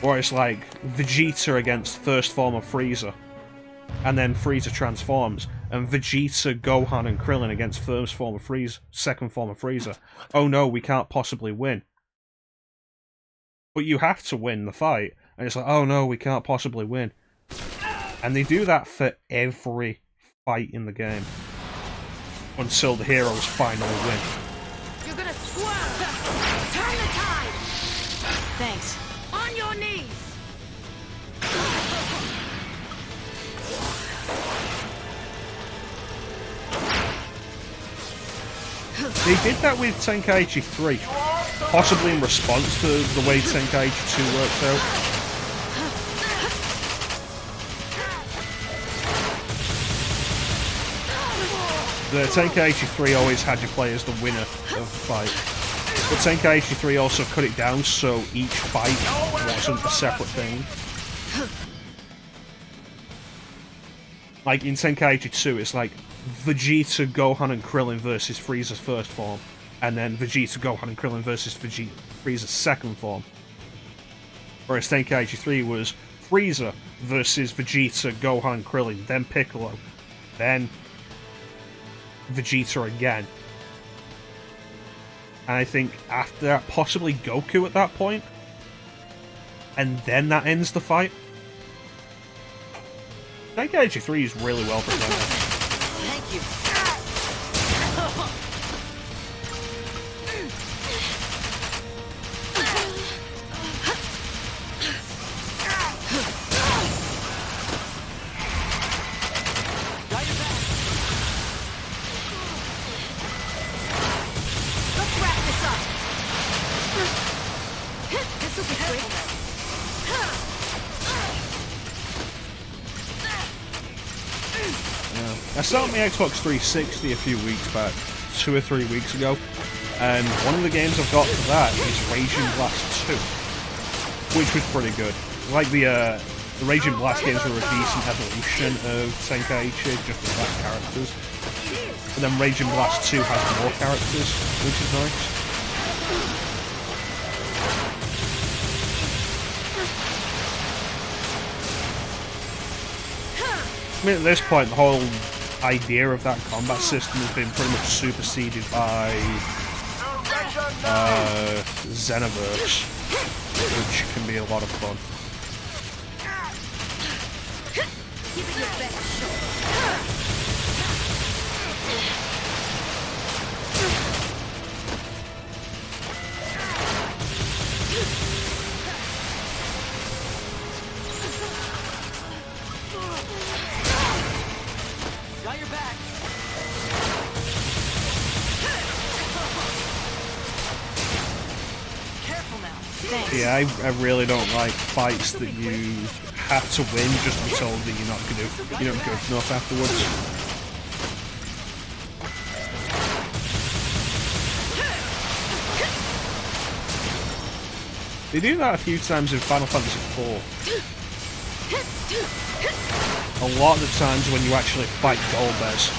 Or it's like Vegeta against first form of Frieza, and then Frieza transforms, and Vegeta, Gohan, and Krillin against first form of Frieza, second form of Frieza. Oh no, we can't possibly win. But you have to win the fight, and it's like, oh no, we can't possibly win. And they do that for every fight in the game, until the heroes finally win. You're gonna swerve! Turn the tide! Thanks. On your knees! They did that with Tenkaichi 3, possibly in response to the way Tenkaichi 2 worked out. The Tenkaichi 3 always had you play as the winner of the fight. But Tenkaichi 3 also cut it down so each fight wasn't a separate thing. Like in Tenkaichi 2, it's like Vegeta, Gohan, and Krillin versus Frieza's first form, and then Vegeta, Gohan, and Krillin versus Frieza's second form. Whereas Tenkaichi 3 was Frieza versus Vegeta, Gohan, and Krillin, then Piccolo, then Vegeta again. And I think after that, possibly Goku at that point, and then that ends the fight. Tenkaichi 3 is really well presented. Thank you. Let's wrap this up! This'll be quick. I started my Xbox 360 a few weeks back, 2 or 3 weeks ago, and one of the games I've got for that is Raging Blast 2, which was pretty good. Like the Raging Blast games were a decent evolution of Tenkaichi, just with less characters. But then Raging Blast 2 has more characters, which is nice. I mean, at this point, the whole idea of that combat system has been pretty much superseded by Xenoverse, which can be a lot of fun. Give it your best shot. Got your back. Careful now. Thanks. Yeah, I really don't like fights that you have to win just to be told that you're not good enough afterwards. They do that a few times in Final Fantasy IV. A lot of the times when you actually fight Golbez,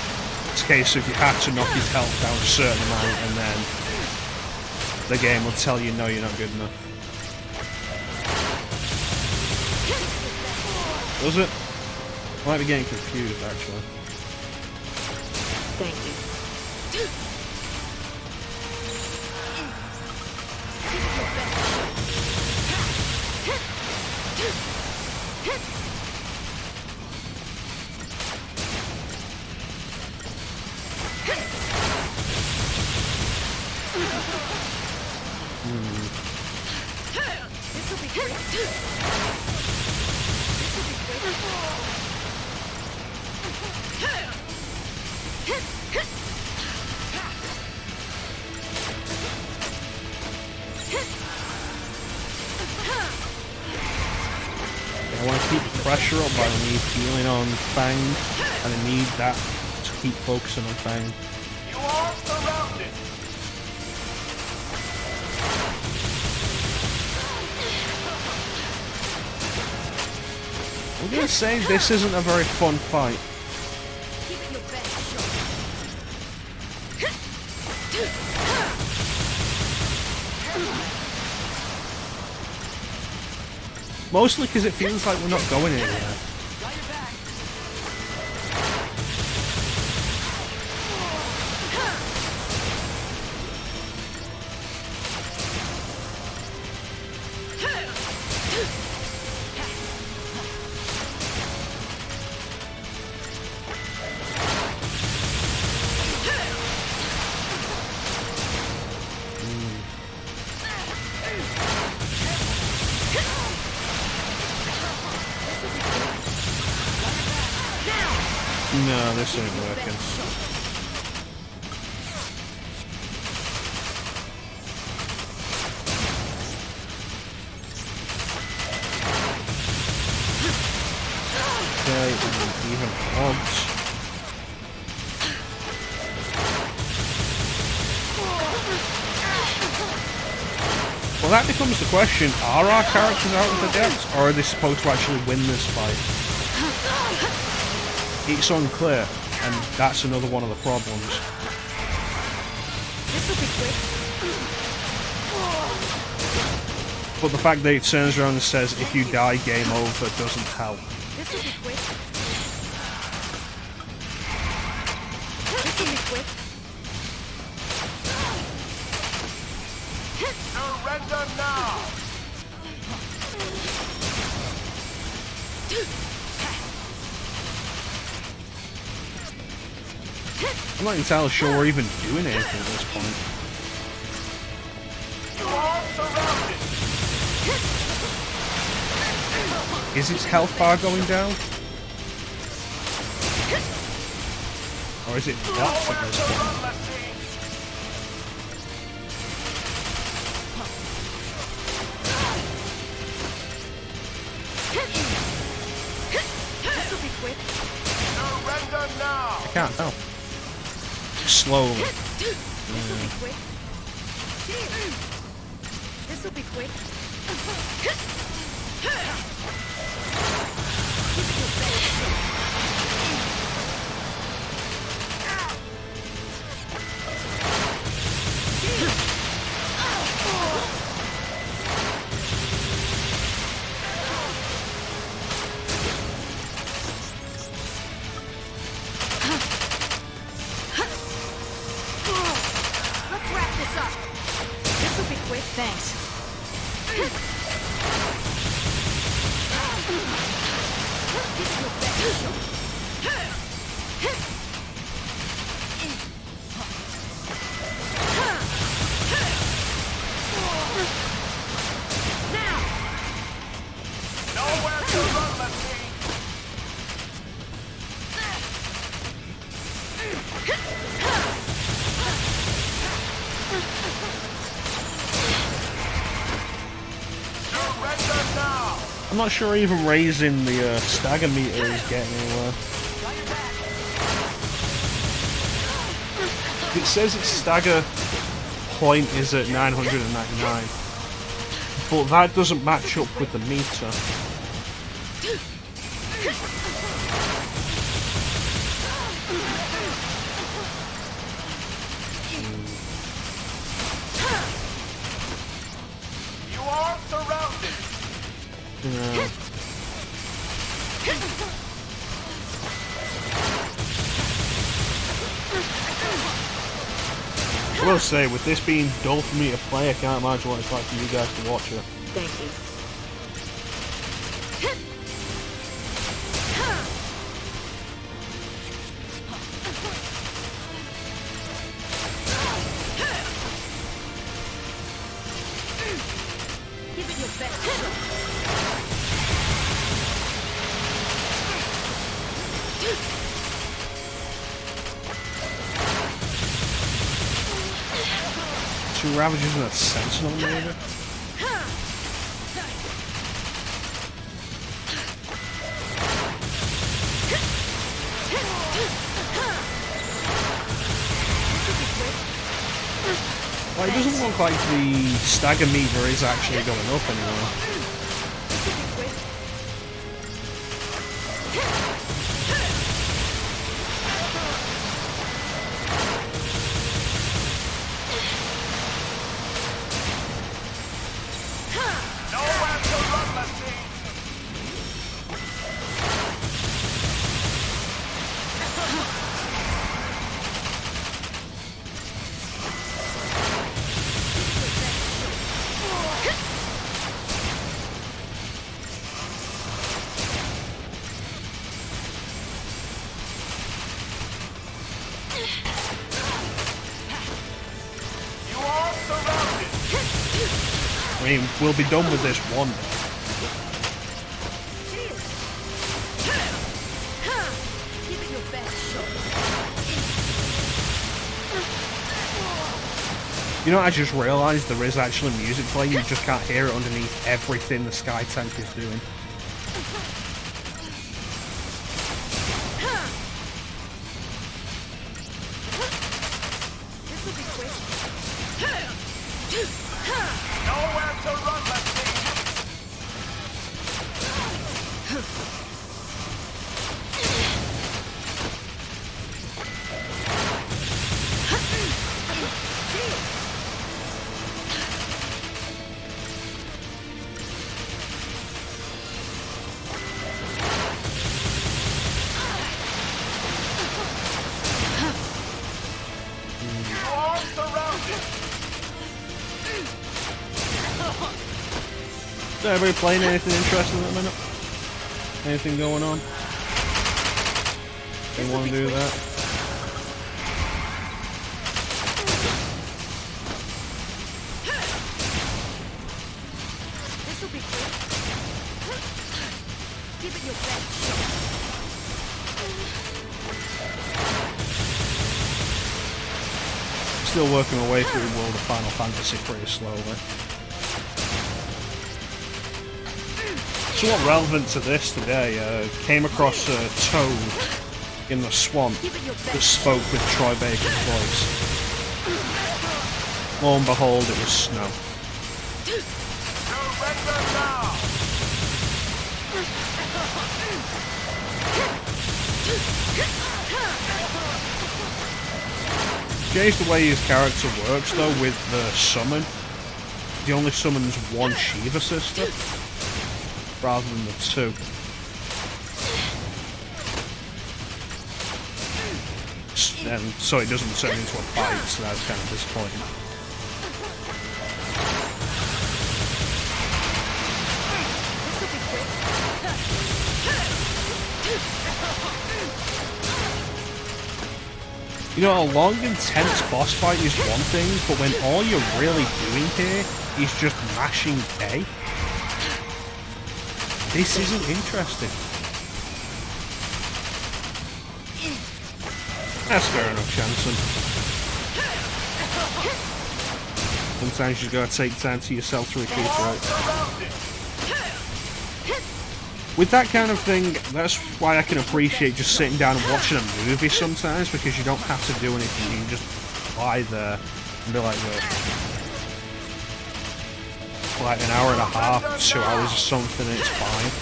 it's a case of you have to knock his health down a certain amount and then the game will tell you no, you're not good enough. Was it? I might be getting confused actually. Thank you. This'll be quick. keep the pressure up, but I need healing on Fang, and I need that to keep focusing on Fang. You are surrounded. I'm gonna say this isn't a very fun fight. Mostly because it feels like we're not going anywhere. No, this ain't working. Okay, and even odds. Well, that becomes the question: are our characters out of the depths, or are they supposed to actually win this fight? It's unclear, and that's another one of the problems. This'll be quick. But the fact that it turns around and says, if you die, game over, doesn't help. This'll be quick. This'll be quick. Surrender now. I'm not entirely sure we're even doing anything at this point. You are surrounded. Is its health bar going down? Or is it not at this point? This'll be quick. Surrender now. I can't tell. Slowly. This'll be quick. This'll be quick. Let's wrap this up. This'll be quick. Thanks. Nowhere to run, let's see. Surrender now. I'm not sure even raising the stagger meter is getting anywhere. It says its stagger point is at 999, but that doesn't match up with the meter. You are surrounded. Yeah. I will say, with this being dull for me to play, I can't imagine what it's like for you guys to watch it. Thank you. Give it your best shot. Two Ravagers and a Sentinel, maybe? Well, it doesn't look like the stagger meter is actually going up anymore. I mean, we'll be done with this one day. You know, I just realised there is actually music playing, you just can't hear it underneath everything the Sky Tank is doing. Is everybody playing anything interesting at the minute? Anything going on? Anyone do that? This'll be quick. Give it your best shot. Still working my way through the world of Final Fantasy pretty slowly. Somewhat relevant to this today, came across a toad in the swamp that spoke with Troy Baker's voice. Lo and behold, it was Snow. Change the way his character works though with the summon. He only summons one Shiva sister rather than the two. And so it doesn't turn into a fight, so that's kind of disappointing. You know, a long, intense boss fight is one thing, but when all you're really doing here is just mashing K, this isn't interesting. That's fair enough, Shanson. Sometimes you gotta take time to yourself to recuperate. With that kind of thing, that's why I can appreciate just sitting down and watching a movie sometimes, because you don't have to do anything, you can just lie there and be like, for like an hour and a half, 2 hours or something, and it's fine.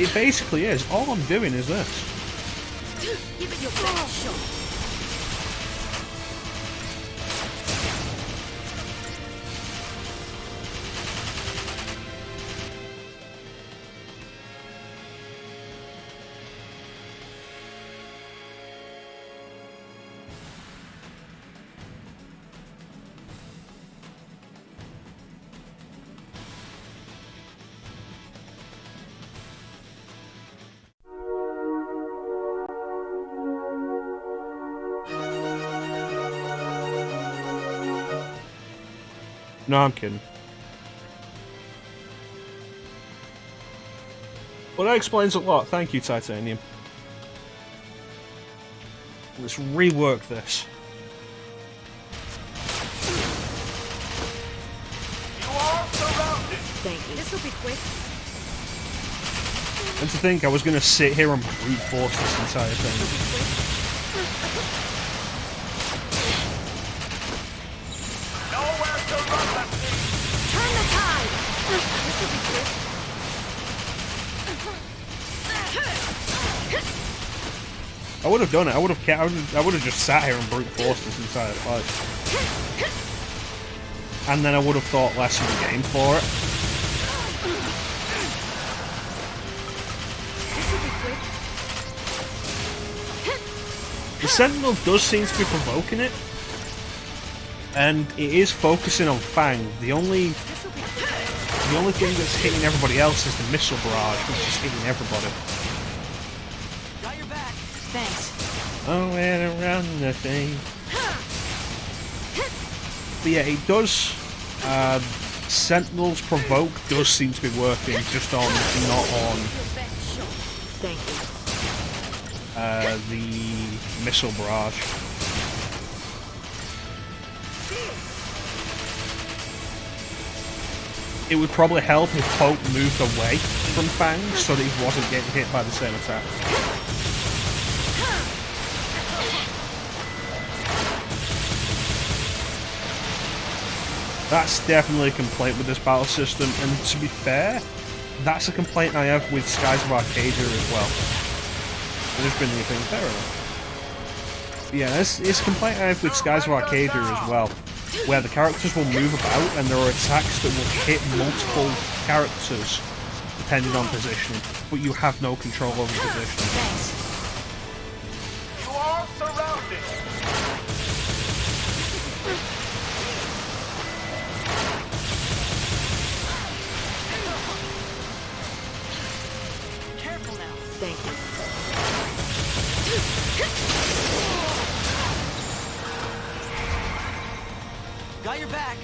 It basically is. All I'm doing is this. Give it your best shot. No, I'm kidding. Well, that explains a lot. Thank you, Titanium. Let's rework this. You are surrounded. Thank you. This'll be quick. And to think I was going to sit here and brute force this entire thing. I would have done it. I would have just sat here and brute forced this entire fight. And then I would have thought less of the game for it. The Sentinel does seem to be provoking it. And it is focusing on Fang. The only thing that's hitting everybody else is the missile barrage, which is hitting everybody. Got your back. Thanks. Oh, and around the thing. But yeah, it does. Sentinel's provoke does seem to be working, just on not on. Thank you. The missile barrage. It would probably help if Hope moved away from Fang so that he wasn't getting hit by the same attack. That's definitely a complaint with this battle system, and to be fair, that's a complaint I have with Skies of Arcadia as well. There's been the thing, fair enough. But yeah, it's a complaint I have with Skies of Arcadia as well, where the characters will move about and there are attacks that will hit multiple characters depending on positioning, but you have no control over positioning. You are surrounded. Careful now. Thank you. Got your back.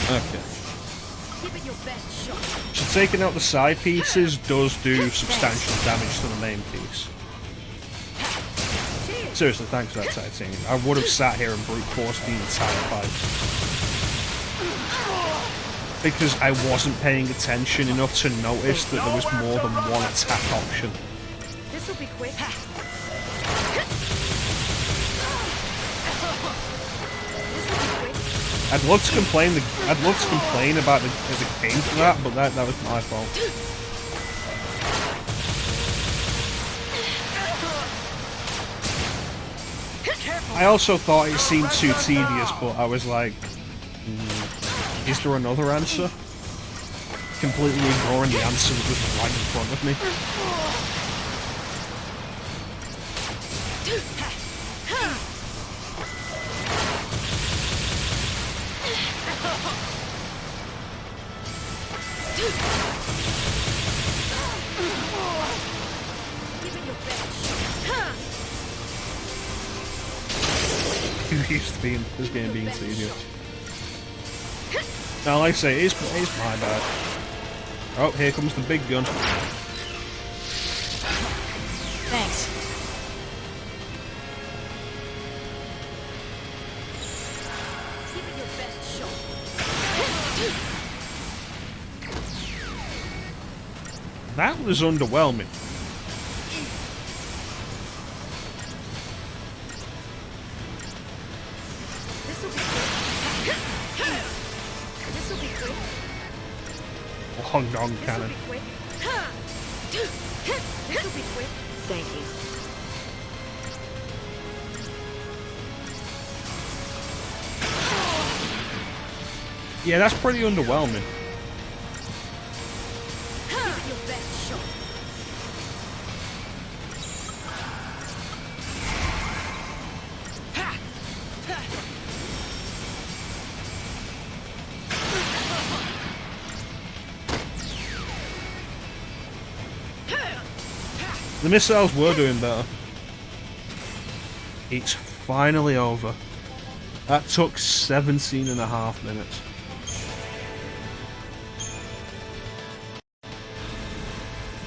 Okay. Give it your best shot. So taking out the side pieces does do substantial damage to the main piece. Seriously, thanks for that titanium. I would have sat here and brute forced the entire fight. Because I wasn't paying attention enough to notice that there was more than one attack option. This'll be quick. I'd love to complain about the game for that, but that was my fault. I also thought it seemed too tedious, but I was like, is there another answer? Completely ignoring the answer that was right in front of me. Used to being this game being tedious. Now, like I say, it's my bad. Oh, here comes the big gun. Thanks. Give it your best shot. That was underwhelming. Hong Kong cannon. This'll be quick. Thank you. Yeah, that's pretty underwhelming. Give it your best shot. The missiles were doing better. It's finally over. That took 17.5 minutes.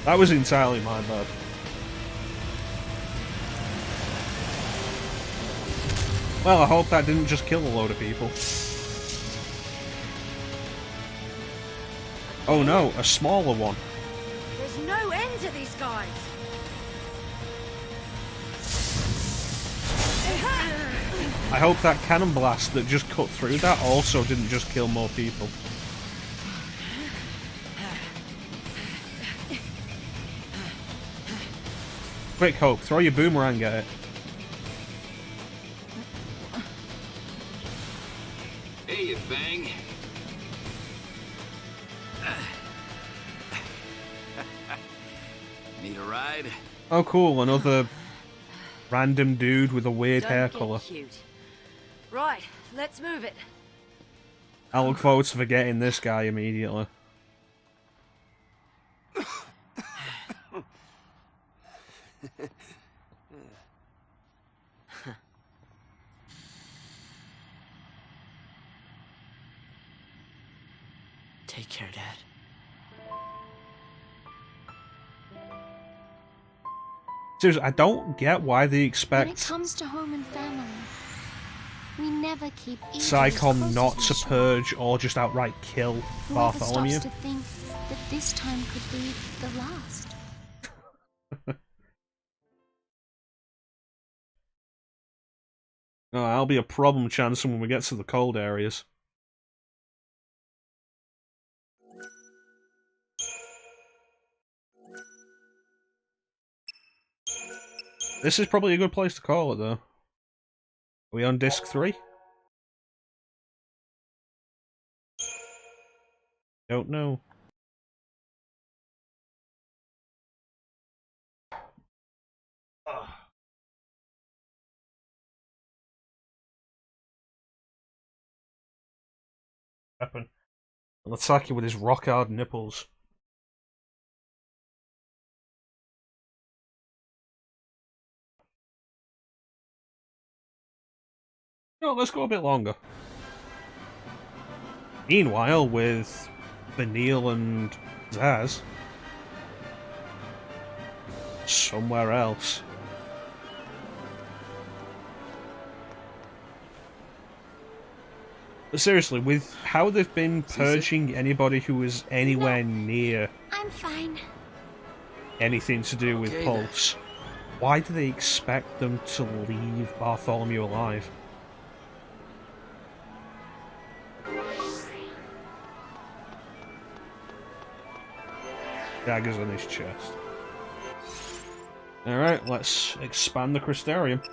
That was entirely my bad. Well, I hope that didn't just kill a load of people. Oh no, a smaller one. There's no end to these guys. I hope that cannon blast that just cut through that also didn't just kill more people. Quick, Hope, throw your boomerang at it. Hey, you Fang. Need a ride? Oh cool, another random dude with a weird hair colour. Cute. Right, let's move it. I look forward to forgetting this guy immediately. Take care, Dad. Seriously, I don't get why they When it expect comes to home and family, we never keep either as Psychon close not as to we should. purge or just outright kill Whoever Bartholomew. stops to think that this time could be the last. Oh, I'll be a problem chancing when we get to the cold areas. This is probably a good place to call it, though. Are we on disc 3? Don't know. Weapon. I'll attack you with his rock-hard nipples. No, let's go a bit longer. Meanwhile, with Vanille and Zaz somewhere else. But seriously, with how they've been purging anybody who was anywhere near I'm fine. anything to do with Okay, Pulse, why do they expect them to leave Bartholomew alive? Daggers on his chest. Alright, let's expand the Crystarium.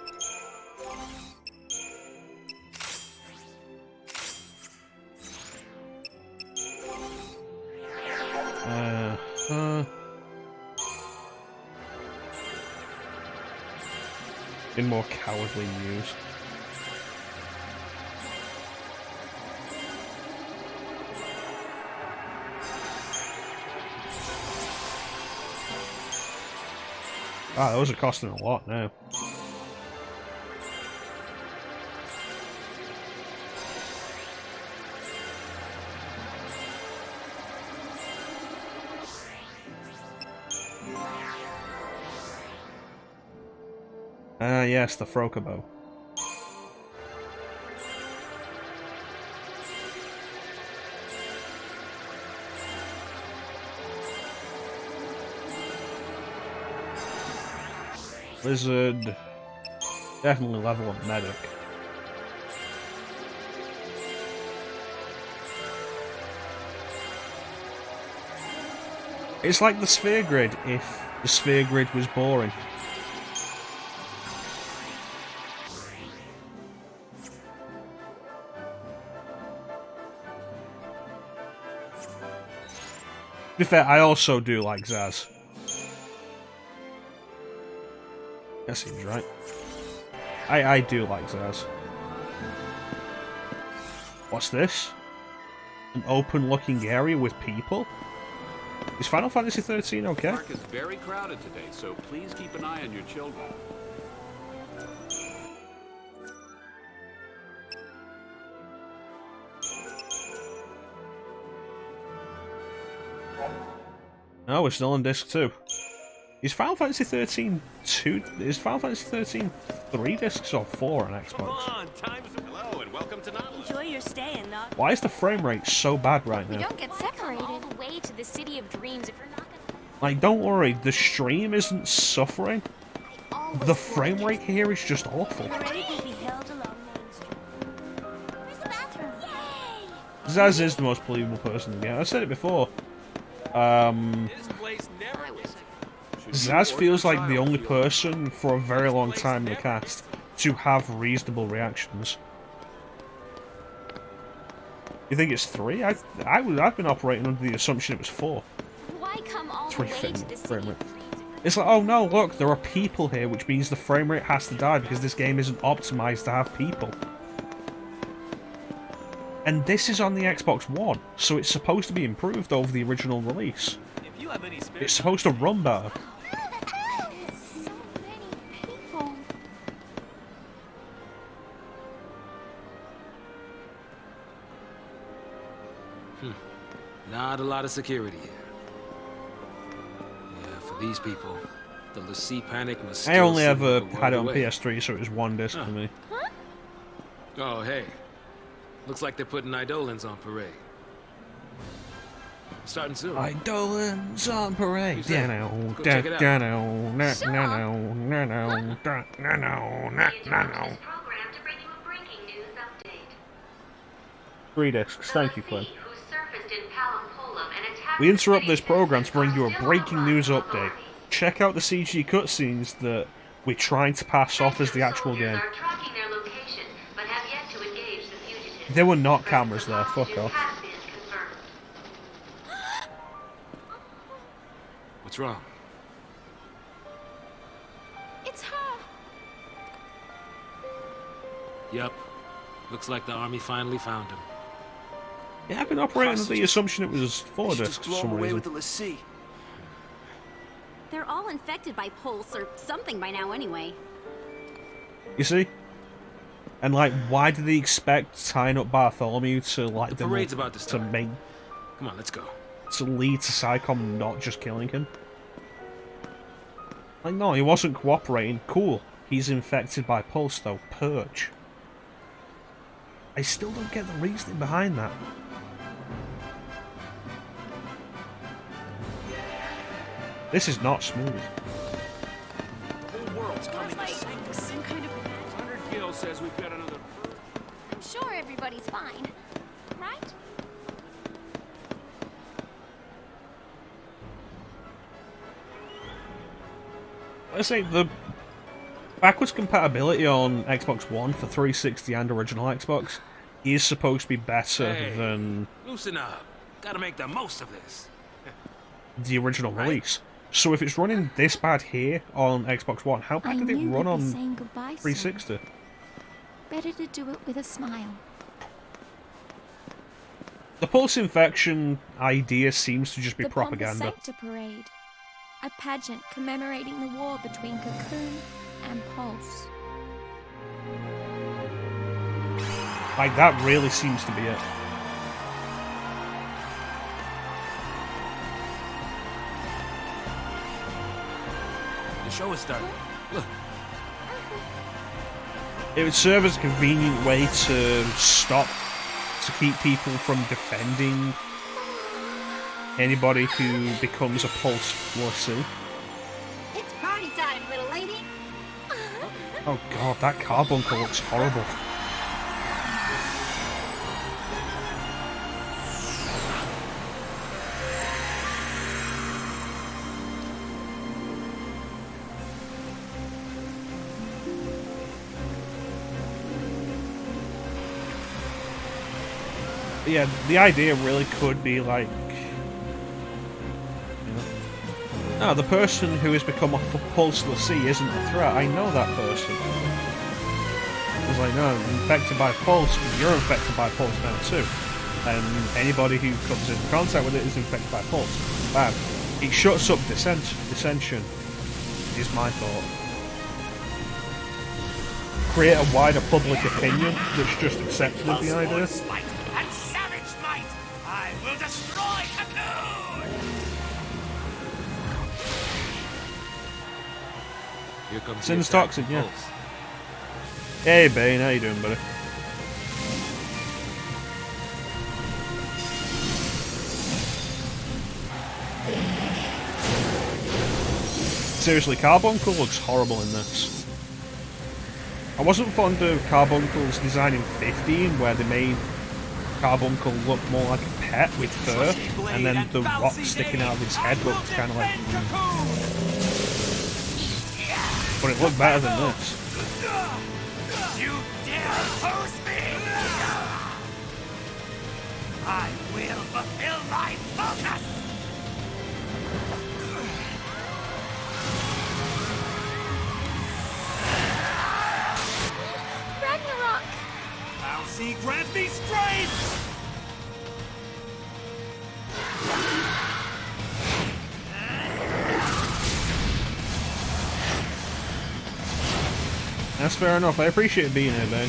Been more cowardly news. Ah, those are costing a lot now. Ah, yes, the Frocobo. Wizard. Definitely level up medic. It's like the sphere grid if the sphere grid was boring. To be fair, I also do like Zaz. That seems right. I do like Zaz. What's this? An open-looking area with people? Is Final Fantasy XIII okay? The park is very crowded today, so please keep an eye on your children. No, we're still on disc 2. Is Final Fantasy XIII 2? Is Final Fantasy XIII 3 discs or 4 on Xbox? Come on, time's hello and welcome to Nautilus. Enjoy your stay and not. Why is the frame rate so bad right We now? don't get separated all the way to the city of dreams if we're not gonna. Like, don't worry, the stream isn't suffering. The frame rate here is just awful. Ready to be held along Main Zaz is the most believable person in the game. I said it before. Zaz feels like the only person for a very long time in the cast to have reasonable reactions. You think it's 3? I've been operating under the assumption it was 4. Why come all the 3 way to the frame city? rate. It's like, oh no, look, there are people here, which means the frame rate has to die because this game isn't optimized to have people. And this is on the Xbox One, so it's supposed to be improved over the original release. It's supposed to run better. So many people. Not a lot of security here. Yeah, for these people, the LaCie panic must still I only seem ever like a had it on world away. PS3, so it was one disc for me. Oh, hey. Looks like they're putting Eidolons on parade. Starting soon. Eidolons on parade. Go check it out. 3 discs. Thank you, Clint. We interrupt this program to bring you a breaking news update. Check out the CG cutscenes that we're trying to pass off as the actual game. There were not cameras there, fuck off. What's wrong? It's her. Yep. Looks like the army finally found him. Yeah, I've been operating under the assumption it was 4 discs for some reason. the LaCie. They're all infected by Pulse or something by now anyway. You see? And like, why did they expect tying up Bartholomew to like The parade's about to start. make Come on, let's go. to lead to Psycom not just killing him? Like, no, he wasn't cooperating. Cool. He's infected by Pulse though. Purge. I still don't get the reasoning behind that. This is not smooth. The whole world's coming to sink. Some kind of... 100 Gil says we've got another... I'm sure everybody's fine, right? Let's say the backwards compatibility on Xbox One for 360 and original Xbox is supposed to be better than Loosen up. Gotta make the most of this. the original release. So if it's running this bad here on Xbox One, how bad did it run on saying goodbye soon. 360? Better to do it with a smile. The Pulse infection idea seems to just be The propaganda. Sancta Parade, a pageant commemorating the war between Cocoon and Pulse. Like, that really seems to be it. The show is starting. Look. It would serve as a convenient way to keep people from defending anybody who becomes a Pulse LaCie. It's party time, little lady. Oh god, that carbuncle looks horrible. Yeah, the idea really could be like, no, the person who has become a Pulse LaCie isn't a threat. I know that person. It's like, no, infected by Pulse, you're infected by Pulse now too. And anybody who comes into contact with it is infected by Pulse. Bam. It shuts up dissension, is my thought. Create a wider public opinion that's just accepted of the idea. And savage might, I will destroy Cocoon! Here comes Sin's the attack toxic, from yeah. Pulse. Hey Bane, how you doing, buddy? Seriously, Carbuncle looks horrible in this. I wasn't fond of Carbuncle's design in 15, where they made carbuncle look more like a pet with fur, and then the rock sticking out of his head looked kind of like. But it looked better than this. You dare oppose me? I will fulfill my focus! Ragnarok! I'll see grant me strength! That's fair enough. I appreciate being here, man.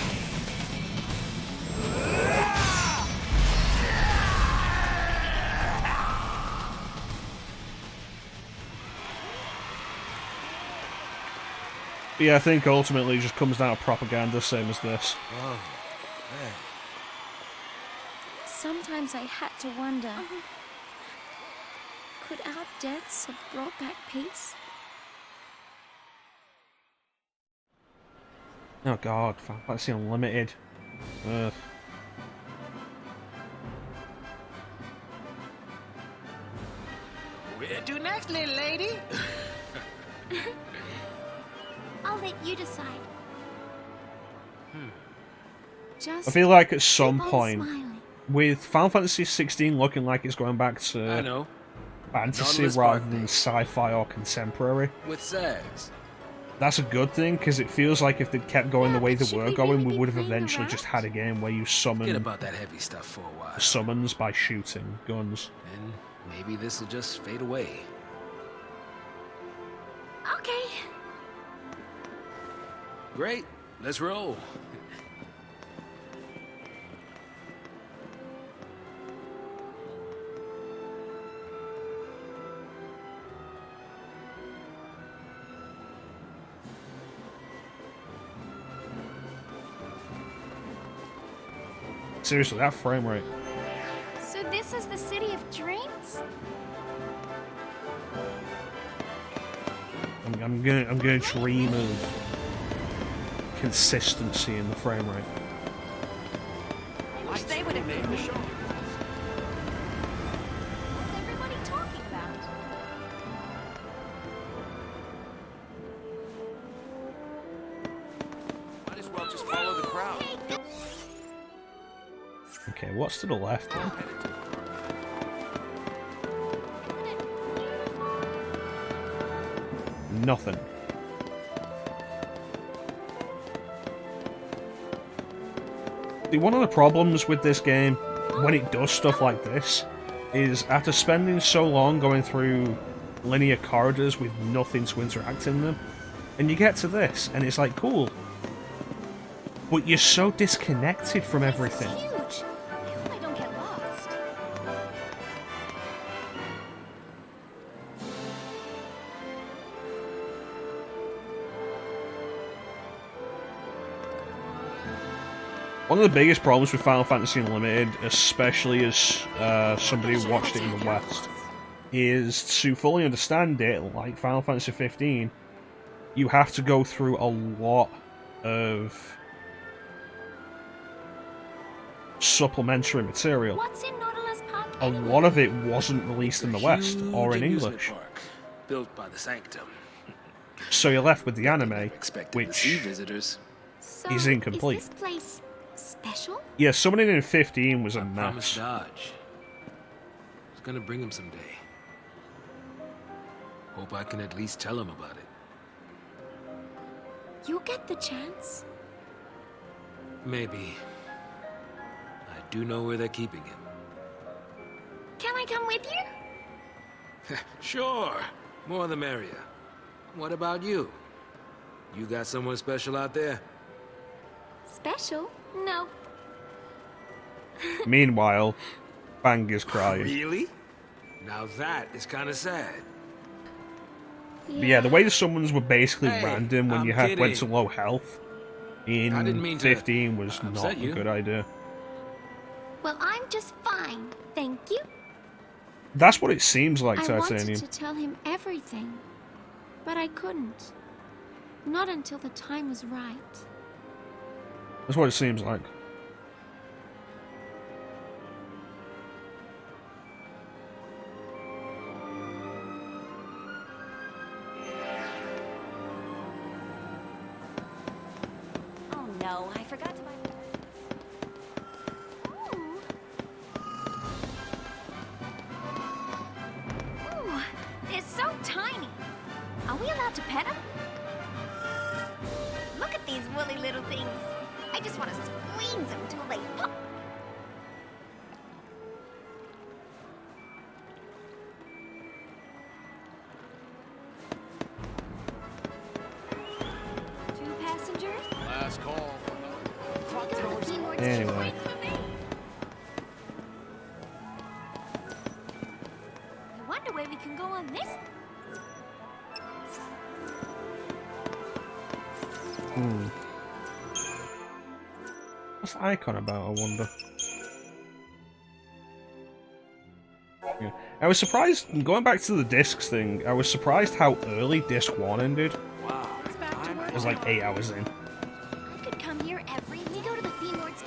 But yeah, I think ultimately it just comes down to propaganda, same as this. Oh, man. Sometimes I had to wonder, could our deaths have brought back peace? Oh god, Final Fantasy Unlimited. Ugh. Where to next, little lady? I'll let you decide. Just I feel like at some keep on point, smiling. with Final Fantasy 16 looking like it's going back I to know. fantasy Nautilus rather Park than days. sci-fi or contemporary, With Sags. that's a good thing, because it feels like if they kept going the way they should were we going, really we be would have playing eventually around? just had a game where you Forget summon about that heavy stuff for a while. summons by shooting guns. And maybe this will just fade away. Okay. Great. Let's roll. Seriously, that frame rate. So this is the city of dreams? I'm gonna dream of consistency in the frame rate. I wish they would have Name the show. What's everybody talking about? Might as well just follow the crowd. Okay, what's to the left then? Nothing. See, one of the problems with this game, when it does stuff like this, is after spending so long going through linear corridors with nothing to interact in them, and you get to this, and it's like, cool. But you're so disconnected from everything. Huge. I hope I don't get lost. One of the biggest problems with Final Fantasy Unlimited, especially as somebody who watched it in the West, is to fully understand it, like Final Fantasy 15, you have to go through a lot of supplementary material. What's in Nautilus Park? A lot of it wasn't released in the West Huge or in amusement English, park, built by the Sanctum. so you're left with the anime, Expected to see which visitors. So is incomplete. Is this place special? Yeah, summoning in 15 was a Promised mess. Dodge. It's gonna bring him someday. Hope I can at least tell him about it. You'll get the chance. Maybe. I do know where they're keeping him. Can I come with you? Sure. More the merrier. What about you? You got someone special out there? Special? No. Meanwhile, Fang is crying. Really? Now that is kind of sad. But yeah, the way the summons were basically Hey, random when I'm you went to kidding. low health I didn't in mean to 15 was not upset a you. good idea. Well, I'm just fine. Thank you. That's what it seems like, I wanted Titanium. to tell him everything, but I couldn't. Not until the time was right. That's what it seems like. Oh, I forgot to buy... Ooh, they're so tiny. Are we allowed to pet them? Look at these woolly little things. I just want to squeeze them till they pop. Two passengers? Last call. Anyway. I wonder where we can go on this. What's the icon about, I wonder? Yeah. I was surprised, going back to the discs thing, I was surprised how early disc 1 ended. Wow. It was like 8 hours in. I could come here every... We go to the Femord's...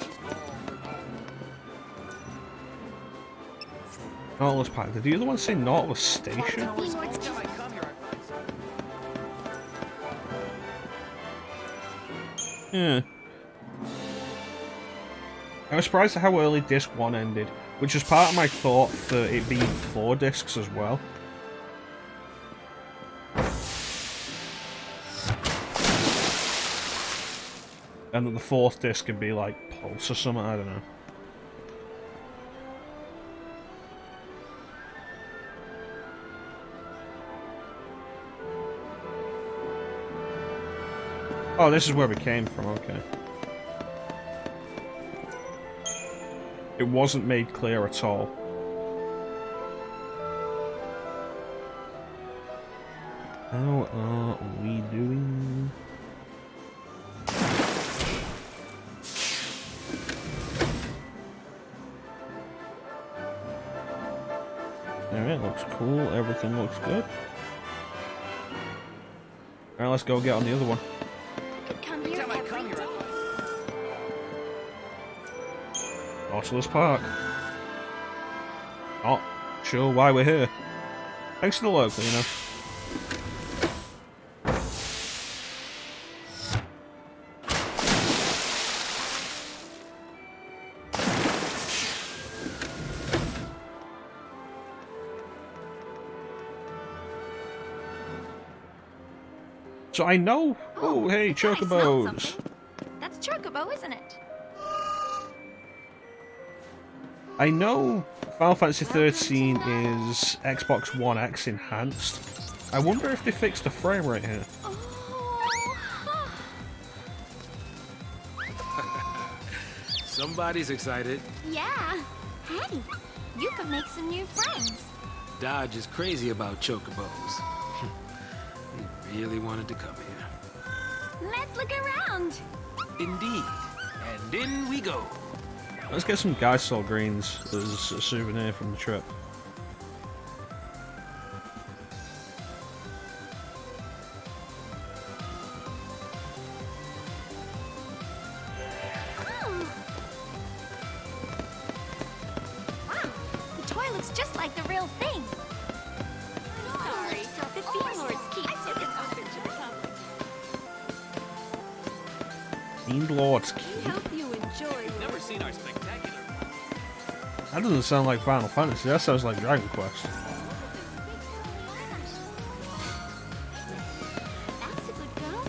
Nautilus Park. Did the other one say Nautilus Station? Yeah. I was surprised at how early disc 1 ended, which was part of my thought for it being 4 discs as well. And that the 4th disc could be like Pulse or something, I don't know. Oh, this is where we came from, okay. It wasn't made clear at all. How are we doing? Alright, looks cool, everything looks good. Alright, let's go get on the other one. Nautilus Park. Not sure why we're here. Thanks to the local, you know. So I know... Oh, hey, chocobos! That's Chocobo, isn't it? I know Final Fantasy XIII is Xbox One X enhanced. I wonder if they fixed the frame rate here. Somebody's excited. Yeah. Hey, you can make some new friends. Dodge is crazy about chocobos. He really wanted to come here. Let's look around. Indeed. And in we go. Let's get some Geisel greens as a souvenir from the trip. Wow, the toy looks just like the real thing. Sorry, the Femord's keep isn't open to the public. Fiend Lord's Keep? We hope you enjoy. Never seen our spectacular. That doesn't sound like Final Fantasy, that sounds like Dragon Quest. That's a good girl.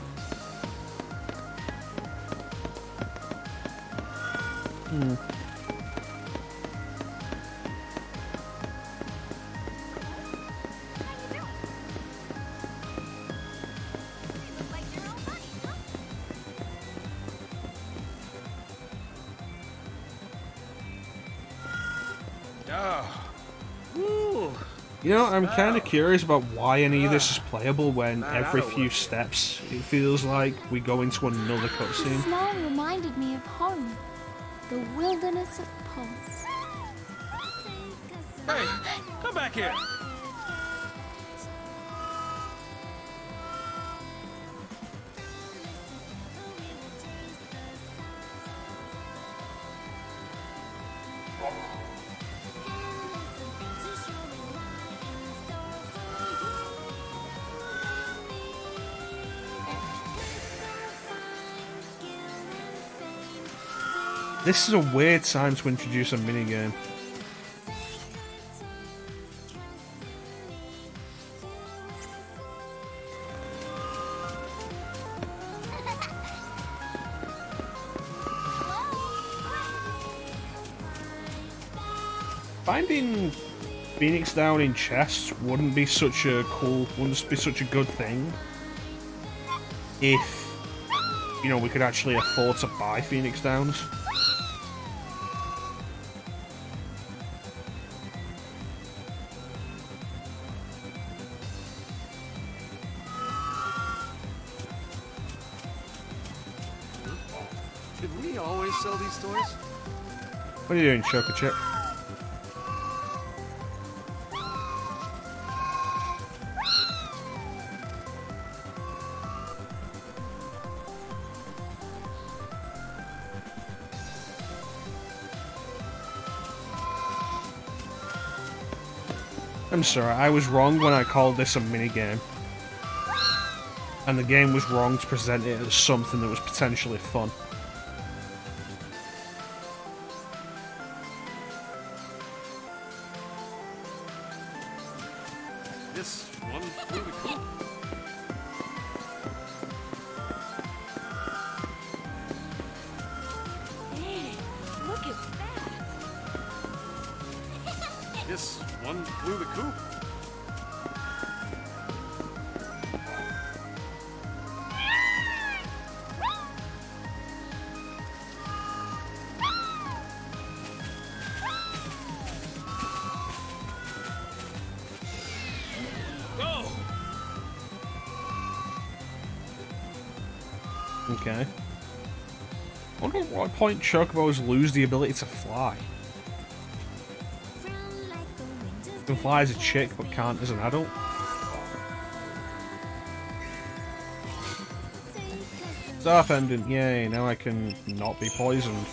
You know, I'm kind of curious about why any of this is playable when every few steps it feels like we go into another The cutscene. smell reminded me of home. The wilderness of Pulse. Hey, come back here. This is a weird time to introduce a minigame. Finding Phoenix down in chests wouldn't be such a good thing if, you know, we could actually afford to buy Phoenix Downs. Did we always sell these toys? What are you doing, Choco Chip? I'm sorry, I was wrong when I called this a minigame. And the game was wrong to present it as something that was potentially fun. This one flew the coop. Hey, look at that. This one flew the coop. Okay. I wonder at what point chocobos lose the ability to fly. You can fly as a chick, but can't as an adult. Staff ending, yay, now I can not be poisoned.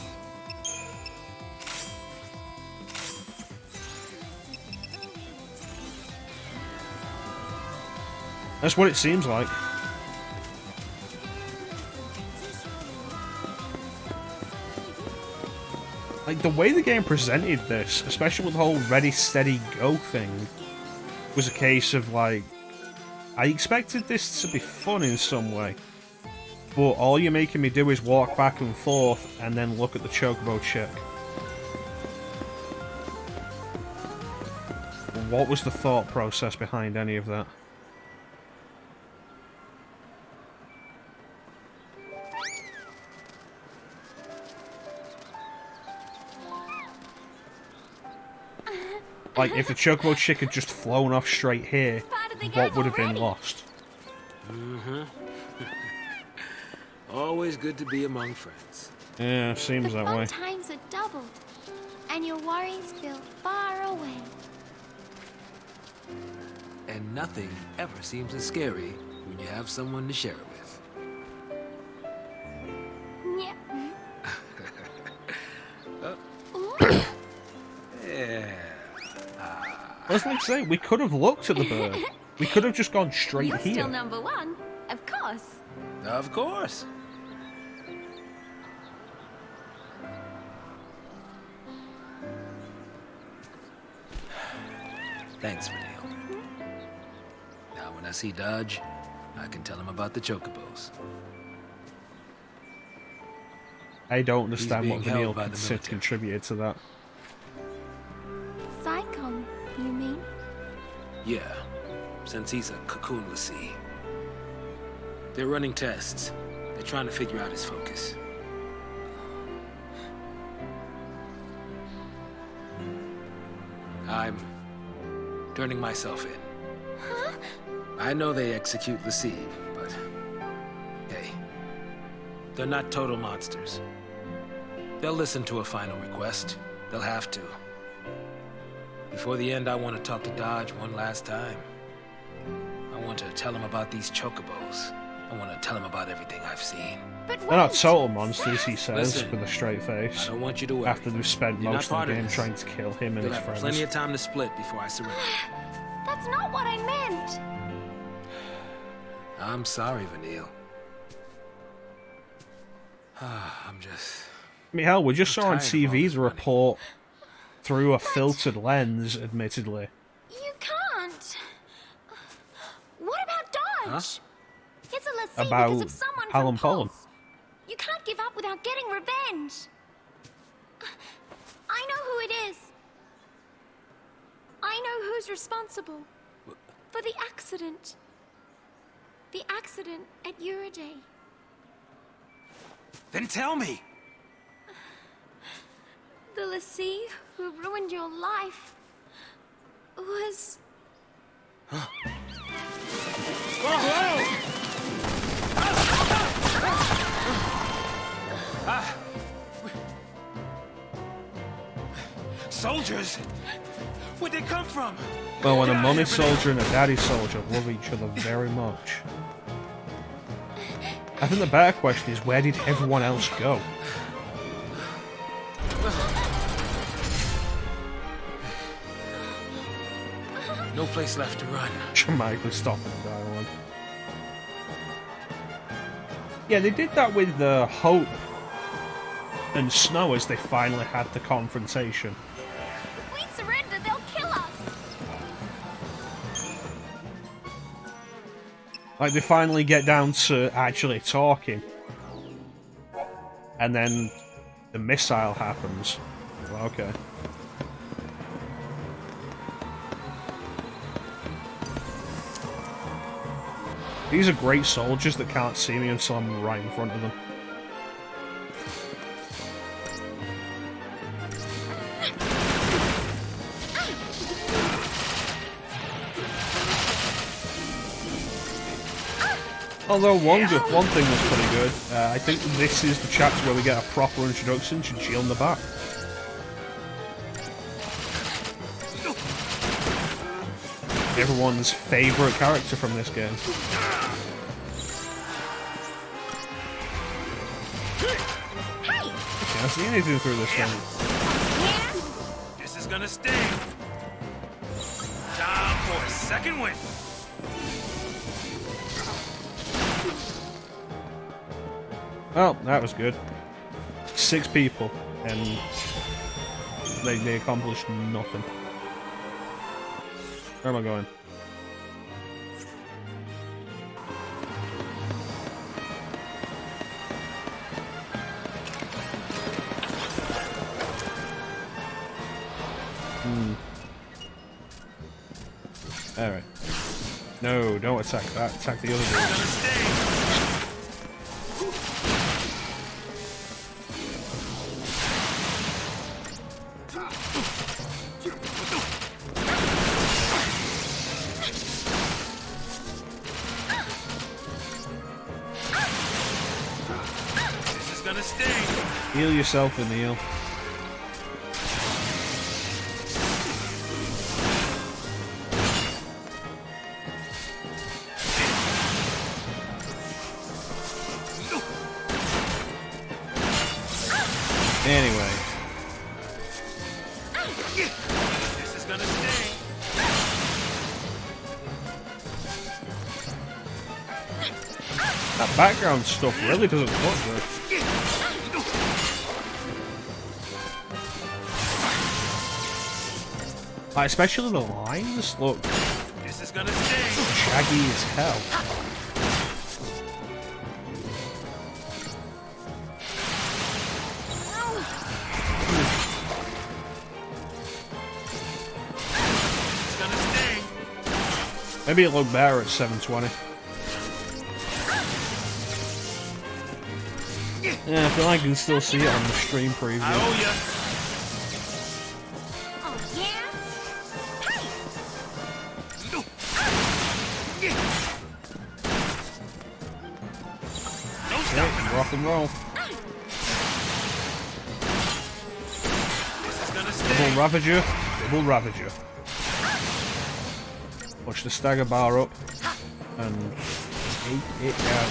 That's what it seems like. Like, the way the game presented this, especially with the whole ready, steady, go thing, was a case of, like, I expected this to be fun in some way, but all you're making me do is walk back and forth and then look at the chocobo chick. What was the thought process behind any of that? Like, if the chocobo chick had just flown off straight here, what would have been lost? Mm-hmm. Always good to be among friends. Yeah, seems that way. Times are doubled, and your worries feel far away. And nothing ever seems as scary when you have someone to share it with. Yeah. Yeah. I was like to say, we could have looked at the bird. We could have just gone straight You're here. still number one, of course. Of course. Thanks, Vanille. Now, when I see Dodge, I can tell him about the chocobos. I don't understand He's what being held Vanille by the contributed to that. Psychom, you mean? Yeah, since he's a cocoon Lassie. They're running tests. They're trying to figure out his focus. I'm turning myself in. Huh? I know they execute Lassie, but hey, they're not total monsters. They'll listen to a final request. They'll have to. Before the end, I want to talk to Dodge one last time. I want to tell him about these chocobos. I want to tell him about everything I've seen. But They're not total monsters, he says, Listen, with a straight face. I don't want you to worry. After they've spent You're most not of the part of game this. trying to kill him and You'll his have friends. plenty of time to split before I surrender. That's not what I meant. I'm sorry, Vanille. I'm just I mean, hell, we just saw on tired of all TV this the report through a filtered lens, admittedly. You can't. What about Dodge? It's a lessee About because of someone Hallam from Pollen. Pulse. You can't give up without getting revenge. I know who it is. I know who's responsible for the accident. The accident at Uriday. Then tell me. The lessee who ruined your life was... Soldiers? Where'd they come from? Well, when a mummy soldier and a daddy soldier love each other very much. I think the better question is, where did everyone else go? No place left to run. Dramatically stopping the dialogue. Yeah, they did that with Hope and Snow as they finally had the confrontation. If we surrender, they'll kill us. Like, they finally get down to actually talking. And then the missile happens. Well, okay. These are great soldiers that can't see me until I'm right in front of them. Although one thing was pretty good, I think this is the chapter where we get a proper introduction to Jill in the back. Everyone's favourite character from this game. I can't see anything through this thing. This is gonna sting. Time for a second win. Well, that was good. 6 people, and they accomplished nothing. Where am I going? Alright. No, don't attack that. Attack the other dude. Heal yourself in the heal. Anyway. This is gonna sting. That background stuff really doesn't look good. Like, especially the lines look This is gonna sting. shaggy as hell. This is gonna sting. Maybe it looked better at 720. Yeah, I feel like I can still see it on the stream preview. I owe ya. Rock and roll. Double Ravager, double Ravager. Push the stagger bar up and take it down.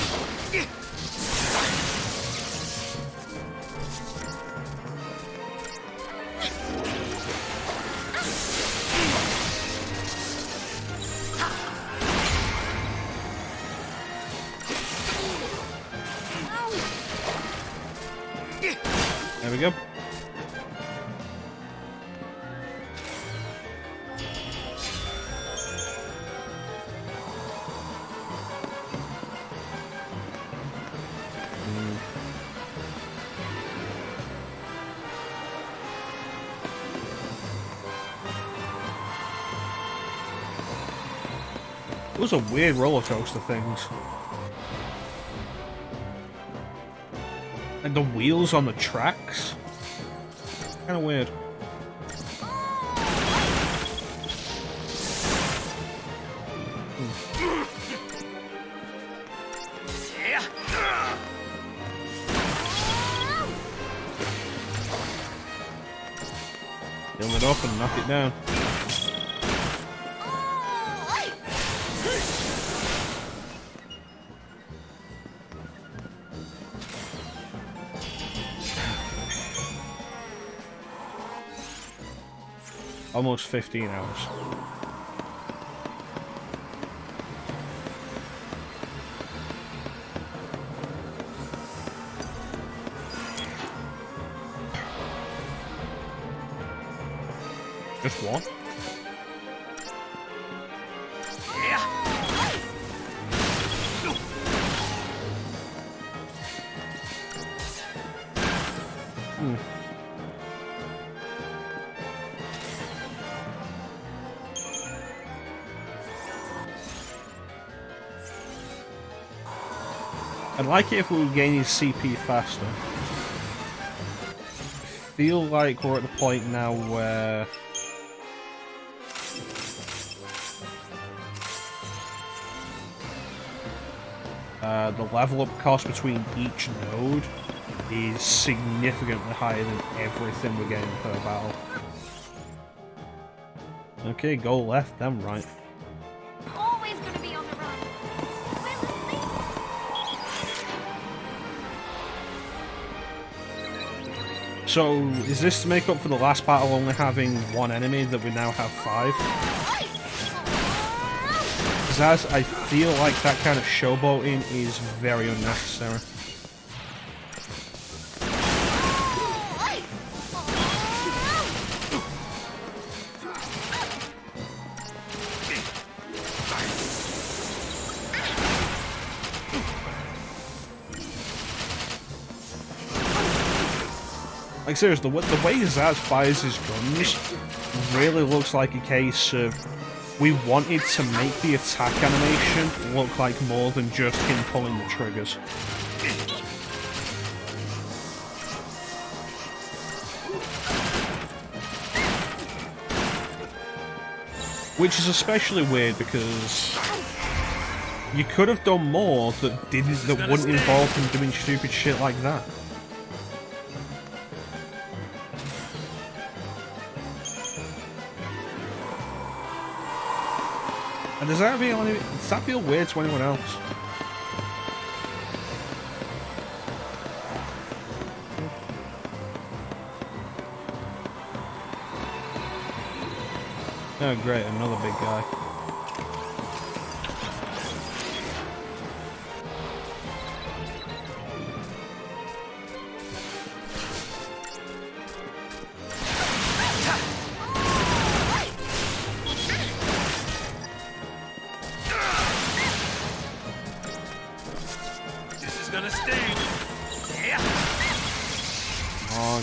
There we go. Those are weird roller coaster things. And the wheels on the tracks? Kinda weird. Build it up and knock it down. Almost 15 hours. Just one? I'd like it if we were gaining CP faster. I feel like we're at the point now where the level up cost between each node is significantly higher than everything we're getting per battle. Okay, go left, then right. Always gonna be on the run. So, is this to make up for the last battle only having one enemy that we now have 5? Because I feel like that kind of showboating is very unnecessary. Like seriously, the way Zaz fires his guns really looks like a case of we wanted to make the attack animation look like more than just him pulling the triggers. Which is especially weird because you could have done more that wouldn't involve him doing stupid shit like that. And does that feel weird to anyone else? Oh great, another big guy.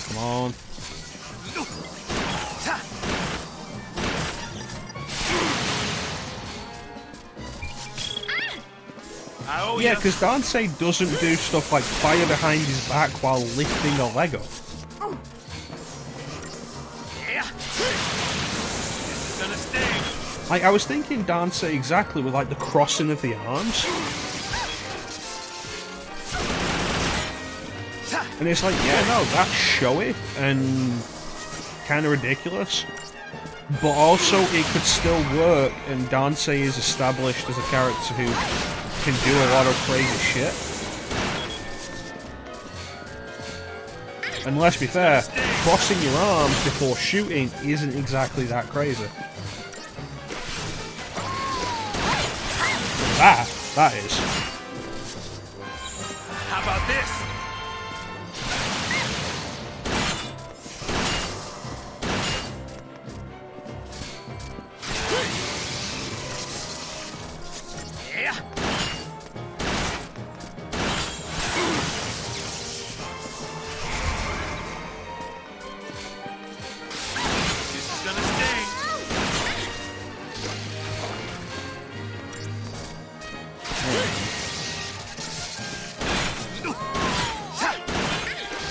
Come on. Yeah, because Dansei doesn't do stuff like fire behind his back while lifting a Lego. Like, I was thinking Dansei exactly with like the crossing of the arms. And it's like, yeah, no, that's showy and kind of ridiculous. But also, it could still work, and Dansei is established as a character who can do a lot of crazy shit. And let's be fair, crossing your arms before shooting isn't exactly that crazy. That is. How about this?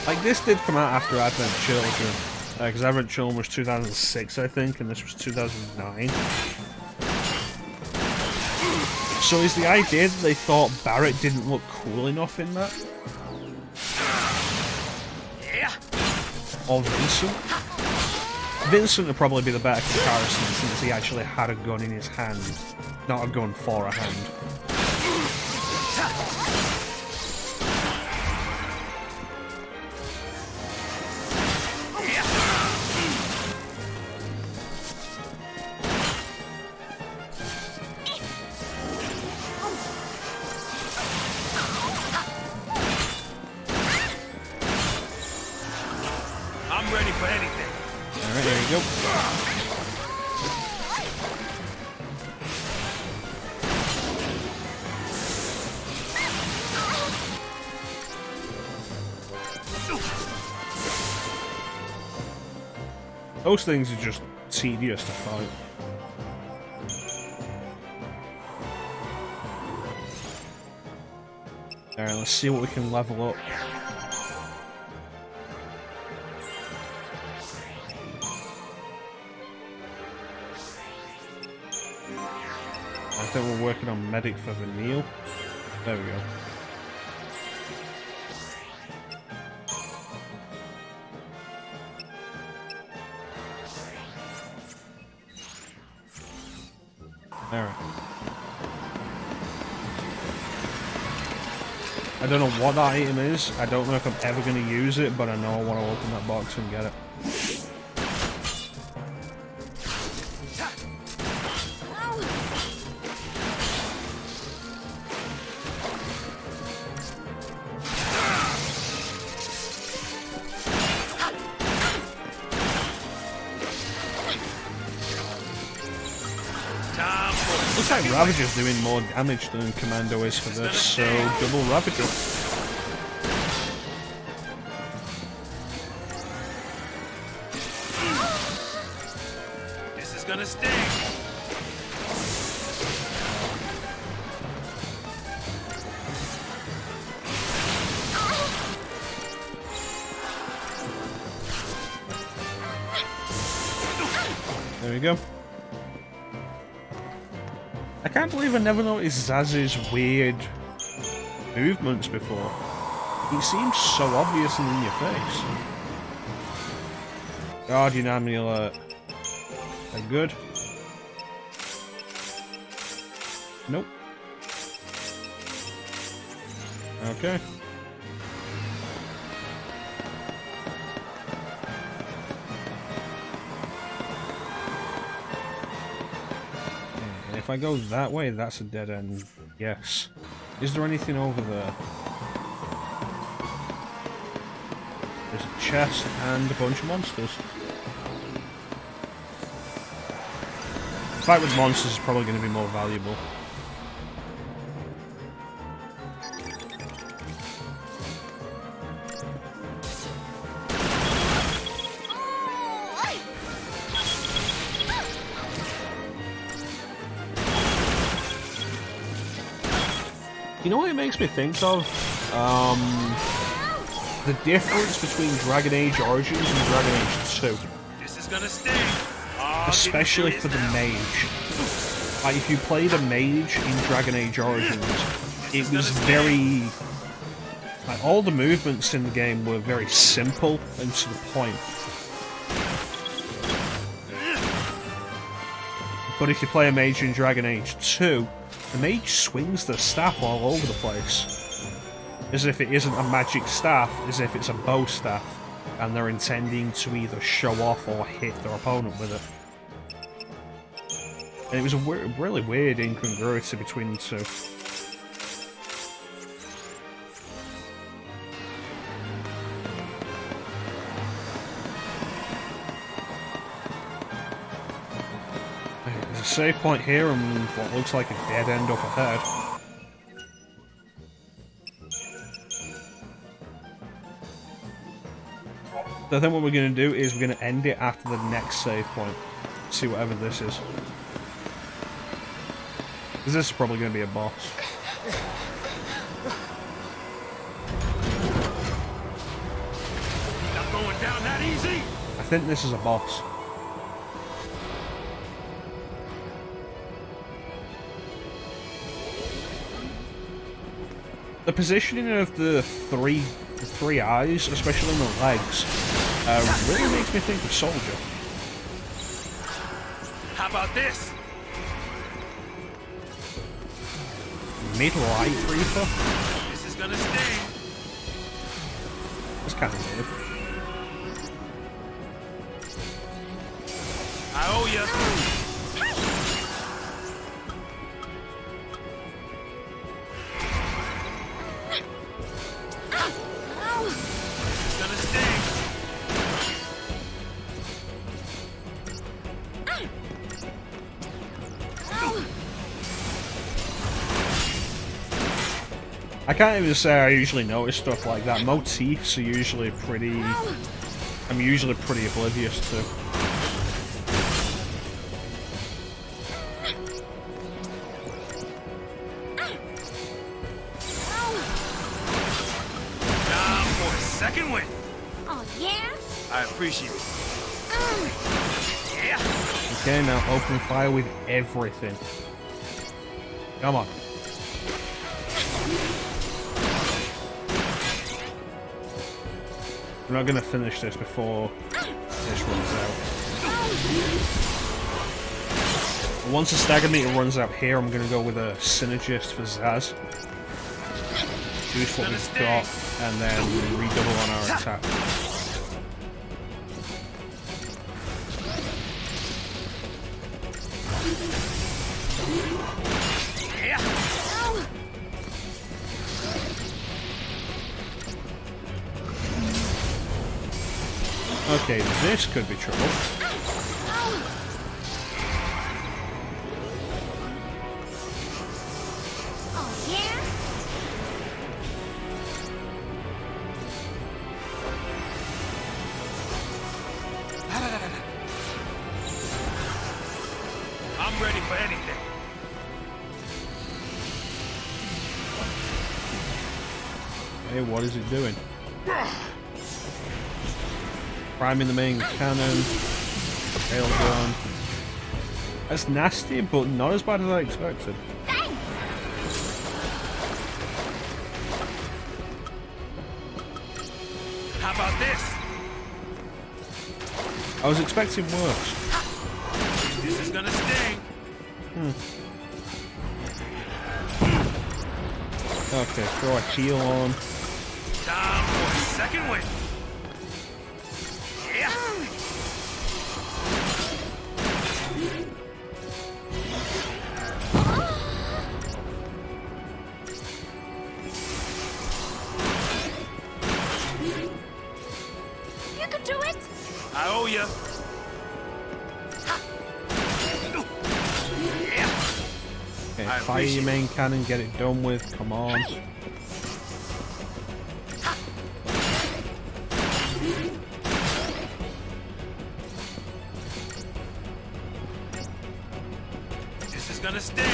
Like, this did come out after Advent Children, because Advent Children was 2006, I think, and this was 2009. So is the idea that they thought Barrett didn't look cool enough in that? Or Vincent? Vincent would probably be the better comparison since he actually had a gun in his hand, not a gun for a hand. I'm ready for anything. Alright, there you go. Those things are just tedious to fight. Alright, let's see what we can level up. I think we're working on medic for Vanille. There we go. Alright. I don't know what that item is. I don't know if I'm ever going to use it, but I know I want to open that box and get it. Looks like Ravager's doing more damage than Commando is for this, so double Ravager. This is gonna sting. There we go. I can't believe I never noticed Zaz's weird movements before. He seems so obvious and in your face. Guardian Amulet. Are good? Nope. Okay. If I go that way, that's a dead end. Yes. Is there anything over there? There's a chest and a bunch of monsters. Fight with monsters is probably going to be more valuable. You know what it makes me think of? The difference between Dragon Age Origins and Dragon Age 2. This is gonna sting. Especially for the mage. Like, if you played a mage in Dragon Age Origins, it was very... like, all the movements in the game were very simple and to the point. But if you play a mage in Dragon Age 2, the mage swings the staff all over the place. As if it isn't a magic staff, as if it's a bow staff, and they're intending to either show off or hit their opponent with it. And it was a really weird incongruity between the two. There's a save point here and what looks like a dead end up ahead. So I think what we're going to do is we're going to end it after the next save point. See whatever this is. Because this is probably going to be a boss. Not going down that easy! I think this is a boss. The positioning of the three eyes, especially in the legs, really makes me think of Soldier. How about this? Mid-light Reaper? This is gonna sting. That's kind of weird. I owe you. This is gonna sting. I can't even say I usually notice stuff like that. Motifs are usually pretty... I'm usually pretty oblivious to. Now for a second win. Oh, yeah? I appreciate it. Yeah. Okay, now open fire with everything. Come on. We're not going to finish this before this runs out. Once the stagger meter runs out here, I'm going to go with a synergist for Zaz. Use what we've got, and then redouble on our attack. Okay, this could be trouble. Oh, yeah? I'm ready for anything. Hey, what is it doing? Priming the main cannon. Railgun. That's nasty, but not as bad as I expected. How about this? I was expecting worse. This is gonna sting. Okay, throw a heal on. Time for a second win. Yeah. You can do it! I owe you. Okay, fire your main cannon, get it done with, come on. This is gonna sting.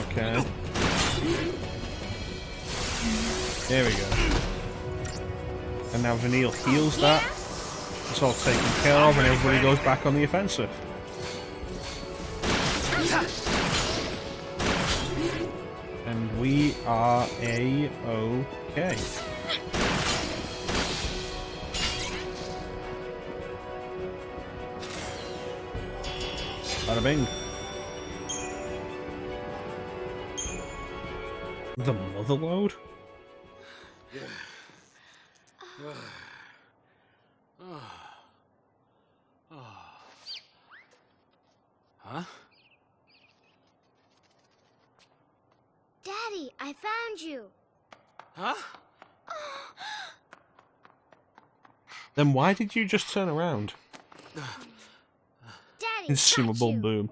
Okay. There we go. And now Vanille heals that. It's all taken care of and everybody goes back on the offensive. And we are A-OK. Bada bing. The motherload? Huh? Daddy, I found you. Huh? Then why did you just turn around? Daddy, Consumable got you. boom.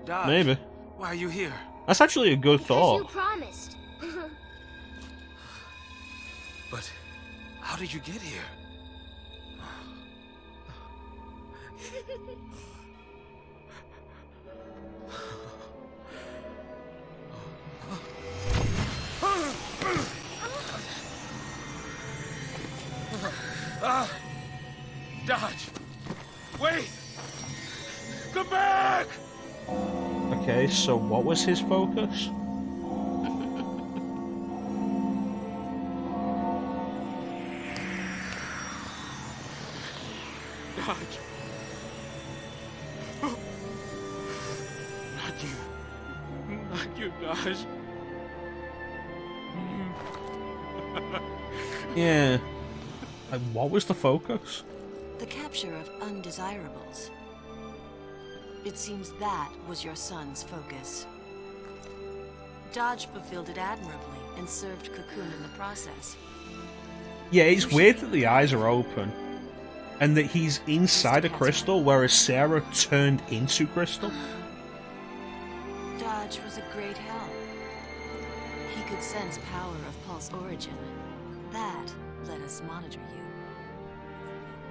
Dad, Maybe. why are you here? That's actually a good As you thought. promised. But how did you get here? Dodge! Wait! Come back! Okay, so what was his focus? Dodge! Not you. Not you, Dodge. Yeah. Like, what was the focus? The capture of undesirables. It seems that was your son's focus. Dodge fulfilled it admirably and served Cocoon in the process. Yeah, it's weird that the eyes are open. And that he's inside a crystal, whereas Sarah turned into crystal. Dodge was a great help. He could sense power of Pulse origin. That let us monitor you.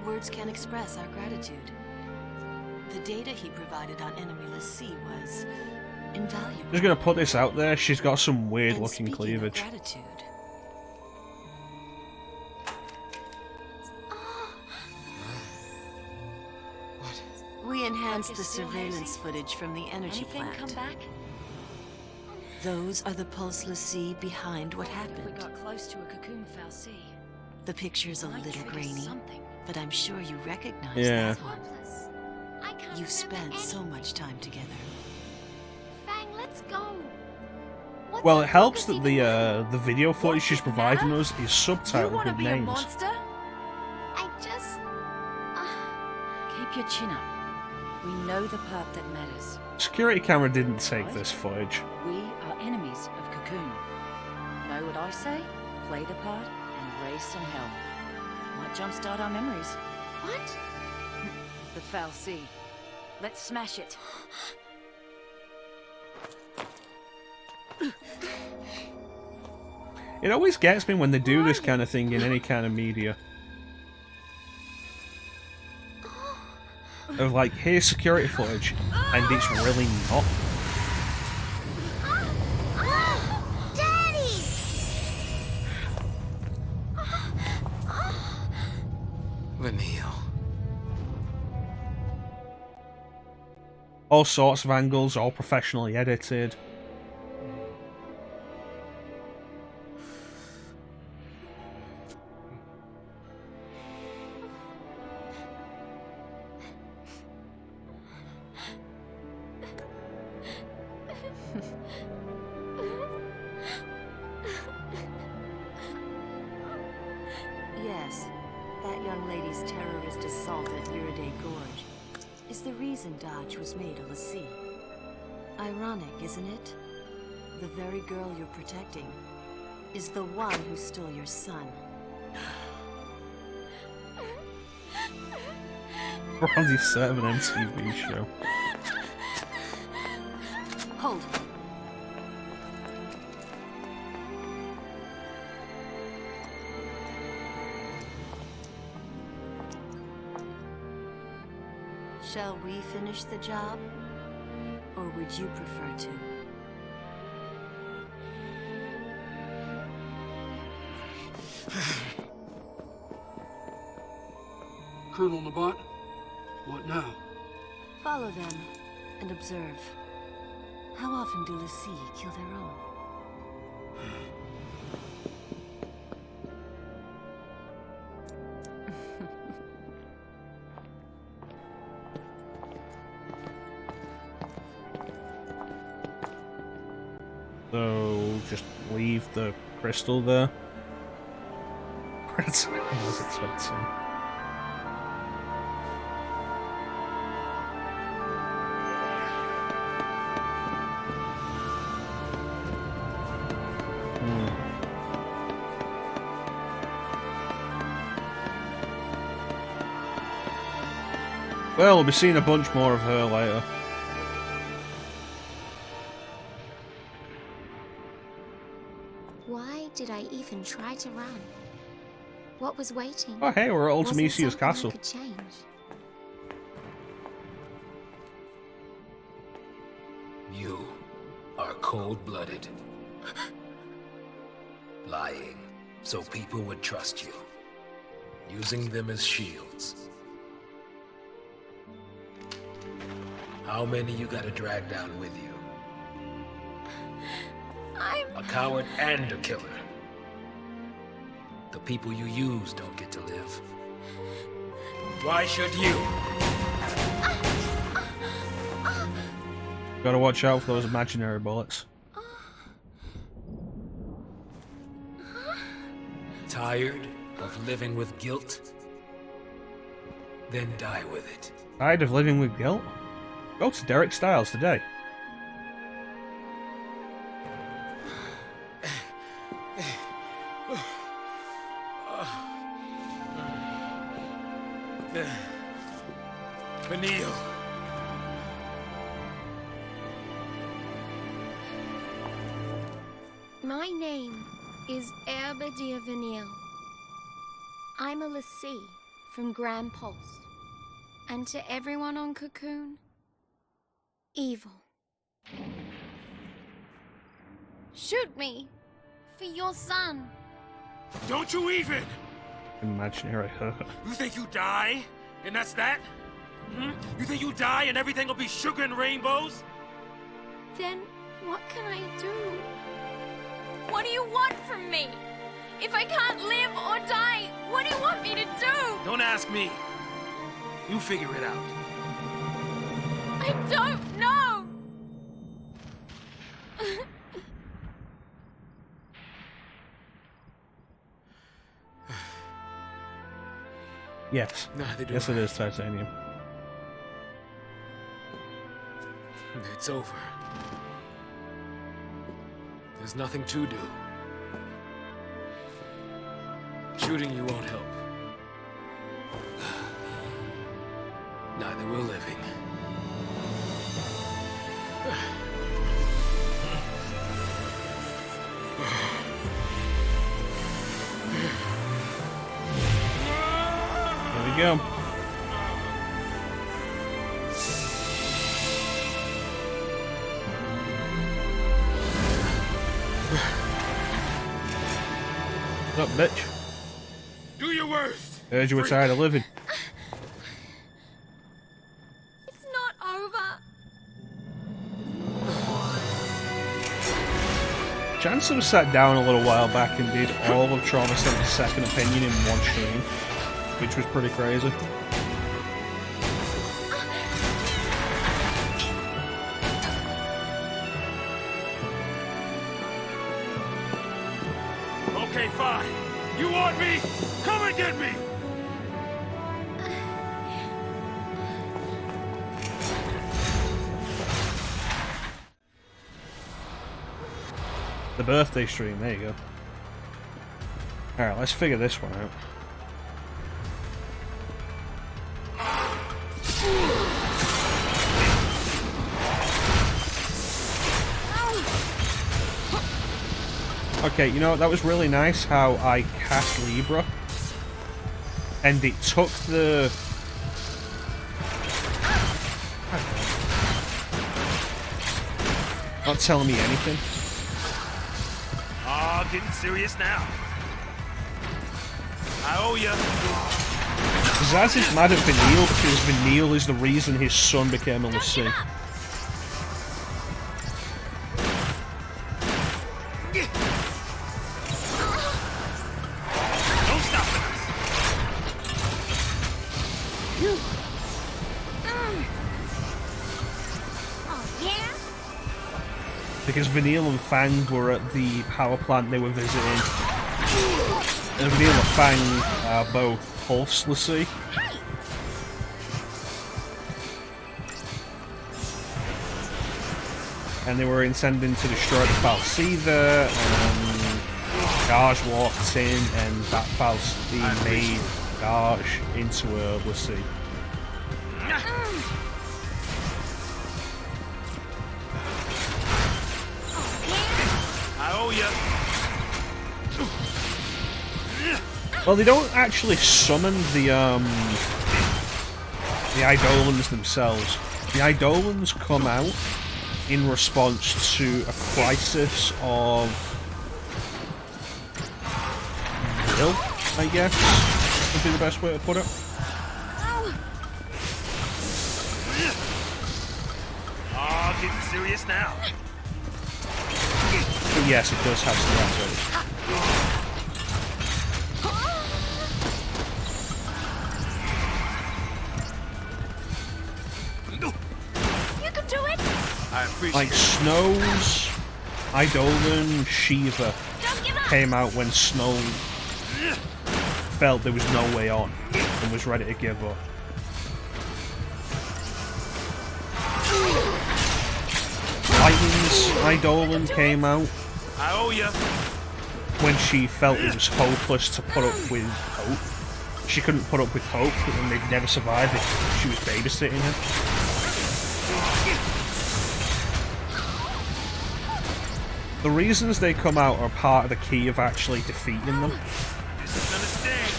Words can't express our gratitude. The data he provided on enemyless sea was invaluable. Just gonna put this out there, she's got some weird And looking speaking of cleavage. gratitude, we enhanced the surveillance footage from the energy plant. Come back? Those are the pulseless sea behind what happened. We got close to a Cocoon fal'Cie. The picture's a little grainy, but I'm sure you recognize Yeah. that one. You've spent so much time together. Fang, let's go. Well, it helps that the video footage she's providing us is subtitled with names. I just... Keep your chin up. We know the part that matters. Security camera didn't take this footage. We are enemies of Cocoon. Know what I say? Play the part and raise some hell. Might jumpstart our memories. What? The fal'Cie. Let's smash it. It always gets me when they do this kind of thing in any kind of media. Of like, here's security footage, and it's really not. Daddy! Let me heal. All sorts of angles, all professionally edited. Yes, that young lady's terrorist assault at Viriday Gorge is the reason Dodge was made a l'Cie. Ironic, isn't it? The very girl you're protecting is the one who stole your son. Brandy set of an MTV show. Hold. Shall we finish the job? Or would you prefer to? Colonel Nabat, what now? Follow them and observe. How often do l'Cie kill their own? So, just leave the crystal there. That's what I was expecting. Well, we'll be seeing a bunch more of her later. Why did I even try to run? What was waiting? Oh hey, we're at Wasn't Ultimisia's something I castle. could change. Cold-blooded. Lying, so people would trust you. Using them as shields. How many you gotta drag down with you? A coward and a killer. The people you use don't get to live. Why should you? Gotta watch out for those imaginary bullets. Tired of living with guilt? Then die with it. Tired of living with guilt? Go to Derek Styles today. Vanille. My name is Herbe de Vanille. I'm a lassie from Grand Pulse. And to everyone on Cocoon, evil. Shoot me for your son. Don't you even! Imaginary hurt. You think you die, and that's that? You think you die and everything will be sugar and rainbows? Then what can I do? What do you want from me? If I can't live or die, what do you want me to do? Don't ask me. You figure it out. I don't know! Yes. Neither do yes, I. it is titanium. It's over. There's nothing to do. Shooting you won't help. Neither will living. There we go. What's up, bitch? Do your worst! Heard you were tired of living. It's not over. Jansen sat down a little while back and did all of Trauma Center's second opinion in one stream, which was pretty crazy. Okay, fine. You want me? Come and get me! The birthday stream, there you go. Alright, let's figure this one out. Okay, you know, that was really nice how I cast Libra. And it took the... Not telling me anything. Ah, getting serious now. I owe ya. Zaz is mad at Vanille because Vanille is the reason his son became a lassie. Don't stop it. Oh, yeah? Because Vanille and Fang were at the power plant they were visiting. And Vanille and Fang are both Pulse lassie. And they were intending to destroy the Falseither, and Garge walked in, and that Falsey made Garge into a lassie. I owe ya. Well, they don't actually summon the Eidolons themselves. The Eidolons come out in response to a crisis of will, I guess, would be the best way to put it. Oh, getting serious now. But yes, it does have some episodes. You can do it! I appreciate Like Snow's Eidolon Shiva came out when Snow felt there was no way on and was ready to give up. Lightning's Eidolon came out I owe ya. when she felt it was hopeless to put up with hope. She couldn't put up with hope, and they'd never survive if she was babysitting her. The reasons they come out are part of the key of actually defeating them.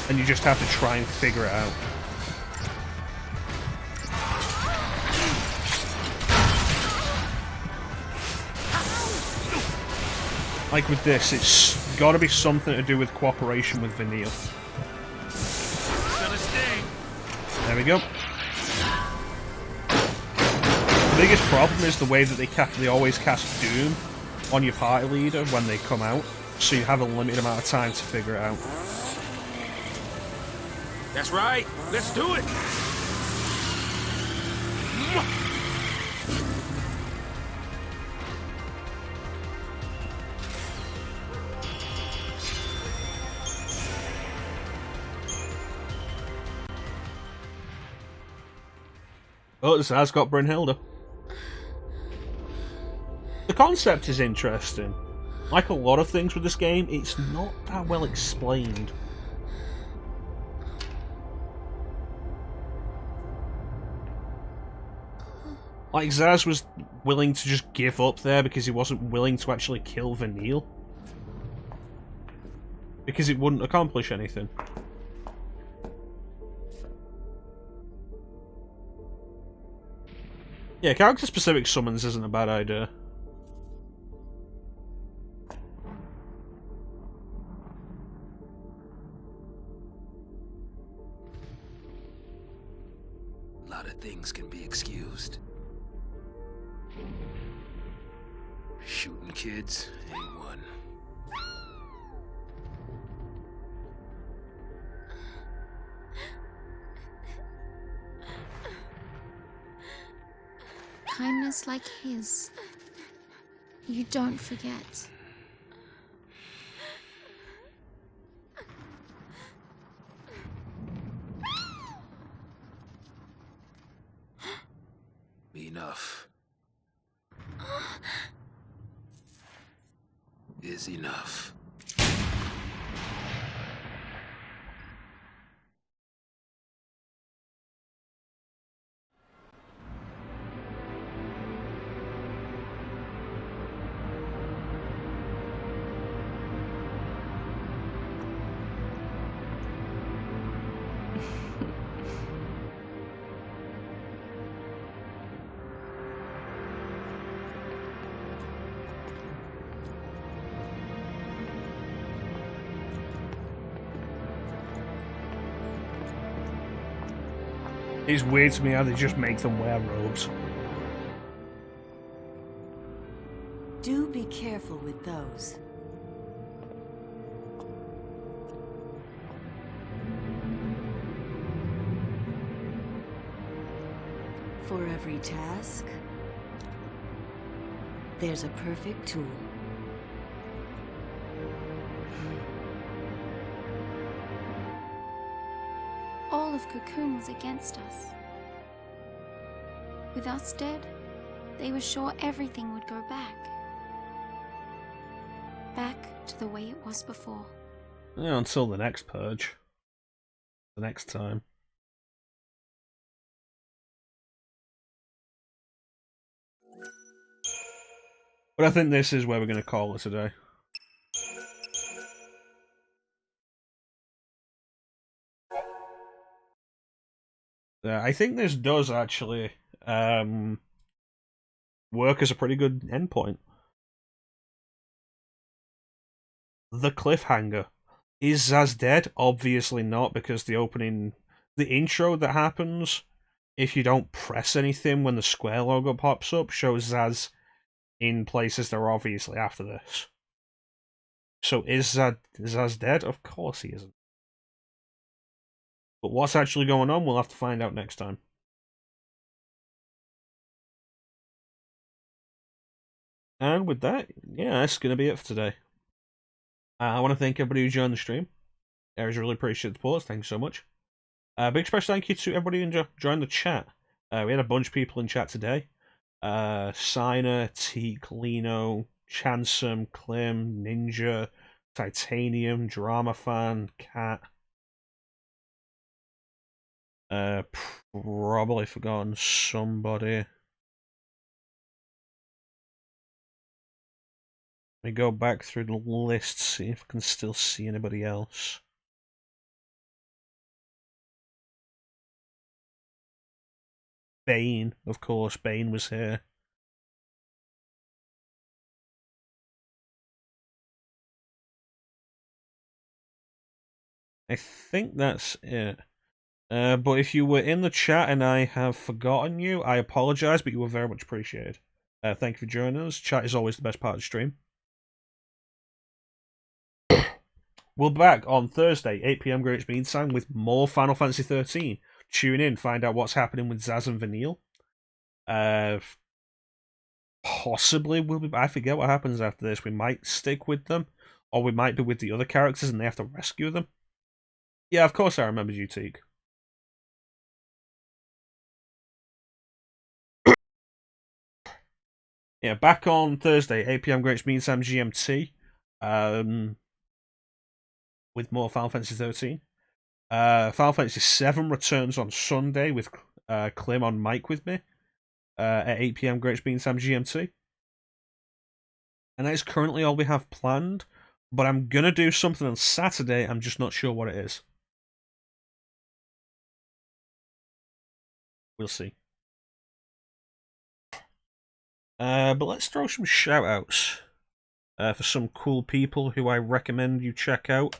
And you just have to try and figure it out. Like with this, it's gotta be something to do with cooperation with Vanille. There we go. The biggest problem is the way that they always cast Doom on your party leader when they come out, so you have a limited amount of time to figure it out. That's right. Let's do it. Oh, this has got Brynhilde. The concept is interesting. Like a lot of things with this game, it's not that well explained. Like, Zaz was willing to just give up there because he wasn't willing to actually kill Vanille. Because it wouldn't accomplish anything. Yeah, character-specific summons isn't a bad idea. A lot of things can be excused. Shooting kids ain't one. Kindness like his, you don't forget. Enough is enough. It's weird to me how they just make them wear robes. Do be careful with those. For every task, there's a perfect tool. All of Cocoon was against us. With us dead, they were sure everything would go back. Back to the way it was before. Yeah, until the next purge. The next time. But I think this is where we're going to call it today. I think this does actually work as a pretty good endpoint. The cliffhanger. Is Zaz dead? Obviously not, because the intro that happens, if you don't press anything when the Square logo pops up, shows Zaz in places that are obviously after this. So is Zaz dead? Of course he isn't. But what's actually going on, we'll have to find out next time. And with that, yeah, that's going to be it for today. I want to thank everybody who joined the stream. I really appreciate the support. Thank you so much. Big special thank you to everybody who joined the chat. We had a bunch of people in chat today. Sina, Teak, Lino, Chansum, Klim, Ninja, Titanium, Drama Fan, Cat. Probably forgotten somebody. Let me go back through the list, see if I can still see anybody else. Bane, of course, Bane was here. I think that's it. But if you were in the chat and I have forgotten you, I apologize, but you were very much appreciated. Thank you for joining us. Chat is always the best part of the stream. We'll be back on Thursday, 8 PM Great Speed Time, with more Final Fantasy 13. Tune in, find out what's happening with Zaz and Vanille. Possibly we'll be. I forget what happens after this. We might stick with them, or we might be with the other characters and they have to rescue them. Yeah, of course I remember you, Teague. Yeah, back on Thursday, 8 PM Great Speed Time GMT. With more Final Fantasy 13. Final Fantasy 7 returns on Sunday with Klim on mic with me at 8 PM Great Speed Time GMT. And that is currently all we have planned, but I'm going to do something on Saturday, I'm just not sure what it is. We'll see. But let's throw some shout-outs for some cool people who I recommend you check out,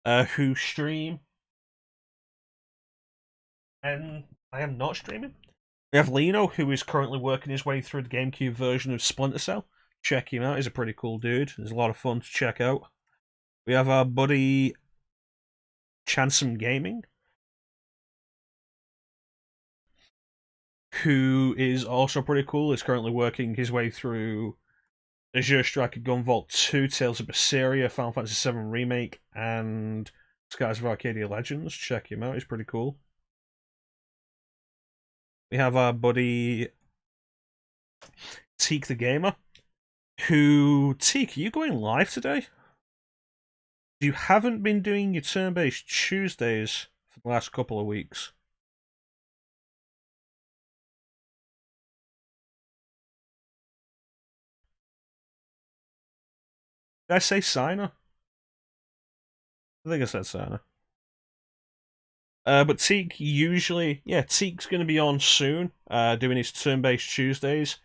who stream. And I am not streaming. We have Lino, who is currently working his way through the GameCube version of Splinter Cell. Check him out, he's a pretty cool dude. There's a lot of fun to check out. We have our buddy Chansum Gaming, who is also pretty cool. He's currently working his way through Azure Striker Gunvolt 2, Tales of Berseria, Final Fantasy VII Remake, and Skies of Arcadia Legends. Check him out, he's pretty cool. We have our buddy Teak the Gamer, who... Teak, are you going live today? You haven't been doing your turn-based Tuesdays for the last couple of weeks. Did I say Sina? I think I said Sina. But Teak usually... Yeah, Teak's going to be on soon, doing his turn-based Tuesdays.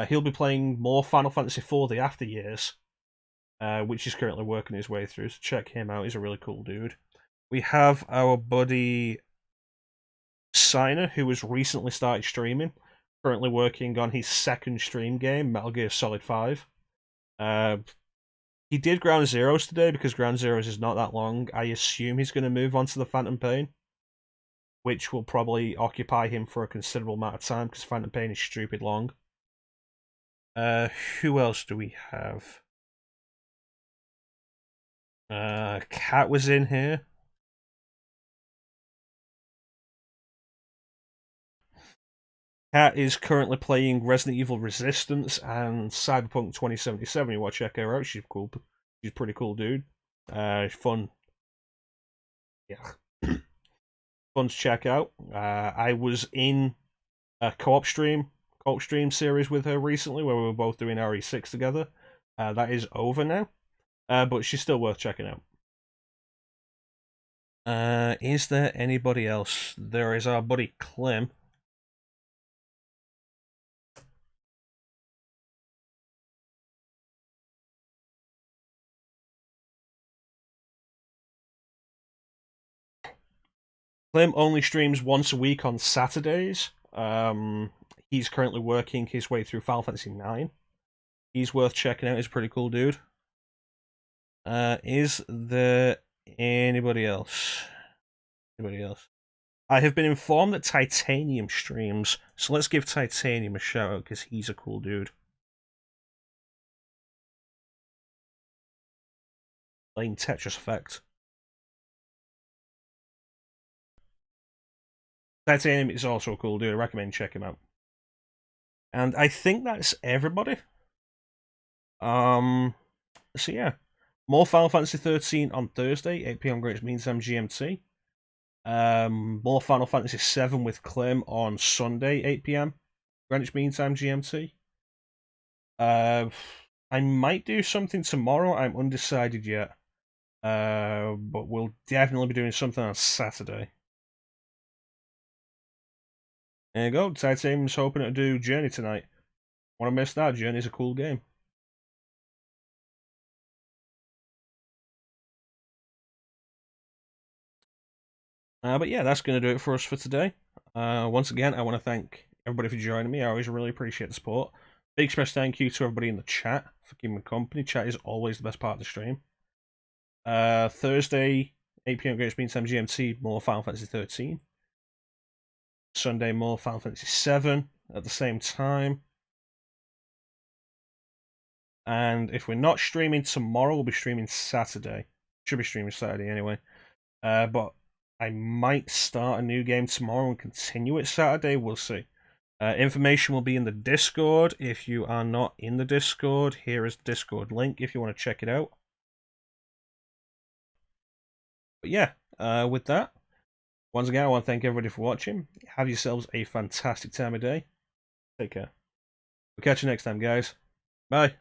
He'll be playing more Final Fantasy IV The After Years, which he's currently working his way through, so check him out, he's a really cool dude. We have our buddy Sina, who has recently started streaming, currently working on his second stream game, Metal Gear Solid 5. He did Ground Zeroes today, because Ground Zeroes is not that long. I assume he's going to move on to the Phantom Pain, which will probably occupy him for a considerable amount of time, because Phantom Pain is stupid long. Who else do we have? Cat was in here. Cat is currently playing Resident Evil Resistance and Cyberpunk 2077. You want to check her out? She's cool. She's a pretty cool dude. Fun. Yeah. Fun to check out. I was in a co-op stream series with her recently, where we were both doing RE6 together. That is over now, but she's still worth checking out. Is there anybody else? There is our buddy Klim. Clem only streams once a week on Saturdays. He's currently working his way through Final Fantasy IX. He's worth checking out. He's a pretty cool dude. Is there anybody else? I have been informed that Titanium streams, so let's give Titanium a shout out because he's a cool dude. Playing Tetris Effect. Titanium is also a cool dude. I recommend check him out. And I think that's everybody. So yeah, more Final Fantasy 13 on Thursday, 8 PM Greenwich Mean Time GMT. More Final Fantasy 7 with Clem on Sunday, 8 PM Greenwich Mean Time GMT. I might do something tomorrow. I'm undecided yet. But we'll definitely be doing something on Saturday. There you go. Titanium's hoping to do Journey tonight. Want to miss that? Journey's a cool game. But yeah, that's going to do it for us for today. Once again, I want to thank everybody for joining me. I always really appreciate the support. Big special thank you to everybody in the chat for keeping me company. Chat is always the best part of the stream. Thursday, 8 PM Greenwich Mean Time GMT, more Final Fantasy 13. Sunday, more Final Fantasy 7 at the same time. And if we're not streaming tomorrow, we'll be streaming Saturday. Should be streaming Saturday anyway. But I might start a new game tomorrow and continue it Saturday. We'll see. Information will be in the Discord. If you are not in the Discord, here is the Discord link if you want to check it out. But yeah, with that, once again, I want to thank everybody for watching. Have yourselves a fantastic time of day. Take care. We'll catch you next time, guys. Bye.